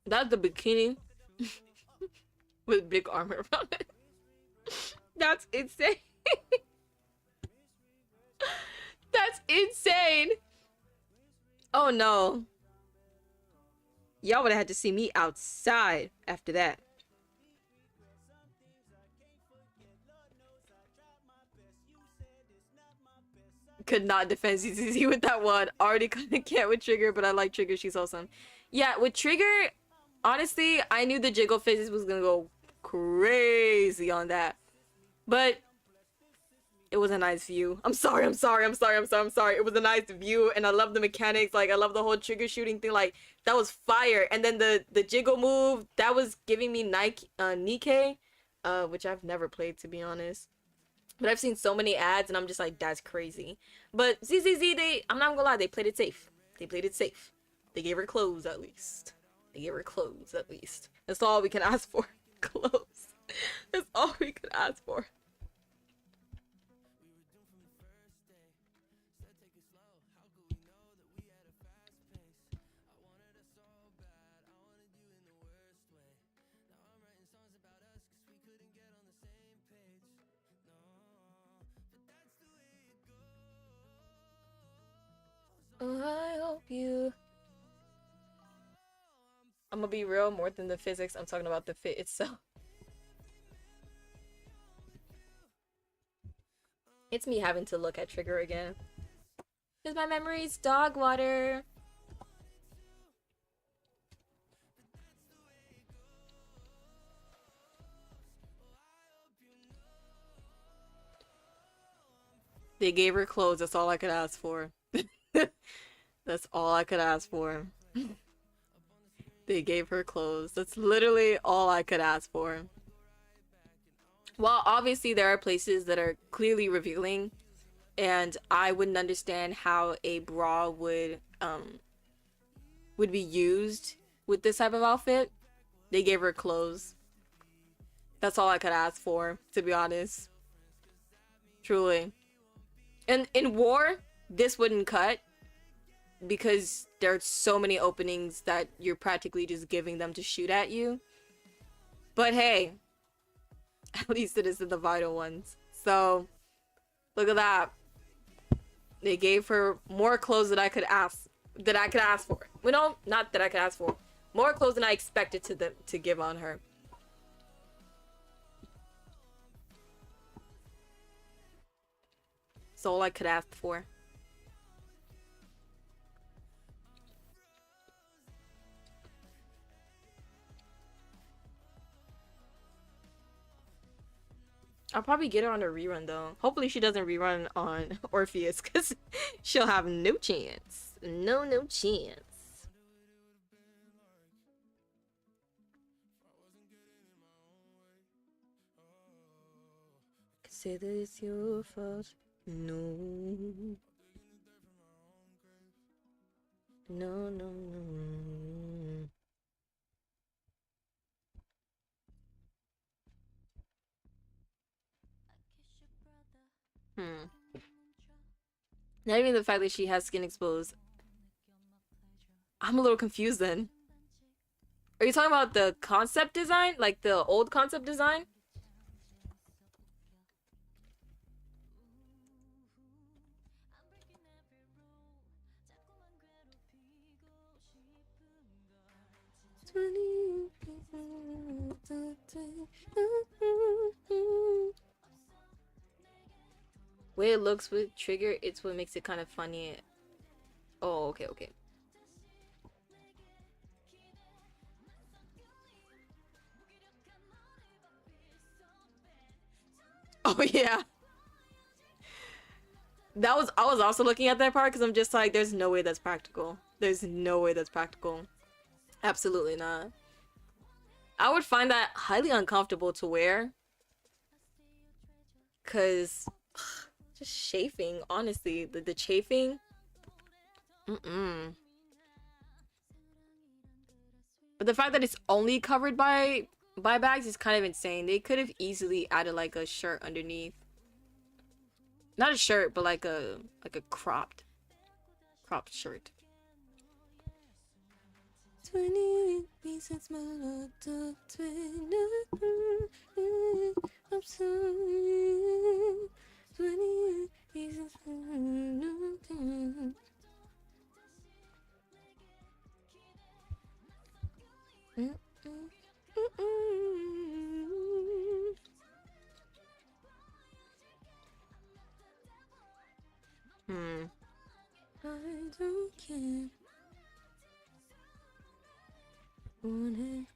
That's the bikini with big armor around it. That's insane. That's insane. Oh no. Y'all would have had to see me outside after that. Could not defend ZZZ with that one. Already kind of can't with Trigger, but I like Trigger. She's awesome. Yeah, with Trigger, honestly, I knew the jiggle physics was gonna go crazy on that. But it was a nice view. I'm sorry. It was a nice view, and I love the mechanics. Like, I love the whole trigger shooting thing. Like, that was fire. And then the jiggle move, that was giving me Nike, which I've never played, to be honest. But I've seen so many ads, and I'm just like, that's crazy. But ZZZ, I'm not gonna lie, they played it safe. They They gave her clothes at least. They gave her clothes at least. That's all we can ask for. Clothes. That's all we could ask for. Oh, I hope you. I'm gonna be real, more than the physics, I'm talking about the fit itself. It's me having to look at Trigger again. Because my memory's dog water. They gave her clothes, that's all I could ask for. That's all I could ask for. They gave her clothes. That's literally all I could ask for. While obviously there are places that are clearly revealing, and I wouldn't understand how a bra would be used with this type of outfit, they gave her clothes. That's all I could ask for, to be honest. Truly. And in war, this wouldn't cut, because there's so many openings that you're practically just giving them to shoot at you. But hey, at least it is in the vital ones. So, look at that. They gave her more clothes than I could ask for. Well, no, not that I could ask for. More clothes than I expected to give on her. That's all I could ask for. I'll probably get her on a rerun though. Hopefully she doesn't rerun on Orpheus, because she'll have no chance. No chance. Say that it's your fault. No. No. Not even the fact that she has skin exposed. I'm a little confused then. Are you talking about the concept design? Like the old concept design? Way it looks with Trigger, it's what makes it kind of funny. Oh, okay. Oh yeah. I was also looking at that part because I'm just like, there's no way that's practical. There's no way that's practical. Absolutely not. I would find that highly uncomfortable to wear. Cause just chafing, honestly. The chafing. But the fact that it's only covered by bags is kind of insane. They could have easily added like a shirt underneath. Not a shirt, but like a cropped shirt. 20 reasons my love to I'm sorry. 20 reasons I don't care. 원해.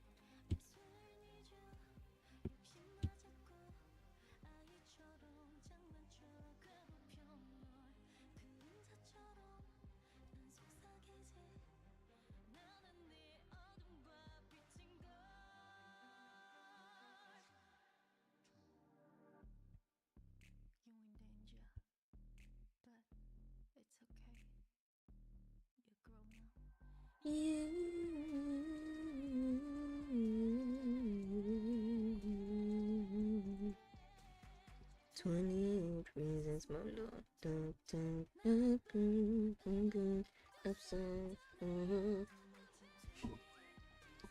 20 reasons more.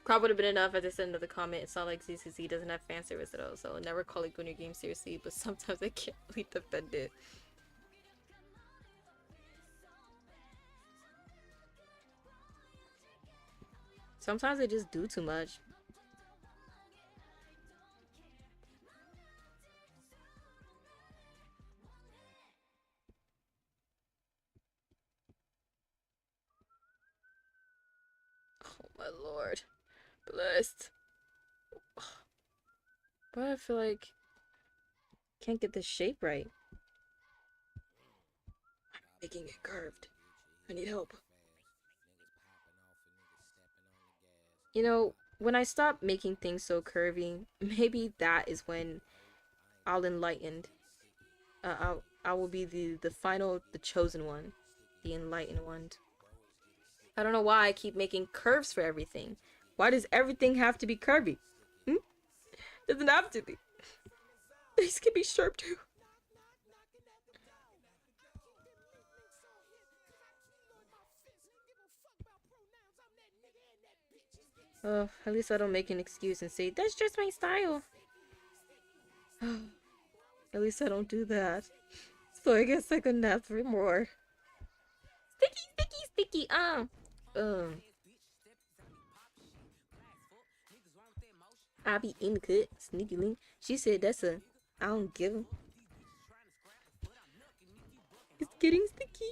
Crop would have been enough. As I said in another comment, it's not like ZCZ doesn't have fan service at all, so I'll never call it Gunner game seriously, but sometimes I can't really defend it. Sometimes I just do too much. Oh my lord. Blessed. But I feel like I can't get the shape right. I'm making it curved. I need help. You know, when I stop making things so curvy, maybe that is when I'll enlightened. I will be the final, the chosen one, the enlightened one. I don't know why I keep making curves for everything. Why does everything have to be curvy? Doesn't have to be. These can be sharp too. Oh, at least I don't make an excuse and say, that's just my style. At least I don't do that. So I guess I couldn't ask for more. Sticky, sticky, sticky, I be in the cut, sneaky link. She said that's a, I don't give him. It's getting sticky.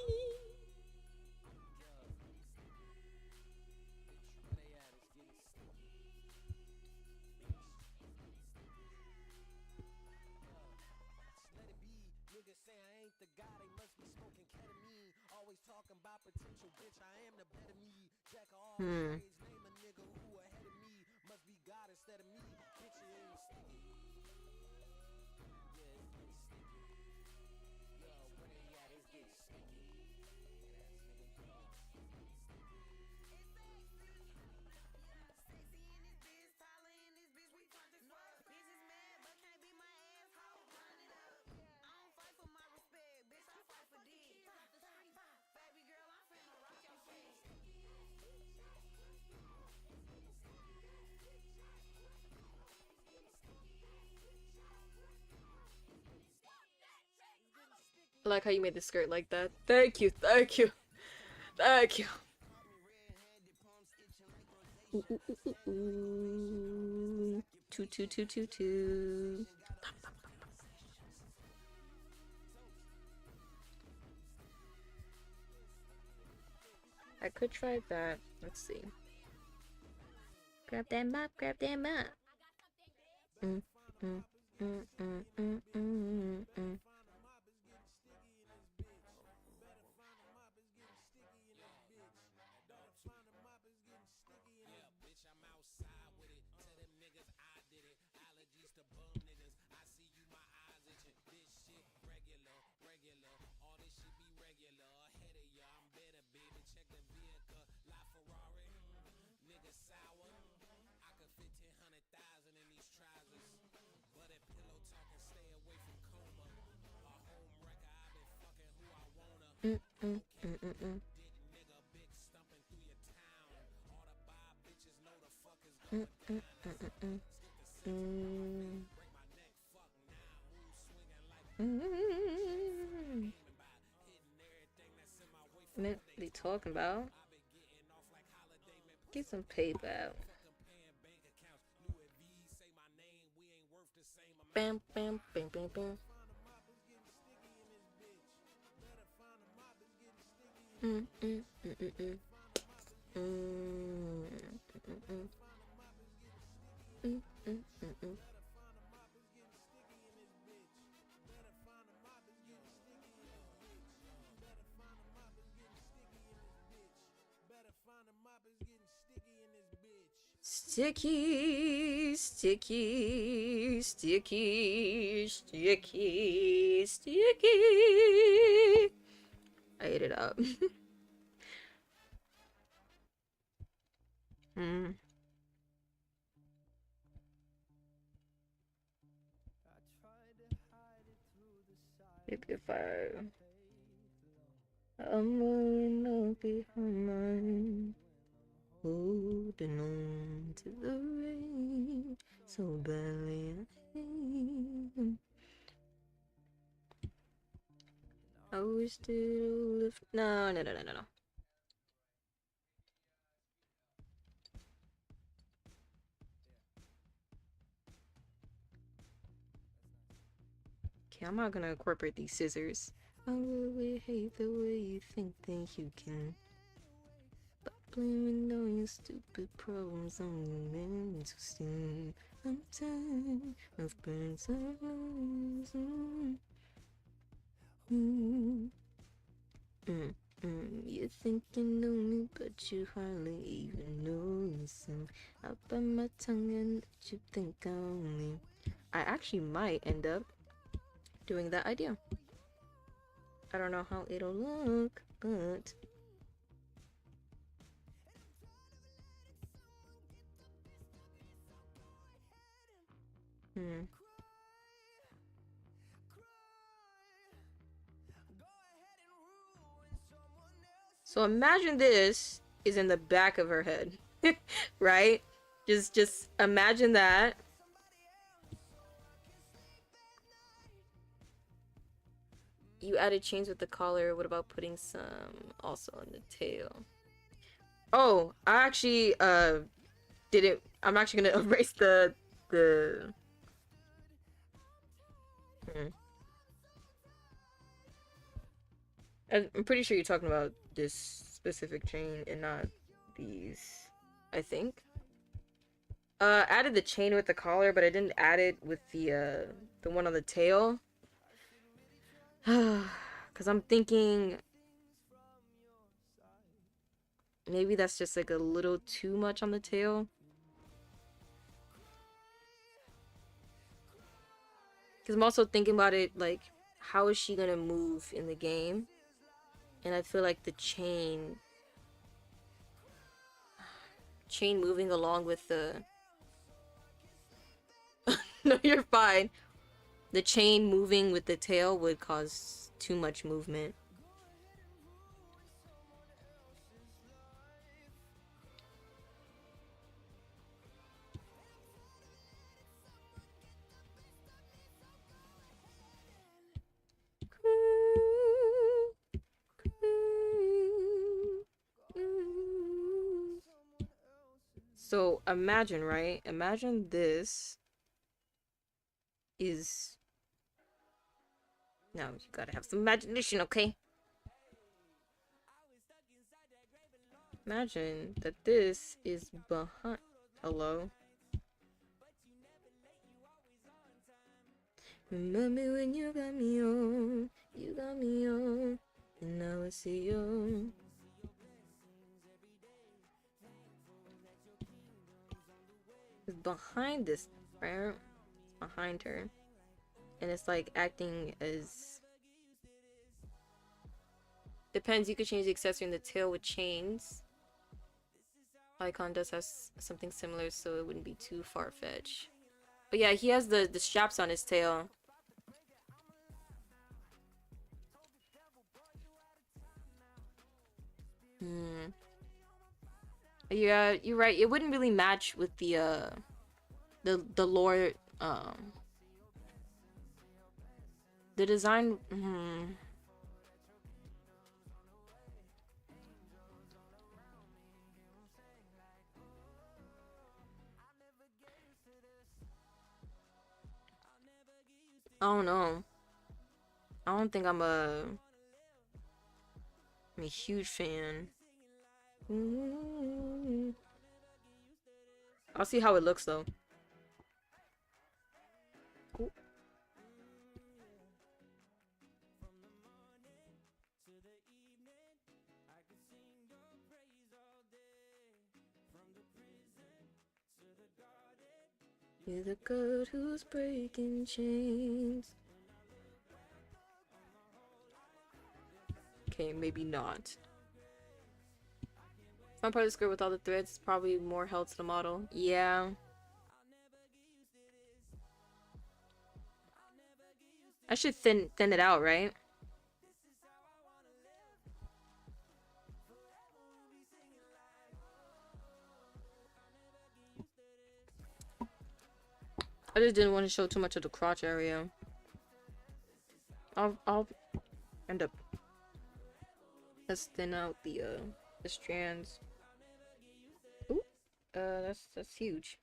I like how you made the skirt like that. Thank you, thank you, thank you. Ooh, ooh, ooh, ooh, ooh. Two. I could try that. Let's see. Grab that mop, grab that mop. What they talking about? Get some paper. Bam, bam, bam, bam, bam. Sticky, sticky, sticky, sticky, sticky. I ate it up. If I'm rolling up behind, holding on to the rain so badly I hate. I wish to lift. No. Okay, I'm not gonna incorporate these scissors. I really hate the way you think that you can. But blaming all your stupid problems on the men to see. I'm tired of birds You think you know me, but you hardly even know yourself. I bite my tongue and let you think I only. I actually might end up doing that idea. I don't know how it'll look, but So imagine this is in the back of her head, right? Just imagine that. You added chains with the collar. What about putting some also on the tail? Oh, I actually didn't. I'm actually gonna erase the. I'm pretty sure you're talking about this specific chain and not these. I think. Added the chain with the collar, but I didn't add it with the one on the tail. Cause I'm thinking maybe that's just like a little too much on the tail. Cause I'm also thinking about it like, how is she gonna move in the game? And I feel like the chain moving along with the no, you're fine. The chain moving with the tail would cause too much movement. So imagine, right? Imagine this is... Now you gotta have some imagination, okay? Imagine that this is behind... Hello? Remember when you got me on, and now I see you. It's behind this, right? It's behind her. And it's like acting as... Depends, you could change the accessory in the tail with chains. Icon does have something similar, so it wouldn't be too far-fetched. But yeah, he has the straps on his tail. Yeah, you're right. It wouldn't really match with the lore, the design. I don't know. I don't think I'm a huge fan. I'll see how it looks though. Cool. You're the girl who's breaking chains. Okay, maybe not. Front part of the skirt with all the threads, probably more held to the model. Yeah. I should thin it out, right? I just didn't want to show too much of the crotch area. I'll end up, let's thin out the strands. Ooh, that's huge.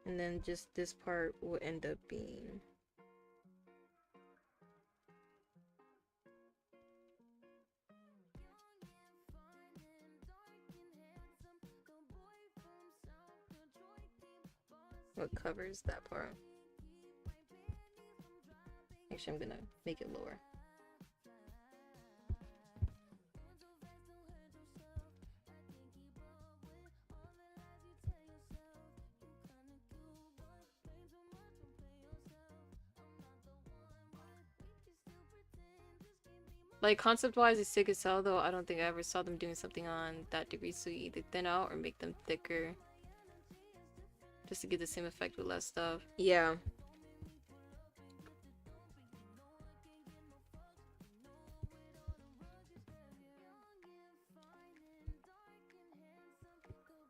And then just this part will end up being what covers that part. Actually, I'm gonna make it lower. Like, concept-wise, it's sick as hell, though. I don't think I ever saw them doing something on that degree, so you either thin out or make them thicker. Just to get the same effect with less stuff. Yeah.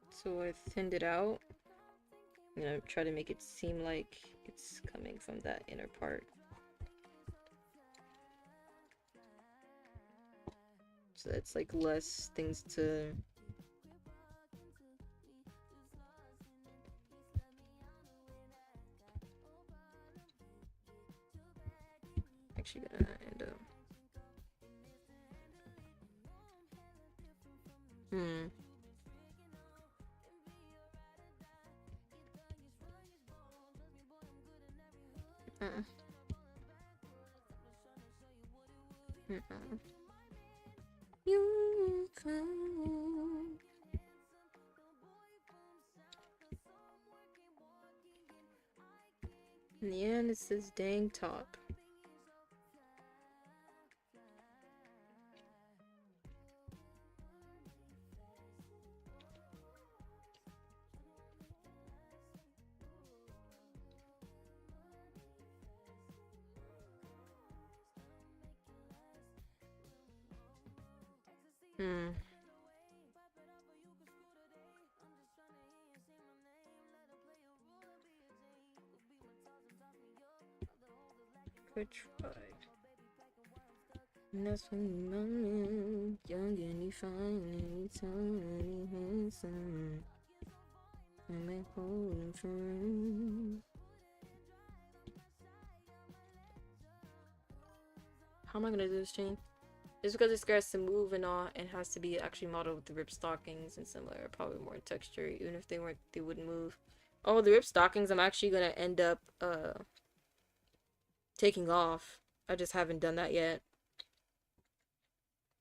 So I thinned it out. I'm gonna try to make it seem like it's coming from that inner part. So that's like less things to... Actually gonna end up... You found... In the end, it's this dang top. Good try. And that's when you run young and you fine and you tall and you handsome. And they hold him firm. How am I gonna do this chain? Just because it scares to move and all, and has to be actually modeled with the rib stockings and similar, probably more texture. Even if they weren't, they wouldn't move. Oh, the rib stockings, I'm actually gonna end up taking off. I just haven't done that yet.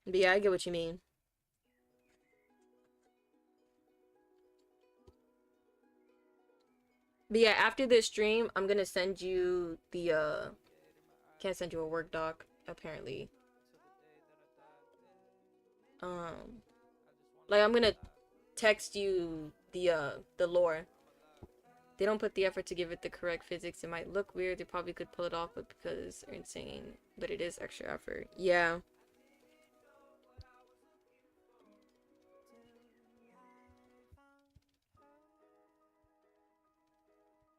But yeah, I get what you mean. But yeah, after this stream, I'm gonna send you the can't send you a work doc, apparently. Like, I'm gonna text you the lore. They don't put the effort to give it the correct physics. It might look weird. They probably could pull it off, but because they're insane. But it is extra effort. Yeah.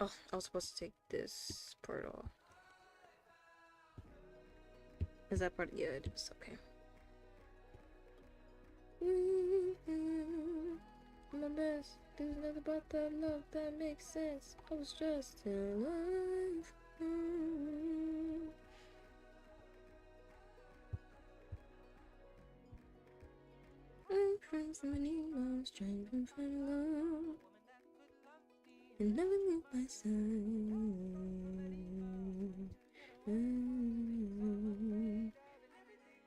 Oh, I was supposed to take this part off. Is that part? Yeah, it is. Okay. My best. There's nothing about that love that makes sense. I was just in love. I'm friends so many miles trying to find love. And never leave my side.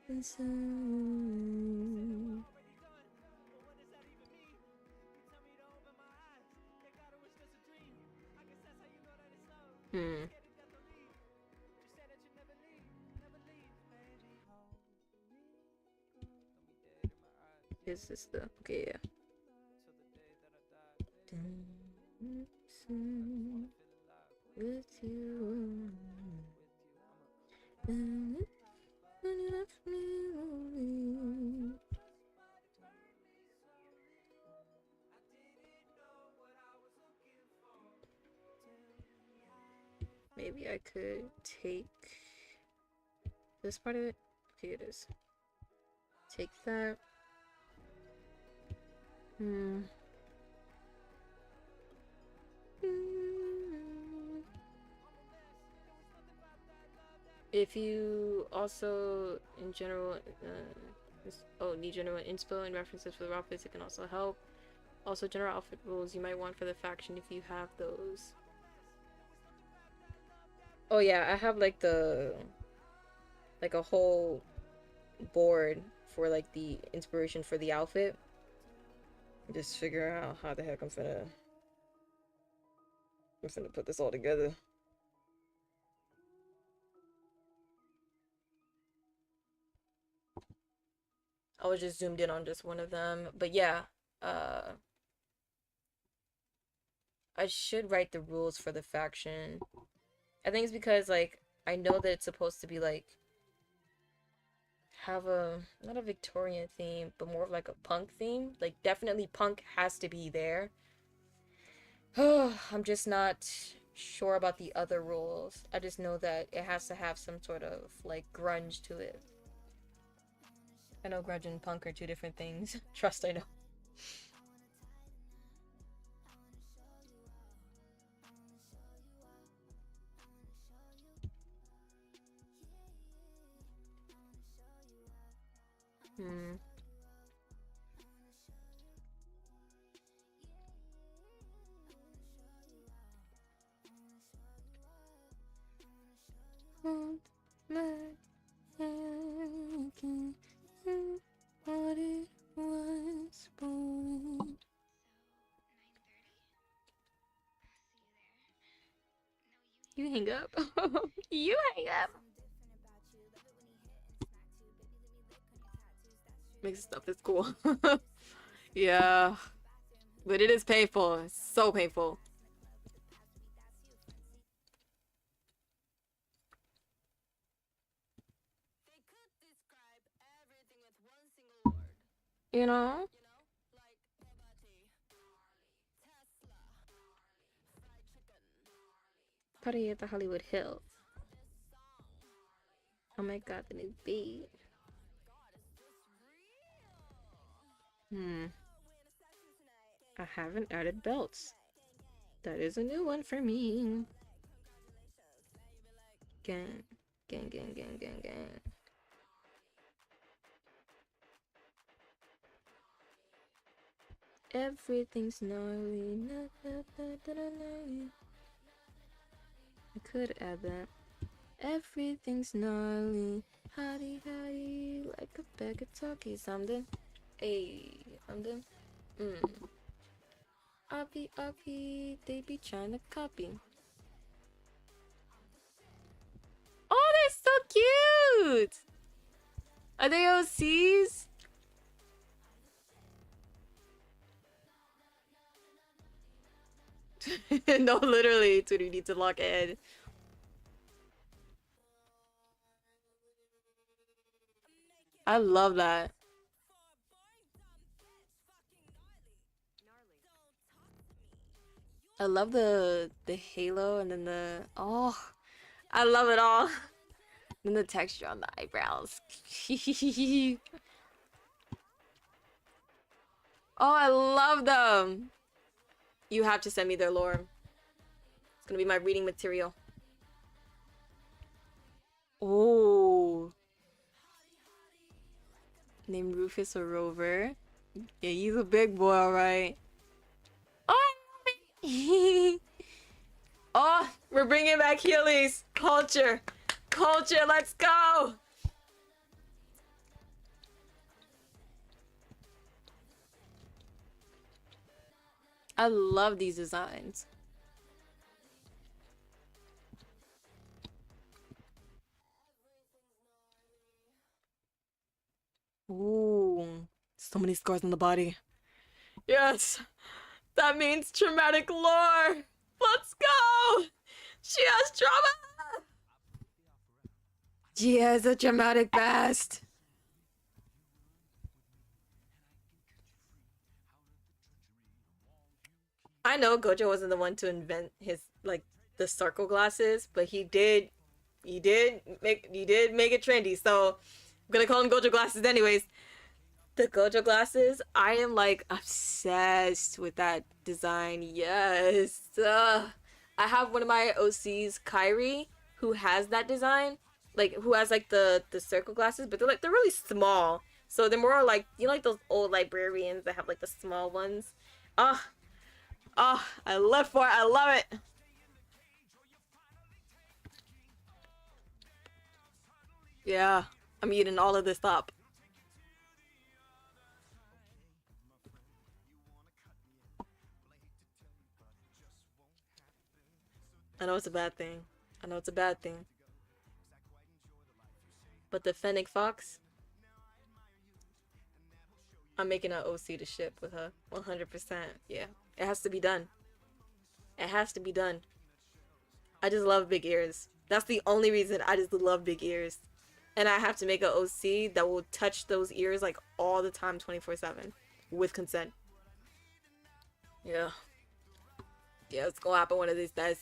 And so Is this the okay? Yeah. With you. When you left me lonely. Maybe I could take this part of it. Okay, it is. Take that. If you also, in general, need general inspo and references for the outfits, it can also help. Also, general outfit rules you might want for the faction if you have those. Oh yeah, I have like a whole board for like the inspiration for the outfit. Just figure out how the heck I'm finna put this all together. I was just zoomed in on just one of them, but yeah, I should write the rules for the faction. I think it's because like I know that it's supposed to be like have a not a Victorian theme, but more of like a punk theme. Like definitely punk has to be there. I'm just not sure about the other rules. I just know that it has to have some sort of like grunge to it. I know grunge and punk are two different things. Trust I know. What it was born. You hang up. You hang up. Makes stuff that's cool. Yeah. But it is painful. It's so painful. You know? Party at the Hollywood Hills. Oh my god, the new beat. I haven't added belts. That is a new one for me. Gang. Gang, gang, gang, gang, gang. Everything's gnarly. I could add that. Everything's gnarly. Hottie, hottie, like a bag of talkies. Something. Hey, something. Obby, they be trying to copy. Oh, they're so cute! Are they OCs? No, literally, Twitter needs to lock ahead. I love that. I love the halo and then the I love it all. Then the texture on the eyebrows. Oh, I love them. You have to send me their lore. It's gonna be my reading material. Oh. Named Rufus or Rover. Yeah, he's a big boy, alright. Oh, I love it. Oh, we're bringing back Heelys. Culture. Culture, let's go. I love these designs. Ooh, so many scars on the body. Yes, That means traumatic lore. Let's go. She has trauma. She has a traumatic past. I know Gojo wasn't the one to invent his like the circle glasses, but he did make it trendy. So I'm gonna call him Gojo glasses anyways. The Gojo glasses, I am like obsessed with that design. Yes. I have one of my OCs, Kyrie, who has that design. Like who has like the circle glasses, but they're really small. So they're more like, you know, like those old librarians that have like the small ones. Ah, I live for it. I love it. Yeah, I'm eating all of this up. I know it's a bad thing. I know it's a bad thing. But the Fennec Fox, I'm making an OC to ship with her. 100%. Yeah. It has to be done. It has to be done. I just love big ears. That's the only reason I just love big ears. And I have to make an OC that will touch those ears like all the time 24/7 with consent. Yeah. Yeah, it's gonna happen one of these days.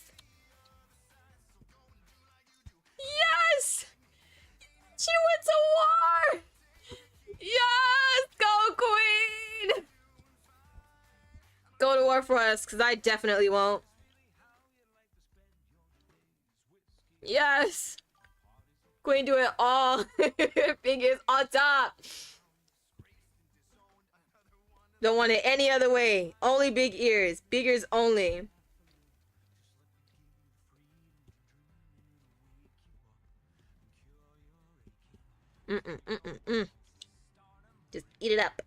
Yes! She went to war! Yes! Go, Queen! Go to war for us, because I definitely won't. Yes! Queen, do it all! Fingers on top! Don't want it any other way. Only big ears. Big ears only. Just eat it up.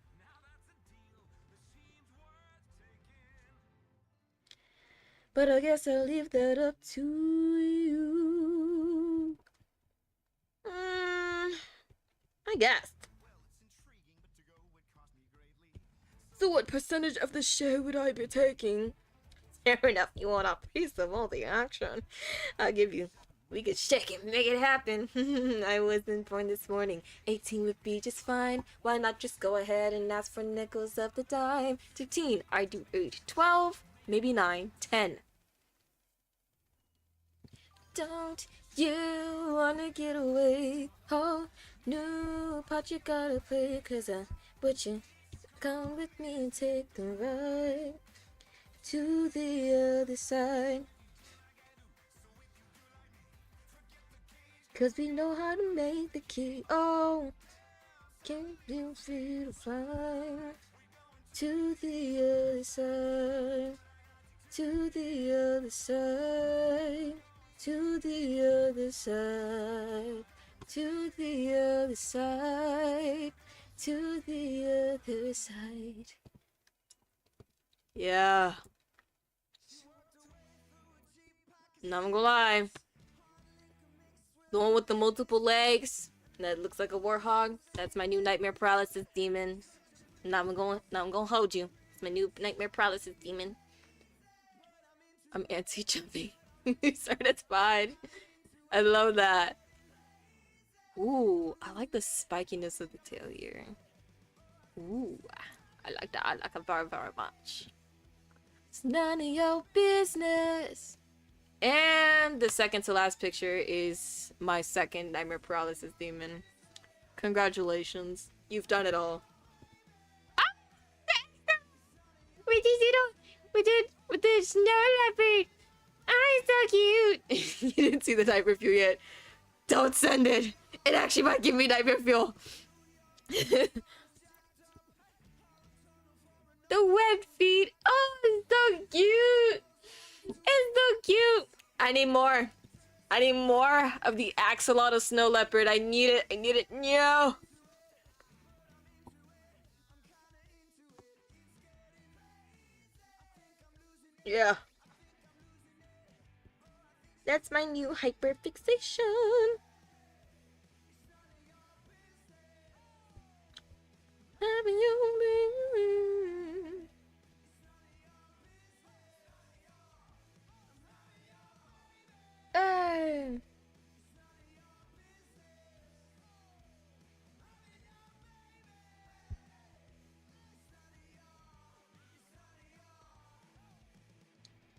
But I guess I'll leave that up to you. I guess. So what percentage of the show would I be taking? Fair enough, you want a piece of all the action. I'll give you. We could shake it, make it happen. I wasn't born this morning. 18 would be just fine. Why not just go ahead and ask for nickels of the dime? 15, I do 8. 12, maybe 9. 10. Don't you wanna get away? Oh, new part you gotta play. Cause but you come with me and take the ride to the other side. Cause we know how to make the key. Oh, can you feel the fly to the other side? To the other side. To the other side. To the other side. To the other side. Yeah. Not gonna lie. The one with the multiple legs that looks like a warhog. That's my new nightmare paralysis demon. Now I'm gonna hold you. It's my new nightmare paralysis demon. I'm anti-jumping. So that's fine. I love that. Ooh, I like the spikiness of the tail here. Ooh, I like that. I like it very, very much. It's none of your business. And the second to last picture is my second nightmare paralysis demon. Congratulations. You've done it all. We did with the snow leopard. Oh, so cute. You didn't see the nightmare fuel yet. Don't send it. It actually might give me nightmare fuel. The web feet. Oh, it's so cute. It's so cute. I need more. I need more of the axolotl snow leopard. I need it. I need it. No. Yeah. That's my new hyperfixation.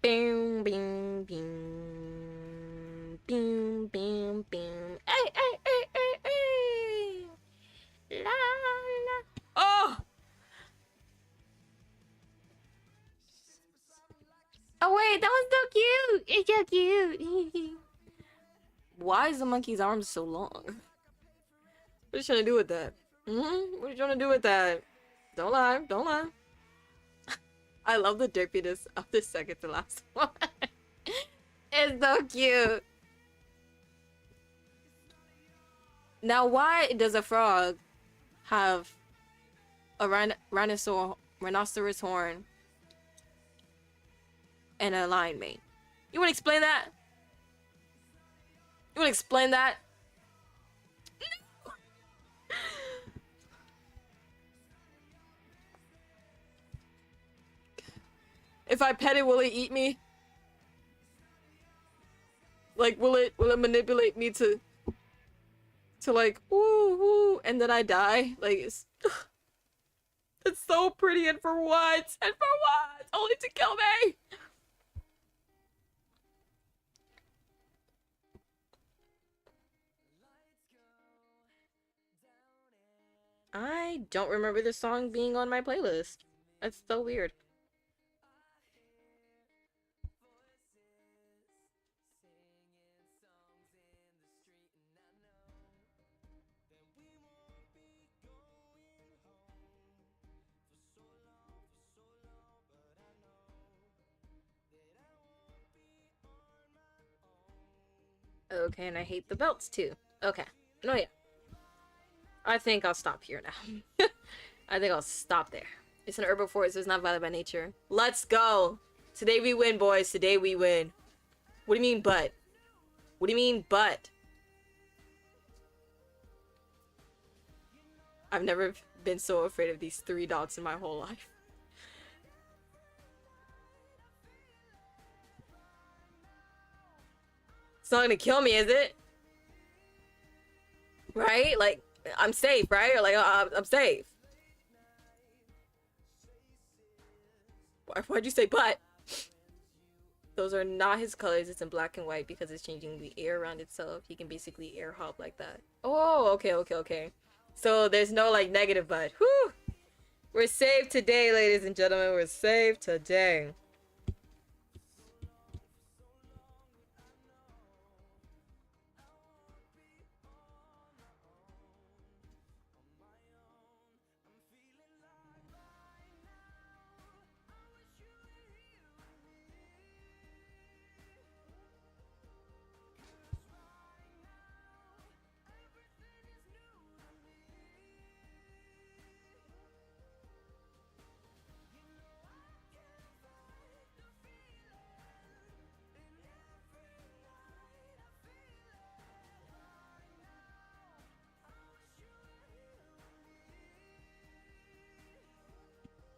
Boom, boom, boom. Boom, boom, boom. Hey, hey, hey, hey, hey. La, la. Oh! Oh, wait, that was so cute. It's so cute. Why is the monkey's arm so long? What are you trying to do with that? What are you trying to do with that? Don't lie. Don't lie. I love the derpiness of the second to last one. It's so cute. Now, why does a frog have a rhinoceros horn and a lion mane? You want to explain that? You want to explain that? No! If I pet it, will it eat me? Like, will it manipulate me to like, woo woo, and then I die? Like, it's so pretty, and for what? And for what? Only to kill me! I don't remember the song being on my playlist. That's so weird. Okay, and I hate the belts too. Okay. No, yeah. I think I'll stop here now. I think I'll stop there. It's an herbivore, so it's not violent by nature. Let's go! Today we win, boys. Today we win. What do you mean, but? What do you mean, but? I've never been so afraid of these 3 dots in my whole life. It's not gonna kill me, is it? Right? Like, I'm safe, right? Or like, I'm safe. Why'd you say but? Those are not his colors. It's in black and white because it's changing the air around itself. He can basically air hop like that. Oh, okay, okay, okay. So there's no like negative but. Whew! We're saved today, ladies and gentlemen. We're saved today.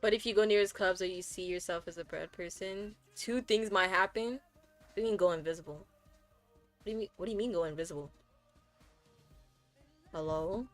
But if you go near his cubs or you see yourself as a bad person, 2 things might happen. What do you mean go invisible? What do you mean go invisible? Hello?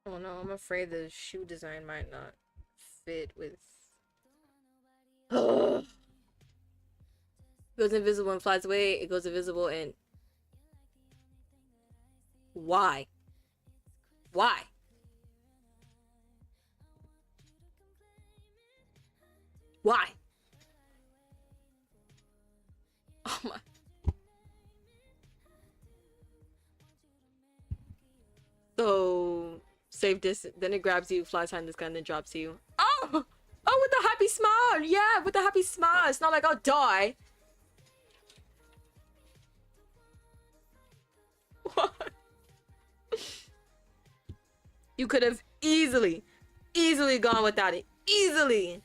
Oh no, I'm afraid the shoe design might not fit with... Ugh. Goes invisible and flies away. It goes invisible and... Why? Why? Why? Save distance. Then it grabs you, flies high in the sky, and then drops you. Oh! Oh, with the happy smile! Yeah, with the happy smile. It's not like I'll die. What? You could have easily gone without it. Easily.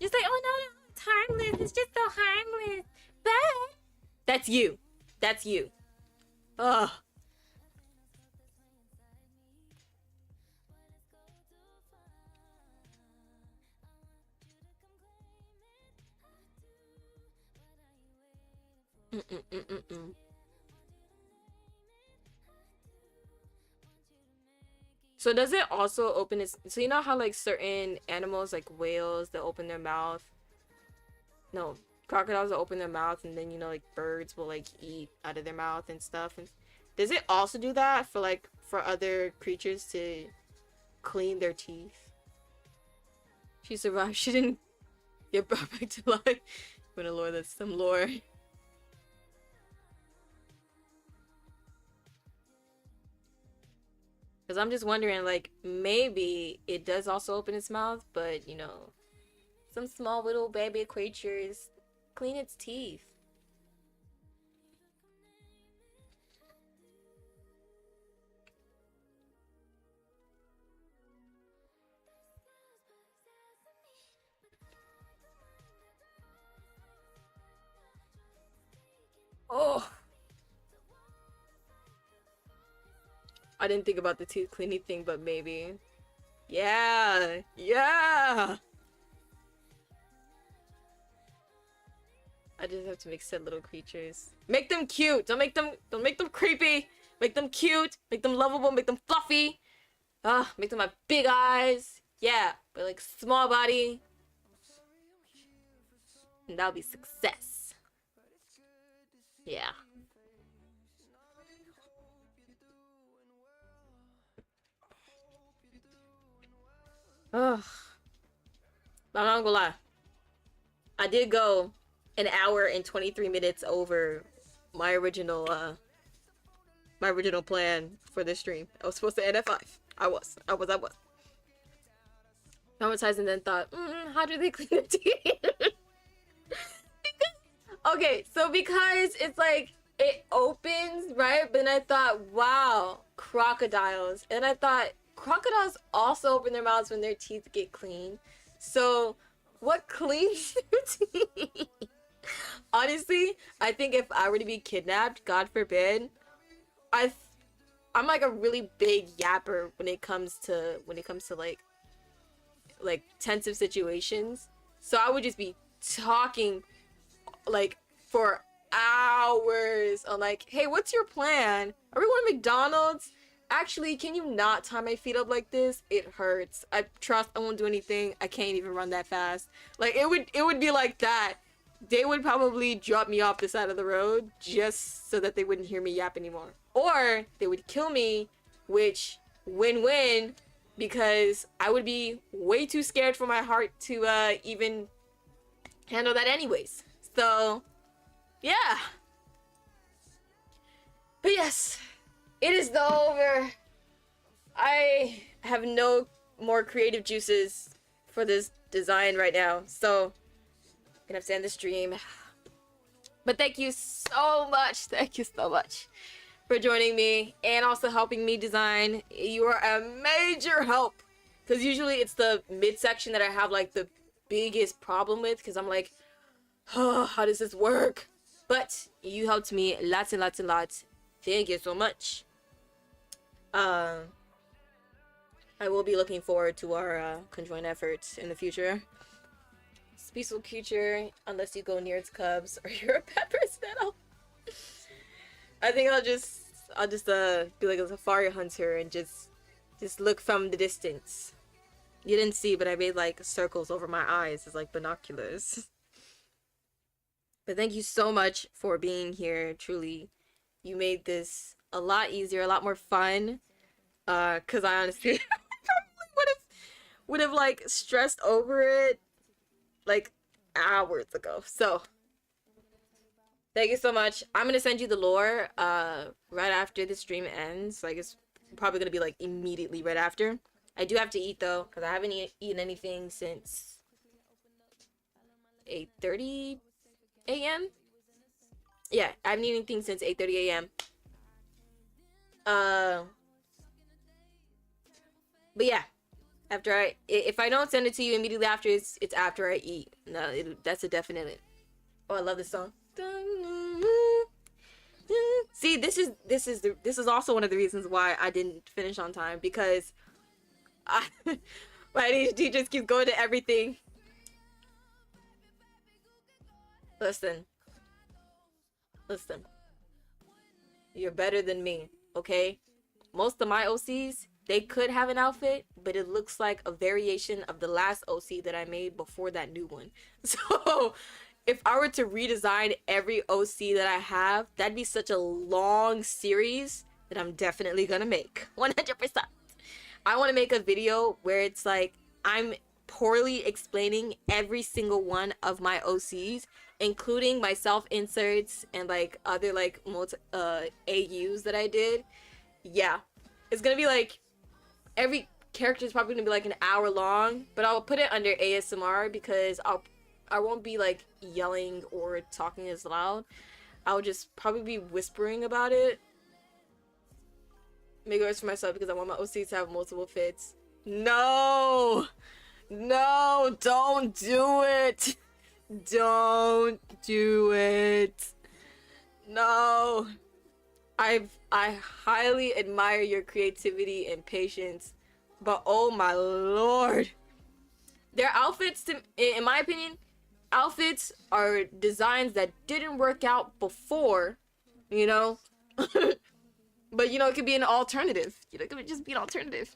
Just like, oh no, it's harmless. It's just so harmless. But that's you. That's you. Ugh. So does it also open its... So you know how like certain animals like whales, they'll open their mouth? No, crocodiles will open their mouth, and then you know like birds will like eat out of their mouth and stuff. And does it also do that for like for other creatures to clean their teeth? She survived. She didn't get brought back to life. When a lore, that's some lore. Because I'm just wondering, like, maybe it does also open its mouth, but, you know, some small little baby creatures clean its teeth. Oh! I didn't think about the teeth cleaning thing, but maybe. Yeah! Yeah! I just have to make said little creatures. Make them cute! Don't make them creepy! Make them cute! Make them lovable! Make them fluffy! Make them have big eyes! Yeah! But like small body. And that'll be success. Yeah. Ugh. I'm not gonna lie. I did go an hour and 23 minutes over my original plan for this stream. I was supposed to end at 5. I was. Traumatized and then thought, how do they clean the teeth? Okay, so because it's like it opens, right? But then I thought, wow, crocodiles. And I thought crocodiles also open their mouths when their teeth get clean. So what cleans their teeth? Honestly, I think if I were to be kidnapped, God forbid, I'm like a really big yapper when it comes to like tensive situations. So I would just be talking like for hours on like, hey, what's your plan? Are we going to McDonald's? Actually, can you not tie my feet up like this? It hurts. I won't do anything. I can't even run that fast. Like it would be like that. They would probably drop me off the side of the road just so that they wouldn't hear me yap anymore. Or they would kill me, which win-win, because I would be way too scared for my heart to even handle that anyways. So, yeah. But yes, it is over. I have no more creative juices for this design right now, so I'm gonna have to end the stream. But thank you so much for joining me and also helping me design. You are a major help, because usually it's the midsection that I have like the biggest problem with, because I'm like, oh, how does this work? But you helped me lots and lots and lots. Thank you so much. I will be looking forward to our conjoined efforts in the future. Peaceful creature, unless you go near its cubs or you're a pet person. I think I'll just be like a safari hunter and just look from the distance. You didn't see, but I made like circles over my eyes as like binoculars. But thank you so much for being here. Truly, you made this a lot easier, a lot more fun. Cause I honestly probably would have like stressed over it like hours ago. So Thank you so much. I'm gonna send you the lore right after the stream ends. Like it's probably gonna be like immediately right after. I do have to eat though, because I haven't eaten anything since 8:30 a.m. Yeah, I haven't eaten anything since 8:30 a.m. Uh, but yeah, if I don't send it to you immediately after, it's after I eat. No, that's a definite. Oh, I love this song. See, this is also one of the reasons why I didn't finish on time, because my ADHD just keeps going to everything. Listen. You're better than me, okay? Most of my OCs, they could have an outfit, but it looks like a variation of the last OC that I made before that new one. So, if I were to redesign every OC that I have, that'd be such a long series that I'm definitely gonna make. 100%. I want to make a video where it's like I'm poorly explaining every single one of my OCs, including my self inserts and like other like AUs that I did. Yeah, it's gonna be like every character is probably gonna be like an hour long, but I'll put it under ASMR because I won't be like yelling or talking as loud. I'll just probably be whispering about it. Make it worse for myself because I want my OCs to have multiple fits. No, don't do it. Don't do it. No. I highly admire your creativity and patience, but oh my lord. Their outfits, in my opinion, outfits are designs that didn't work out before, you know? But, you know, it could be an alternative. You know, it could just be an alternative.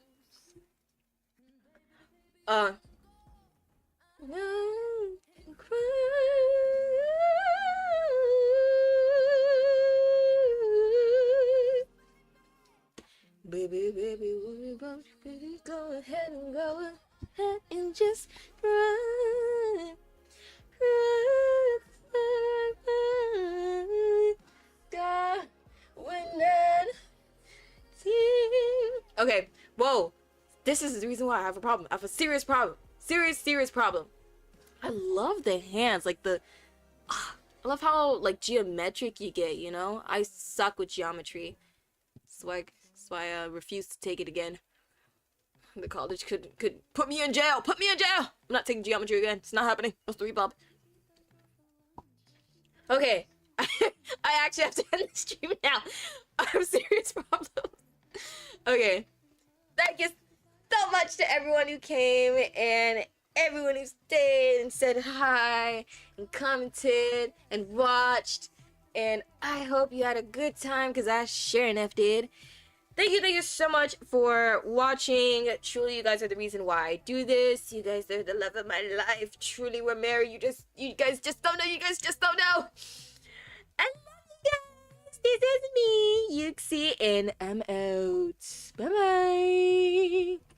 Baby, worry about you, baby, go ahead and just run. God, when that okay, whoa. This is the reason why I have a problem. I have a serious problem. Serious problem. I love the hands, like I love how like geometric you get, you know? I suck with geometry. That's why I refuse to take it again. The college could put me in jail. Put me in jail. I'm not taking geometry again. It's not happening. That's the Bob. Okay. I actually have to end the stream now. I have serious problems. Okay. Thank you so much to everyone who came and everyone who stayed and said hi and commented and watched. And I hope you had a good time because I sure enough did. Thank you so much for watching. Truly, you guys are the reason why I do this. You guys are the love of my life. Truly, we're married. You guys just don't know. You guys just don't know. I love you guys. This is me, Yuxi, and I'm out. Bye-bye.